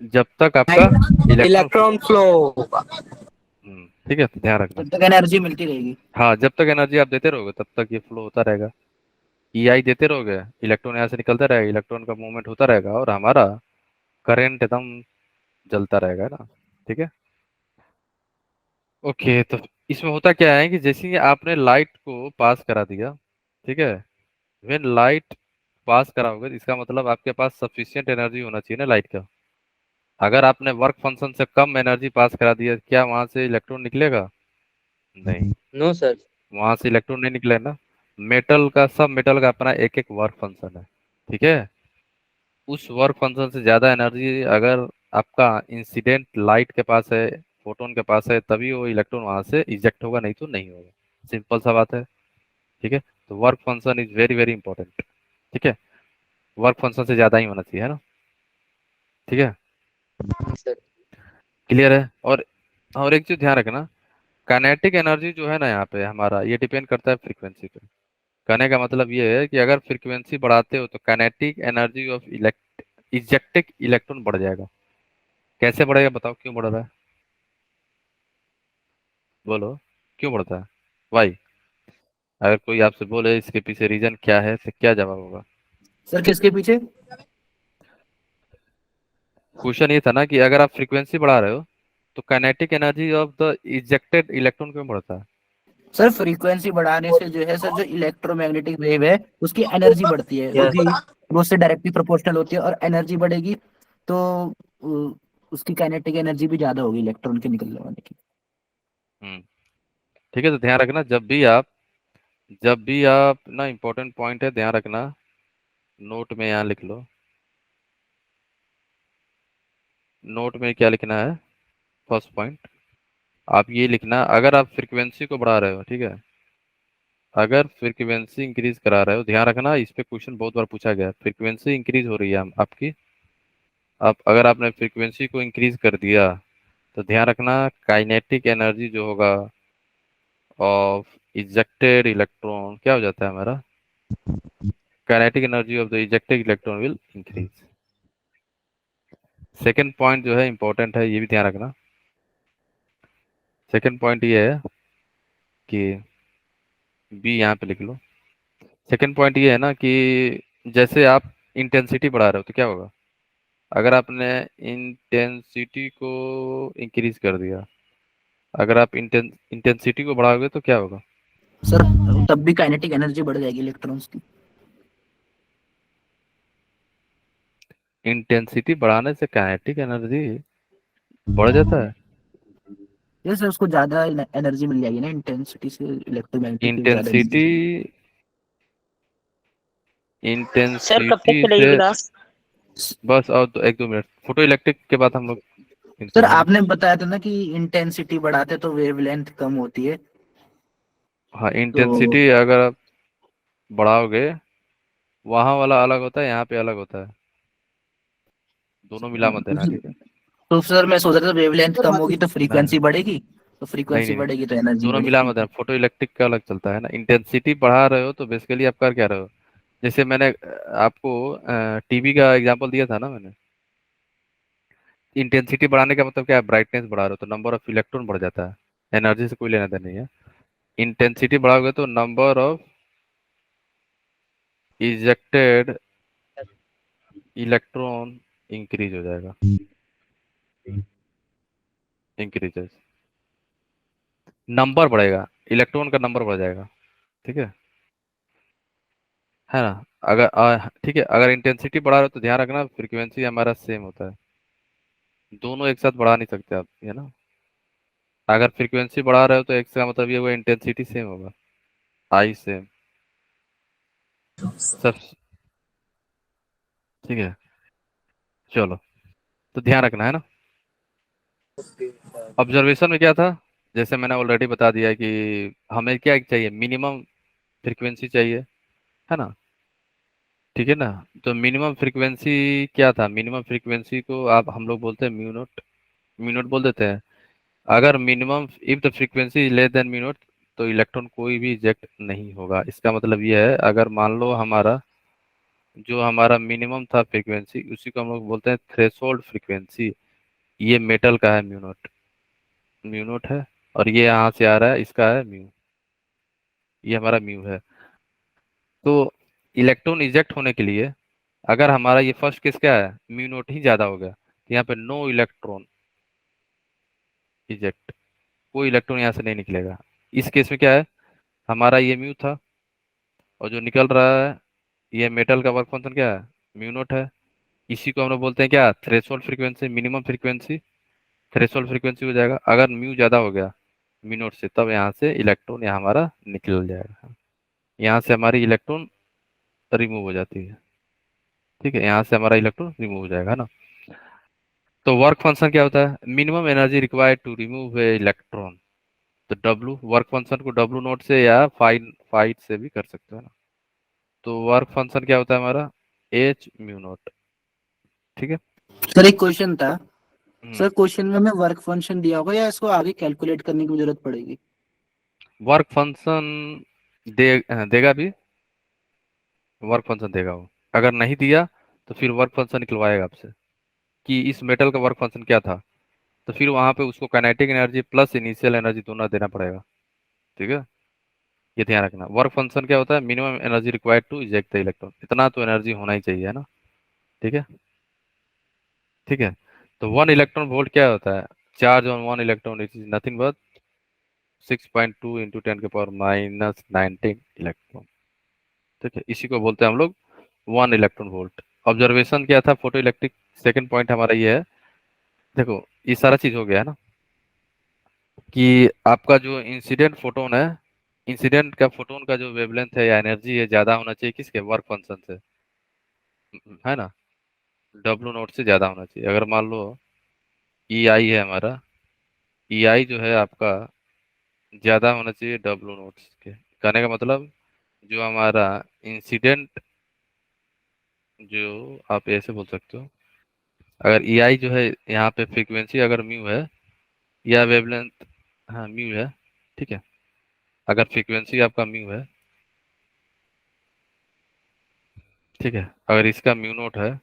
जब तक आपका इलेक्ट्रॉन फ्लो होगा। ठीक है, तो ध्यान रखना। तब तक एनर्जी मिलती रहेगी। हाँ, जब तक एनर्जी आप देते रहोगे तब तक ये फ्लो होता रहेगा। EI देते रहोगे, इलेक्ट्रॉन यहाँ से निकलता रहेगा, इलेक्ट्रॉन का मूवमेंट होता रहेगा, और हमारा करंट एकदम जलता रहेगा ना। ठीक है, ओके। तो इसमें होता क्या है कि जैसे ही आपने लाइट को पास करा दिया, ठीक है, व्हेन लाइट पास कराओगे तो इसका मतलब आपके पास सफिशिएंट एनर्जी होना चाहिए ना लाइट का। अगर आपने वर्क फंक्शन से कम एनर्जी पास करा दिया, क्या वहां से इलेक्ट्रॉन निकलेगा? नहीं, नो सर। वहां से इलेक्ट्रॉन नहीं निकले ना। सब मेटल का अपना एक एक वर्क फंक्शन है। ठीक है, उस वर्क फंक्शन से ज्यादा एनर्जी अगर आपका इंसिडेंट लाइट के पास है, फोटोन के पास है, तभी वो इलेक्ट्रॉन वहां से इजेक्ट होगा, नहीं तो नहीं होगा। सिंपल सा बात है। ठीक है, तो work function is very very important. ठीक है, वर्क फंक्शन से ज्यादा ही होना चाहिए, है ना। ठीक है, सर क्लियर है। और एक चीज ध्यान रखना, काइनेटिक एनर्जी जो है ना यहाँ पे हमारा, ये डिपेंड करता है फ्रीक्वेंसी पे। कहने का मतलब ये है कि अगर फ्रीक्वेंसी बढ़ाते हो तो kinetic energy of ejected electron बढ़ जाएगा। कैसे बढ़ेगा बताओ, क्यों बढ़ रहा है? बोलो, क्यों बढ़ता है? वाई? अगर कोई आपसे बोले इसके पीछे रीजन क्या है तो क्या जवाब होगा? सर किसके पीछे? क्वेश्चन ये था ना कि अगर आप फ्रीक्वेंसी बढ़ा रहे हो तो kinetic energy of the ejected electron क्यों बढ़ता है? सर फ्रीक्वेंसी बढ़ाने से जो है सर, जो इलेक्ट्रोमैग्नेटिक वेव है उसकी एनर्जी बढ़ती है, क्योंकि वो उससे डायरेक्टली प्रोपोर्शनल होती है, और एनर्जी बढ़ेगी तो उसकी काइनेटिक एनर्जी भी ज्यादा होगी इलेक्ट्रॉन के निकलने वाले की। ठीक है, तो ध्यान रखना, जब भी आप ना, इम्पोर्टेंट पॉइंट है, ध्यान रखना, नोट में यहाँ लिख लो। नोट में क्या लिखना है? फर्स्ट पॉइंट आप ये लिखना, अगर आप फ्रीक्वेंसी को बढ़ा रहे हो, ठीक है, अगर फ्रीक्वेंसी इंक्रीज करा रहे हो, ध्यान रखना इस पे क्वेश्चन बहुत बार पूछा गया, फ्रीक्वेंसी इंक्रीज हो रही है आपकी, आप अगर आपने फ्रीक्वेंसी को इंक्रीज कर दिया तो ध्यान रखना काइनेटिक एनर्जी जो होगा ऑफ इजेक्टेड इलेक्ट्रॉन क्या हो जाता है हमारा? Kinetic energy of the ejected electron will increase. Second point जो है इंपॉर्टेंट है, ये भी ध्यान रखना। सेकेंड पॉइंट ये है कि बी यहाँ पे लिख लो। सेकेंड पॉइंट ये है ना कि जैसे आप इंटेंसिटी बढ़ा रहे हो तो क्या होगा? अगर आपने इंटेंसिटी को इंक्रीज कर दिया, अगर आप इंटेंसिटी को बढ़ाओगे तो क्या होगा? सर तब भी काइनेटिक एनर्जी बढ़ जाएगी इलेक्ट्रॉन्स की। इंटेंसिटी बढ़ाने से काइनेटिक एनर्जी बढ़ जाता है? ये सर उसको ज्यादा एनर्जी मिल जाएगी ना इंटेंसिटी से, इलेक्ट्रोमैग्नेटिक वेव ज्यादा इंटेंसिटी सर कब तक इंटेंसिटी चलेगी से क्लास? बस, और एक दो मिनट, फोटो इलेक्ट्रिक के बाद हम लोग सर आपने बताया था ना कि इंटेंसिटी बढ़ाते तो वेवलेंथ कम होती है। हाँ, इंटेंसिटी अगर आप बढ़ाओगे, वहां वाला अलग होता है, यहाँ पे अलग होता है, दोनों मिला मत देना, ठीक है। तो सर मैं सोच रहा था वेवलेंथ कम होगी तो फ्रीक्वेंसी नहीं, बढ़ेगी, तो फ्रीक्वेंसी नहीं, बढ़ेगी तो एनर्जी दोनों मिला बढ़ेगी। मत देना, फोटो इलेक्ट्रिक का अलग चलता है ना। इंटेंसिटी बढ़ा रहे हो तो बेसिकली आप कर क्या रहे हो? जैसे मैंने आपको टीवी का एग्जांपल दिया था ना मैंने। इंटेंसिटी बढ़ाने का मतलब क्या है, ब्राइटनेस बढ़ा रहे हो तो नंबर ऑफ इलेक्ट्रॉन बढ़ जाता है, एनर्जी से कोई लेना देना नहीं है। इंटेंसिटी बढ़ाओगे तो number of ejected electron increase हो जाएगा, इंक्रीजेस, नंबर बढ़ेगा, इलेक्ट्रॉन का नंबर बढ़ जाएगा। ठीक है ना। अगर ठीक है, अगर इंटेंसिटी बढ़ा रहे हो तो ध्यान रखना फ्रीक्वेंसी हमारा सेम होता है, दोनों एक साथ बढ़ा नहीं सकते आप, है ना। अगर फ्रीक्वेंसी बढ़ा रहे हो तो एक का मतलब ये हुआ इंटेंसिटी सेम होगा, आई सेम सब। ठीक है, चलो, तो ध्यान रखना है ना। ऑब्जर्वेशन में क्या था, जैसे मैंने ऑलरेडी बता दिया कि हमें क्या चाहिए, मिनिमम फ्रीक्वेंसी चाहिए, है ना। ठीक है ना। तो मिनिमम फ्रीक्वेंसी क्या था, मिनिमम फ्रीक्वेंसी को आप हम लोग बोलते हैं म्यू नॉट, म्यू नॉट बोल देते हैं। अगर minimum if the frequency is less than mu naught तो इलेक्ट्रॉन कोई भी इजेक्ट नहीं होगा। इसका मतलब ये है, अगर मान लो हमारा जो हमारा मिनिमम था फ्रीक्वेंसी, उसी को हम लोग बोलते हैं थ्रेशोल्ड फ्रीक्वेंसी। ये मेटल का है म्यू नॉट, म्यू नॉट है, और ये यहाँ से आ रहा है, इसका है म्यू, ये हमारा म्यू है। तो इलेक्ट्रॉन इजेक्ट होने के लिए अगर हमारा ये फर्स्ट केस क्या है, म्यू नॉट ही ज्यादा हो गया, तो यहाँ पे नो इलेक्ट्रॉन इजेक्ट, कोई इलेक्ट्रॉन यहाँ से नहीं निकलेगा। इस केस में क्या है, हमारा ये म्यू था और जो निकल रहा है ये मेटल का वर्क फंक्शन क्या है, म्यू नॉट है। इसी को हम लोग बोलते हैं क्या, threshold frequency, minimum frequency threshold frequency हो जाएगा। अगर म्यू ज्यादा हो गया म्यू नॉट से, तब यहाँ से इलेक्ट्रॉन यहाँ हमारा निकल जाएगा, यहाँ से हमारी इलेक्ट्रॉन रिमूव हो जाती है। ठीक है, यहाँ से हमारा इलेक्ट्रॉन रिमूव हो जाएगा ना। तो वर्क फंक्शन क्या होता है, minimum energy required to remove a electron. तो डब्लू, वर्क फंक्शन को डब्लू नोट से या फाइव से भी कर सकते हैं ना। तो वर्क फंक्शन क्या होता है हमारा, एच म्यू नॉट। ठीक है। सर एक क्वेश्चन था, हम्म, सर क्वेश्चन में हमें वर्क फंक्शन दिया होगा या इसको आगे कैलकुलेट करने की जरूरत पड़ेगी? वर्क फंक्शन देगा भी, वर्क फंक्शन देगा वो। अगर नहीं दिया तो फिर वर्क फंक्शन निकलवाएगा आपसे कि इस मेटल का वर्क फंक्शन क्या था, तो फिर वहां पे उसको kinetic energy plus initial energy दोनों देना पड़ेगा। ठीक है, ये ध्यान रखना। वर्क फंक्शन क्या होता है, minimum energy required to eject the electron, इतना तो एनर्जी होना ही चाहिए, है ना। ठीक है, ठीक है। तो 1 इलेक्ट्रॉन वोल्ट क्या होता है, charge on 1 electron it is nothing but 6.2 into 10⁻⁻19 electron. ठीक है, इसी को बोलते हैं हम लोग 1 इलेक्ट्रॉन वोल्ट। ऑब्जर्वेशन क्या था, फोटो इलेक्ट्रिक, सेकेंड पॉइंट हमारा ये है। देखो ये सारा चीज हो गया है ना, कि आपका जो इंसिडेंट फोटोन है, इंसिडेंट का फोटोन का जो वेवलेंथ है या एनर्जी है, ज्यादा होना चाहिए किसके, वर्क फंक्शन से, है ना। डब्लू नोट से ज्यादा होना चाहिए। अगर मान लो ई आई है हमारा, ई आई जो है आपका ज्यादा होना चाहिए डब्लू नोट के। कहने का मतलब जो हमारा इंसिडेंट, जो आप ऐसे बोल सकते हो, अगर ई आई जो है यहाँ पे फ्रीक्वेंसी अगर म्यू है या वेवलेंथ, हाँ म्यू है, ठीक है। अगर फ्रीक्वेंसी आपका म्यू है, ठीक है, अगर इसका म्यू नोट है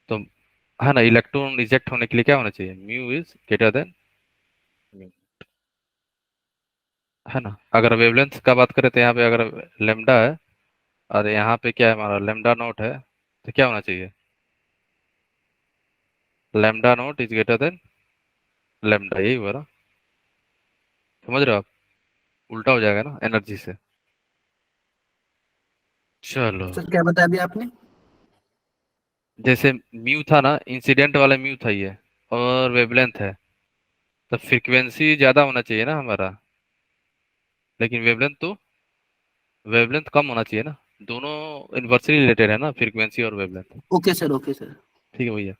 तो, है ना, इलेक्ट्रॉन रिजेक्ट होने के लिए क्या होना चाहिए, mu is greater than mu, है ना। अगर वेवलेंथ का बात करें तो यहाँ पे अगर लेमडा है और यहाँ पे क्या है हमारा लेमडा नोट है, तो क्या होना चाहिए, lambda note is greater than lambda, यही हुआ ना। समझ रहे हो आप, उल्टा हो जाएगा ना एनर्जी से। चलो, सर क्या बताया अभी आपने? जैसे म्यू था ना, इंसिडेंट वाला म्यू था ये, और वेवलेंथ है, तो फ्रीक्वेंसी ज्यादा होना चाहिए ना हमारा, लेकिन वेवलेंथ कम होना चाहिए ना। दोनों इन्वर्सली रिलेटेड है ना, फ्रीक्वेंसी और wavelength. Okay sir, okay sir. ठीक है भैया।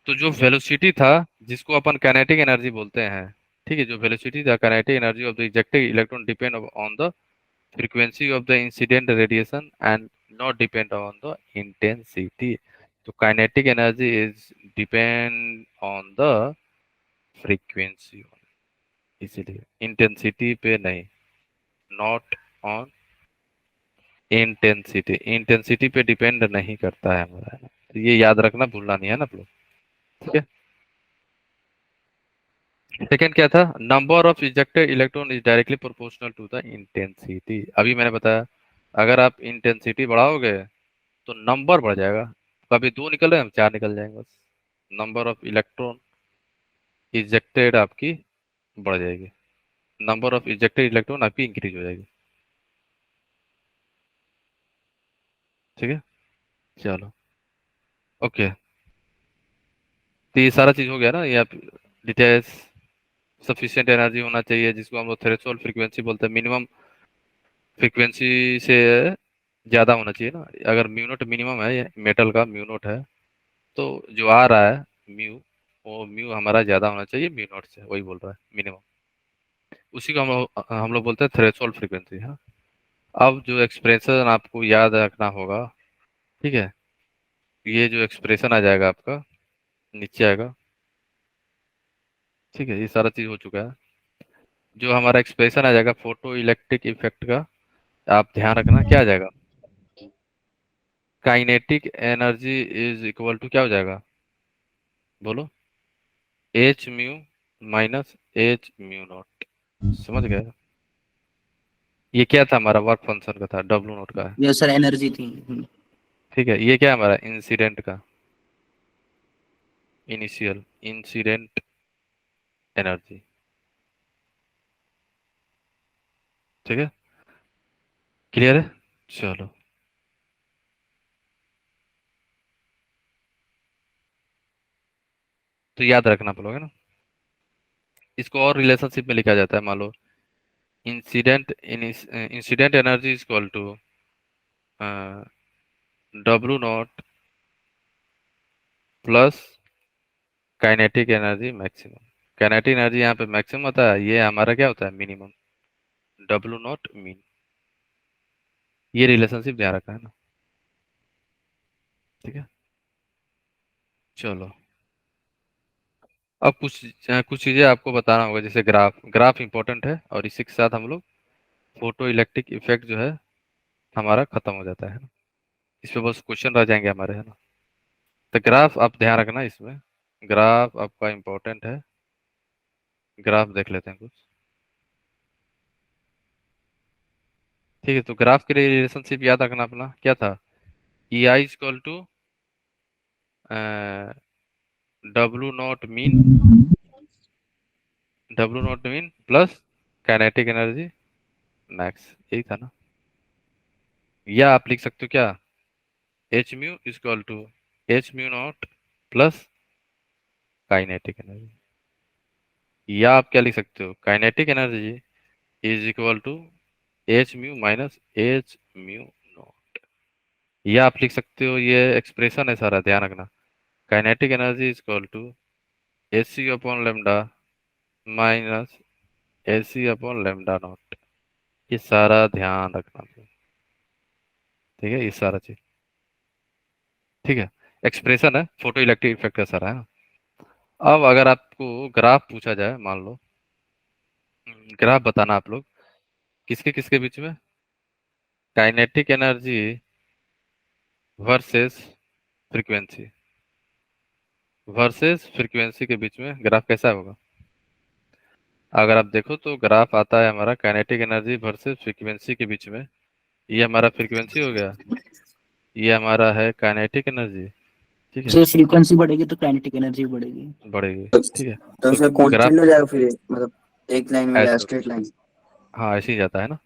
तो जो वेलोसिटी था, जिसको अपन काइनेटिक एनर्जी बोलते हैं, ठीक है, जो वेलोसिटी था, kinetic energy of the ejected electron depend on the frequency of the incident radiation and not depend on the intensity. तो kinetic energy is depend on the frequency, इसीलिए intensity पे नहीं, not on इंटेंसिटी, इंटेंसिटी पे depend नहीं करता है हमारा, तो ये याद रखना, भूलना नहीं है ना आप लोग, ठीक है। सेकेंड क्या था, number of ejected electron is directly proportional to the intensity. अभी मैंने बताया अगर आप इंटेंसिटी बढ़ाओगे तो नंबर बढ़ जाएगा, कभी 2 निकल रहे हैं हम 4 निकल जाएंगे, बस नंबर ऑफ इलेक्ट्रॉन इजेक्टेड आपकी बढ़ जाएगी, नंबर ऑफ इजेक्टेड इलेक्ट्रॉन आपकी इंक्रीज हो जाएगी, ठीक है। चलो ओके, तो ये सारा चीज हो गया ना, ये आप डिटेल्स, सफिशिएंट एनर्जी होना चाहिए जिसको हम लोग थ्रेशोल्ड फ्रीक्वेंसी बोलते हैं, मिनिमम फ्रीक्वेंसी से ज़्यादा होना चाहिए ना, अगर म्यू नॉट मिनिमम है, ये मेटल का म्यू नॉट है, तो जो आ रहा है म्यू, वो म्यू हमारा ज़्यादा होना चाहिए म्यू नॉट से, वही बोल रहा है मिनिमम, उसी को हम लोग बोलते हैं थ्रेशोल्ड फ्रीक्वेंसी। हाँ, अब जो एक्सप्रेशन आपको याद रखना होगा, ठीक है, ये जो एक्सप्रेशन आ जाएगा आपका नीचे आएगा, ठीक है, ये सारा चीज़ हो चुका है। जो हमारा एक्सप्रेशन आ जाएगा फोटो इलेक्ट्रिक इफेक्ट का, आप ध्यान रखना क्या आ जाएगा, kinetic energy is equal to क्या हो जाएगा, बोलो, h mu minus H mu naught, समझ गए। ये क्या था हमारा वर्क फंक्शन का था, डब्ल्यू नॉट का है, ये सर एनर्जी थी। ठीक है। ये क्या है हमारा इंसिडेंट का, इनिशियल इंसिडेंट एनर्जी, ठीक है, क्लियर है। चलो तो याद रखना पड़ेगा ना, इसको और रिलेशनशिप में लिखा जाता है, मान लो incident energy is equal to W naught plus kinetic energy maximum. Kinetic energy यहाँ पे मैक्सिमम होता है, ये हमारा क्या होता है मिनिमम, डब्ल्यू नॉट मीन, ये रिलेशनशिप ध्यान रखा है ना, ठीक है। चलो अब कुछ चीजें आपको बताना होगा, जैसे ग्राफ, ग्राफ इंपॉर्टेंट है, और इसी के साथ हम लोग फोटो इलेक्ट्रिक इफेक्ट जो है हमारा खत्म हो जाता है ना, इस पे बस क्वेश्चन रह जाएंगे हमारे, है ना। तो ग्राफ आप ध्यान रखना, इसमें ग्राफ आपका इंपॉर्टेंट है, ग्राफ देख लेते हैं कुछ, ठीक है। तो ग्राफ के लिए रिलेशनशिप याद रखना अपना क्या था, E I equal to W naught mean, W naught mean plus kinetic energy max, यही था ना। या आप लिख सकते हो क्या, H mu equal to H mu naught plus kinetic energy, या आप क्या लिख सकते हो, kinetic energy is equal to H mu minus H mu naught, या आप लिख सकते हो, ये एक्सप्रेशन है सारा, ध्यान रखना, kinetic energy is equal to H C upon lambda minus h C upon lambda naught, ये सारा ध्यान रखना, ठीक है, ये सारा चीज, ठीक है, एक्सप्रेशन है फोटो इलेक्ट्रिक इफेक्ट का सारा, है ना। अब अगर आपको ग्राफ पूछा जाए, मान लो ग्राफ बताना आप लोग, किसके किसके बीच में, kinetic energy versus frequency, versus frequency के बीच में ग्राफ कैसा होगा, अगर आप देखो तो ग्राफ आता है हमारा काइनेटिक एनर्जी वर्सेस फ्रीक्वेंसी के बीच में, ये हमारा फ्रीक्वेंसी हो गया, ये हमारा है काइनेटिक एनर्जी, ठीक है, जैसे फ्रीक्वेंसी बढ़ेगी तो काइनेटिक एनर्जी बढ़ेगी। बढ़ेगी, ठीक है। तो तो सर ग्राफ कांस्टेंट हो जाएगा फिर, मतलब एक लाइन में जाएगा, ऐसे, स्ट्रेट लाइन। हाँ ऐसे ही जाता है ना,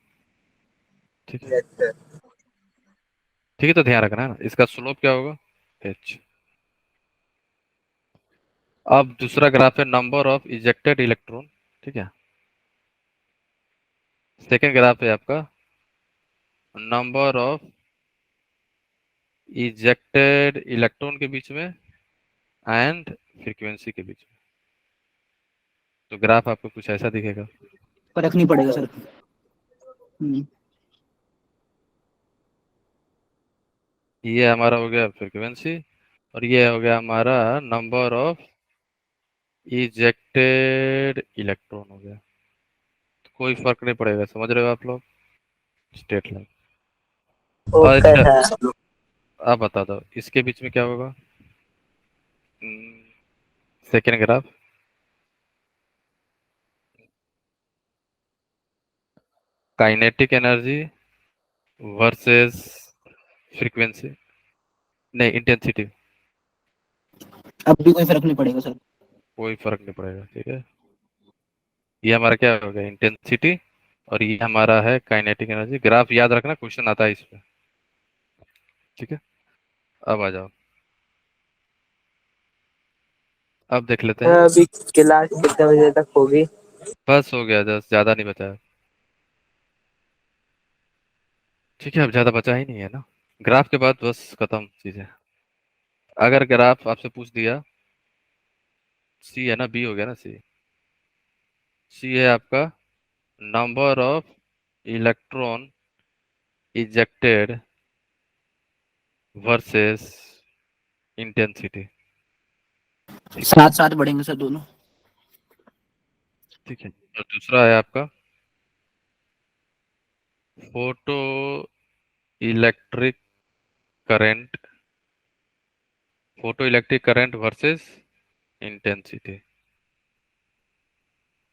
ठीक है, ठीक है, तो ध्यान रखना है ना, इसका स्लोप क्या होगा एच। अब दूसरा ग्राफ है नंबर ऑफ इजेक्टेड इलेक्ट्रॉन, ठीक है। सेकेंड ग्राफ है आपका नंबर ऑफ इजेक्टेड इलेक्ट्रॉन के बीच में एंड फ्रीक्वेंसी के बीच में, तो ग्राफ आपको कुछ ऐसा दिखेगा, फर्क नहीं पड़ेगा सर। ये हमारा हो गया फ्रीक्वेंसी, और ये हो गया हमारा नंबर ऑफ इजेक्टेड इलेक्ट्रॉन हो गया, तो कोई फर्क नहीं पड़ेगा, समझ रहे हो आप लोग, स्ट्रेट लाइन, ओके अच्छा सर। आप बता दो इसके बीच में क्या होगा। Second graph kinetic energy versus frequency, नहीं इंटेंसिटी, अब भी कोई फर्क नहीं पड़ेगा सर। कोई फर्क नहीं पड़ेगा। ठीक है, ये हमारा क्या हो गया इंटेंसिटी, और ये हमारा है काइनेटिक एनर्जी। ग्राफ याद रखना, क्वेश्चन आता है इस पे। ठीक है, अब आ जाओ, अब देख लेते हैं। अभी क्लास कितने बजे तक होगी? बस हो गया, जस्ट ज्यादा नहीं बचा है। ठीक है, अब ज्यादा बचा ही नहीं है ना, ग्राफ के बाद बस खत्म चीजें। अगर ग्राफ आपसे पूछ दिया, सी है ना, बी हो गया ना, सी। सी है आपका number of electron ejected versus intensity. साथ साथ बढ़ेंगे सर दोनों। ठीक है, और दूसरा है आपका photo electric current, photo electric current versus intensity.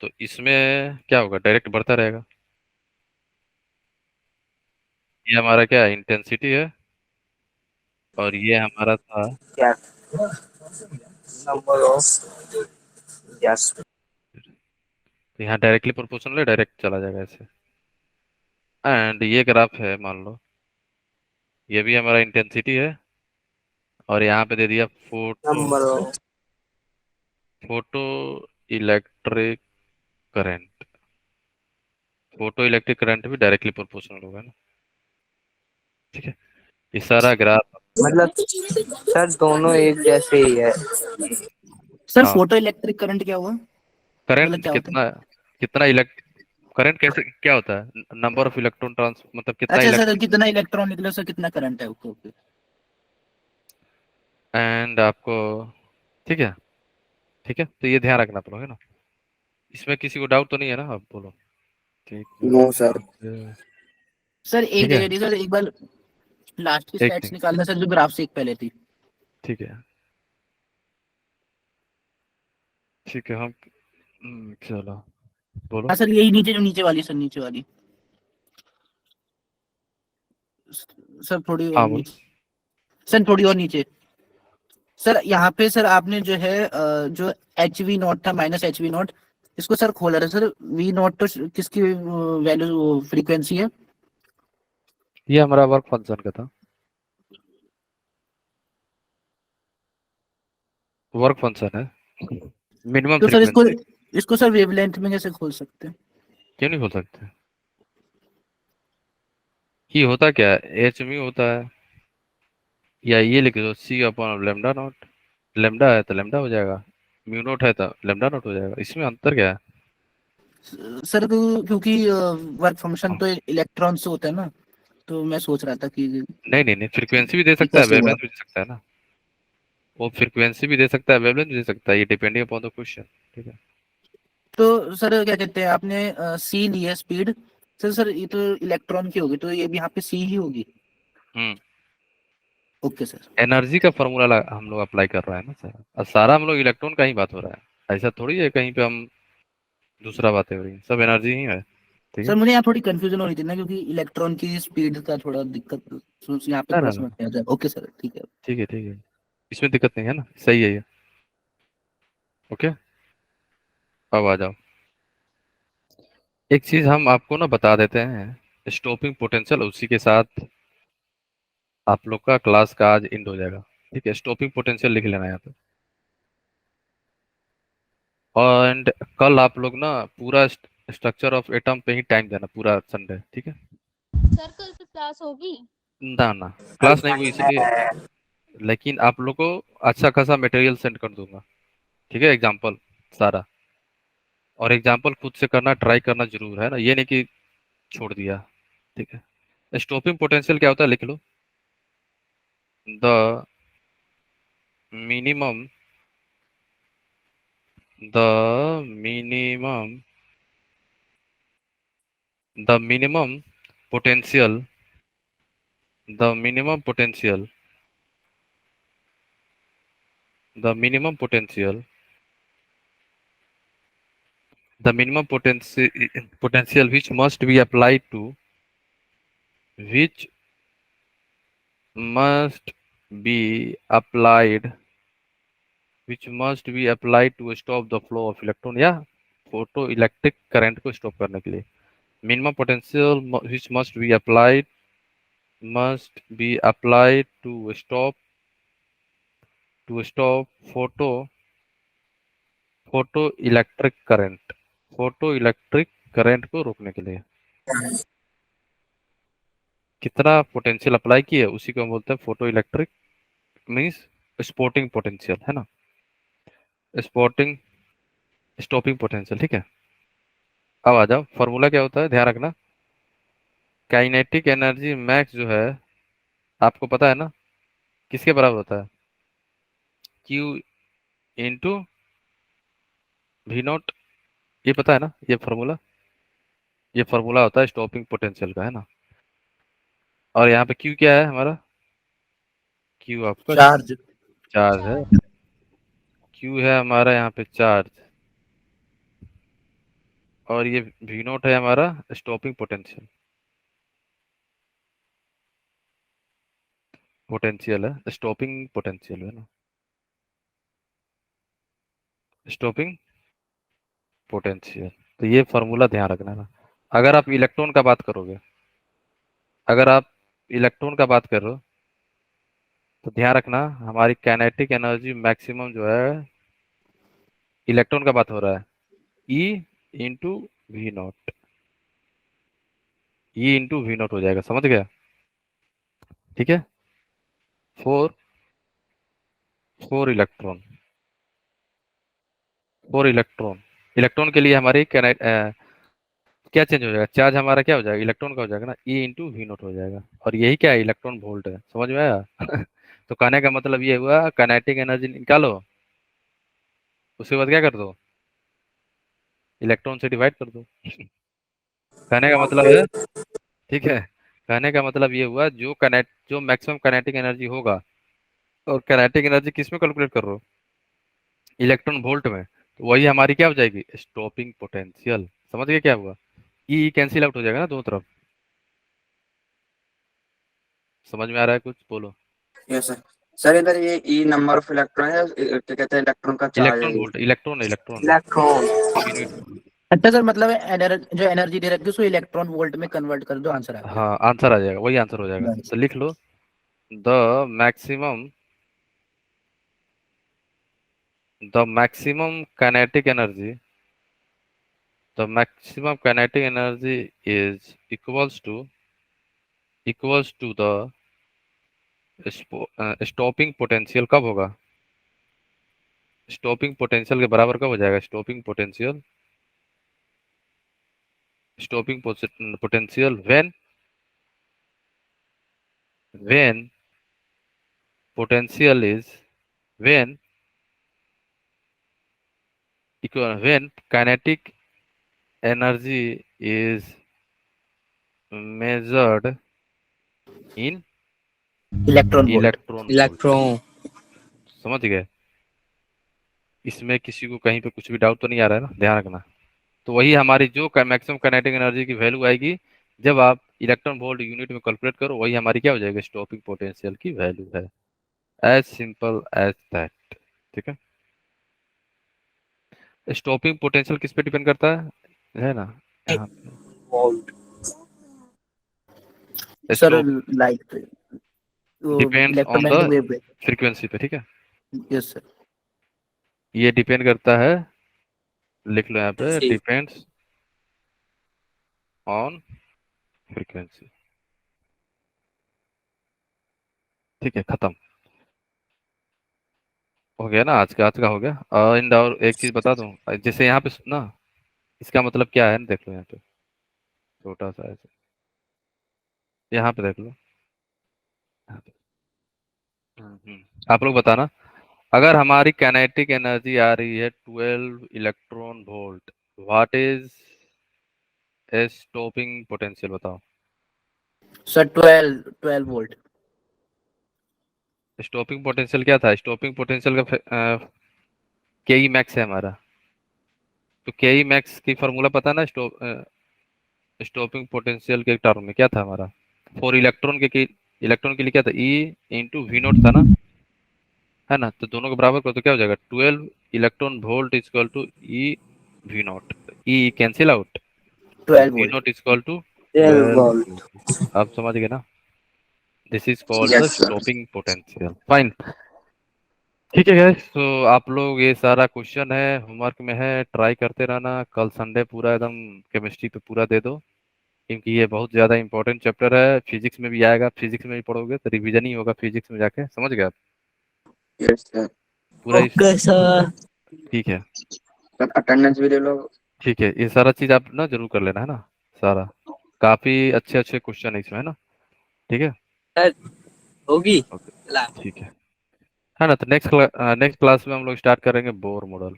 तो इसमें क्या होगा, डायरेक्ट बढ़ता रहेगा। ये हमारा क्या है, इंटेंसिटी है, और ये हमारा था क्या नंबर ऑफ? यस। तो यहाँ डायरेक्टली प्रोपोर्शनल है, डायरेक्ट चला जाएगा ऐसे। एंड ये ग्राफ है, मान लो ये भी हमारा इंटेंसिटी है, और यहाँ पे दे दिया photo number of. Photo electric current. Photo electric current भी डायरेक्टली प्रोपोर्शनल होगा ना। ठीक है, ये सारा ग्राफ। मतलब सर दोनों एक जैसे ही है। सर हाँ, फोटो इलेक्ट्रिक करंट क्या हुआ, मतलब करंट क्या होता है? कितना, कितना करंट कैसे क्या होता है, नंबर ऑफ इलेक्ट्रॉन ट्रांस, मतलब कितना अच्छा सर, इलेक्ट्रॉन। कितना इलेक्ट्रॉन निकले सर, कितना करंट है, ओके ओके। एंड आपको, ठीक है, ठीक है, तो ये ध्यान रखना पड़ेगा ना। इसमें किसी को डाउट तो नहीं है ना, आप बोलो। ठीक नो सर। है, सर एक ठीक है, जगह थी सर, एक बार लास्ट की एक स्लाइड्स नहीं, निकालना सर, जो ग्राफ से एक पहले थी। ठीक है, ठीक है, हम चलो बोलो। हाँ सर, यही नीचे, जो नीचे वाली सर, नीचे वाली। सर थोड़ी और हाँ बोलो। नीचे, सर थोड़ी और नीचे। सर यहाँ पे सर आपने जो है जो एच वी नॉट था, माइनस एच वी नॉट, इसको सर खोला था सर। वी नॉट तो किसकी वैल्यू, फ्रीक्वेंसी है? ये हमारा वर्क फंक्शन का था, वर्क फंक्शन है, मिनिमम तो सर इसको फ्रीक्वेंसी। इसको सर वेवलेंथ में कैसे खोल सकते हैं? क्यों नहीं हो सकते, ये होता क्या है, एच मी होता है, या ये लिख दो सी अपॉन लेमडा नॉट। लेमडा है तो लेमडा हो जाएगा, म्यू नॉट है तो लेमडा नॉट हो जाएगा, इसमें अंतर क्या है। सर क्योंकि वर्क फंक्शन तो इलेक्ट्रॉन से होता है ना, तो मैं सोच रहा था कि नहीं नहीं नहीं, फ्रीक्वेंसी भी दे ये सकता है, कैसे हुआ। वेवलेंथ भी दे सकता है ना। वो फ्रीक्वेंसी भी दे सकता है, वेवलेंथ भी दे सकता है, ये डिपेंडिंग अपॉन द क्वेश्चन। ठीक है, तो सर क्या कहते हैं, आपने सी ली है स्पीड। सर सर ये तो इलेक्ट्रॉन की होगी, तो ये भी यहाँ पे सी ही होगी। हम्म, ओके सर। एनर्जी का फॉर्मूला हम लोग अप्लाई कर रहे हैं ना सर, और सारा हम लोग इलेक्ट्रॉन का ही बात हो रहा है, ऐसा थोड़ी है कहीं पे हम दूसरा बातें हो रही हैं, सब एनर्जी ही है। ठीक सर है, मुझे यहाँ थोड़ी कंफ्यूजन हो रही थी ना, क्योंकि इलेक्ट्रॉन की स्पीड का थोड़ा दिक्कत, यहाँ पे ना थोड़ा ना ना, समझ में आ जाए। ओके सर, ठीक है। ठीक है, ठीक है, इसमें दिक्कत नहीं है ना, सही है ये। ओके, अब आ जाओ, एक चीज हम आपको ना बता देते हैं, स्टॉपिंग पोटेंशियल, उसी के साथ आप लोग का क्लास का आज एंड हो जाएगा। ठीक है, स्टॉपिंग पोटेंशियल लिख लेना यहाँ पे। एंड कल आप लोग ना पूरा स्ट्रक्चर ऑफ एटम पे ही टाइम देना, पूरा संडे। ठीक है, सर कल से क्लास होगी? ना ना, क्लास नहीं हुई इसलिए, लेकिन आप लोग को अच्छा खासा मटेरियल सेंड कर दूंगा। ठीक है, एग्जाम्पल सारा, और एग्जाम्पल खुद से करना, ट्राई करना जरूर है ना, ये नहीं कि छोड़ दिया। ठीक है, स्टॉपिंग पोटेंशियल क्या होता है लिख लो, the minimum the minimum the minimum potential the minimum potential the minimum potential potential which must be applied to which must be applied to stop the flow of electron या photo electric current को stop करने के लिए minimum potential which must be applied to stop photo electric current को रोकने के लिए कितना पोटेंशियल अप्लाई किए उसी को हम बोलते हैं photo electric means sporting potential है ना, स्पोर्टिंग स्टॉपिंग पोटेंशियल। ठीक है, अब आ जाओ फॉर्मूला क्या होता है, ध्यान रखना। काइनेटिक एनर्जी मैक्स जो है आपको पता है ना किसके बराबर होता है, क्यू इंटू वी नॉट, ये पता है ना, ये फॉर्मूला होता है स्टॉपिंग पोटेंशियल का, है ना। और यहाँ पे क्यू क्या है हमारा, क्यू आपका चार्ज है, क्यू है हमारा यहाँ पे चार्ज, और ये वी नॉट है हमारा स्टॉपिंग पोटेंशियल है, स्टॉपिंग पोटेंशियल है ना, स्टॉपिंग पोटेंशियल। तो ये फॉर्मूला ध्यान रखना ना। अगर आप इलेक्ट्रॉन का बात करोगे, अगर आप इलेक्ट्रॉन का बात कर रहे हो तो ध्यान रखना हमारी काइनेटिक एनर्जी मैक्सिमम जो है इलेक्ट्रॉन का बात हो रहा है E into V naught, E into V naught हो जाएगा, समझ गया। ठीक है, फोर फोर इलेक्ट्रॉन इलेक्ट्रॉन के लिए हमारी क्या चेंज हो जाएगा, चार्ज हमारा क्या हो जाएगा, इलेक्ट्रॉन का हो जाएगा ना, ई इंटू वी नॉट हो जाएगा, और यही क्या है, इलेक्ट्रॉन वोल्ट है, समझ में आया। तो कहने का मतलब ये हुआ काइनेटिक एनर्जी निकालो, उसके बाद क्या कर दो, इलेक्ट्रॉन से डिवाइड कर दो। कहने का मतलब है, ठीक है, कहने का मतलब ये हुआ जो मैक्सिमम काइनेटिक एनर्जी होगा, और काइनेटिक एनर्जी किस में कैलकुलेट कर रहे हो, इलेक्ट्रॉन वोल्ट में, तो वही हमारी क्या हो जाएगी, स्टॉपिंग पोटेंशियल। समझ गए क्या हुआ, ई कैंसिल आउट हो जाएगा ना दोनों तरफ। समझ में आ रहा है कुछ, बोलो। Yes sir. सर इधर ये ई नंबर ऑफ इलेक्ट्रॉन है, क्या कहते हैं, इलेक्ट्रॉन का चार्ज इलेक्ट्रॉन है। Volt, electron electron. अच्छा सर, मतलब जो एनर्जी दे रखी है उसको इलेक्ट्रॉन वोल्ट में कन्वर्ट कर दो, आंसर आ गया। हाँ आंसर आ जाएगा, वही आंसर हो जाएगा। तो लिख लो the maximum kinetic energy is equals to the stopping potential. कब होगा, स्टॉपिंग पोटेंशियल के बराबर कब हो जाएगा, stopping potential when potential is when kinetic energy is measured in electron. समझ गए, इसमें किसी को कहीं पे कुछ भी डाउट तो नहीं आ रहा है ना, ध्यान रखना। तो वही हमारी जो मैक्सिमम काइनेटिक एनर्जी की वैल्यू आएगी जब आप इलेक्ट्रॉन वोल्ट यूनिट में कैलकुलेट करो, वही हमारी क्या हो जाएगी, स्टॉपिंग पोटेंशियल की वैल्यू है। As simple as that. ठीक है, स्टॉपिंग पोटेंशियल किस पे डिपेंड करता है ना, यहाँ sir light depends on the electromagnetic wave पे। फ्रीक्वेंसी पे। ठीक है, यस सर। ये डिपेंड करता है, लिख लो यहाँ पे, डिपेंड्स ऑन फ्रीक्वेंसी। ठीक है, खत्म हो गया ना, आज का हो गया। और एक चीज बता दूं, जैसे यहाँ पे ना, इसका मतलब क्या है ना, देख लो यहाँ पे छोटा सा ऐसे, यहाँ पे देख लो, यहाँ पे। आप लोग बताना, अगर हमारी काइनेटिक एनर्जी आ रही है 12 electron volt, what is a stopping potential, बताओ। Sir 12 volt. स्टॉपिंग पोटेंशियल क्या था? स्टॉपिंग पोटेंशियल का के ई मैक्स है हमारा। तो के ई मैक्स की फार्मूला पता ना? स्टॉपिंग पोटेंशियल के टर्म में क्या था हमारा? फॉर इलेक्ट्रॉन इलेक्ट्रॉन के लिए क्या था? ई इंटू वी नॉट था ना, है ना? तो दोनों के बराबर करो तो क्या हो जाएगा? 12 electron volt is equal to E V naught. E cancel out, 12 V volt. Naught is equal to 12 12 volt. Volt. आप समझ गए ना? This is called the Yes, sir. Stopping potential. Fine, ठीक है गाइस। तो आप लोग ये सारा क्वेश्चन है होमवर्क में है, ट्राई करते रहना। कल संडे पूरा एकदम केमिस्ट्री पे पूरा दे दो, क्योंकि ये बहुत ज्यादा इंपॉर्टेंट चैप्टर है। फिजिक्स में भी आएगा, फिजिक्स में भी पढ़ोगे तो रिवीजन ही होगा फिजिक्स में जाके, समझ गए आप? Yes, sir. पूरा ओके सर। ठीक है, सर अटेंडेंस भी ले लो। ठीक है। ये सारा चीज आप ना जरूर कर लेना, है ना? सारा काफी अच्छे अच्छे क्वेश्चन है इसमें, है ना? ठीक है, सर होगी। ओके, ठीक है ना? तो नेक्स्ट क्लास में हम लोग स्टार्ट करेंगे बोर मॉडल।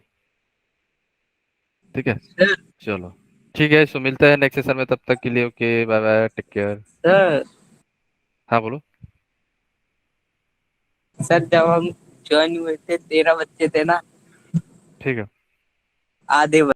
ठीक है, सर चलो ठीक है। सो मिलते हैं नेक्स्ट सेशन में, तब तक के लिए okay, bye bye, take care. Sir हाँ बोलो। सर जब हम ज्वाइन हुए थे 13 बच्चे थे ना, ठीक है। आधे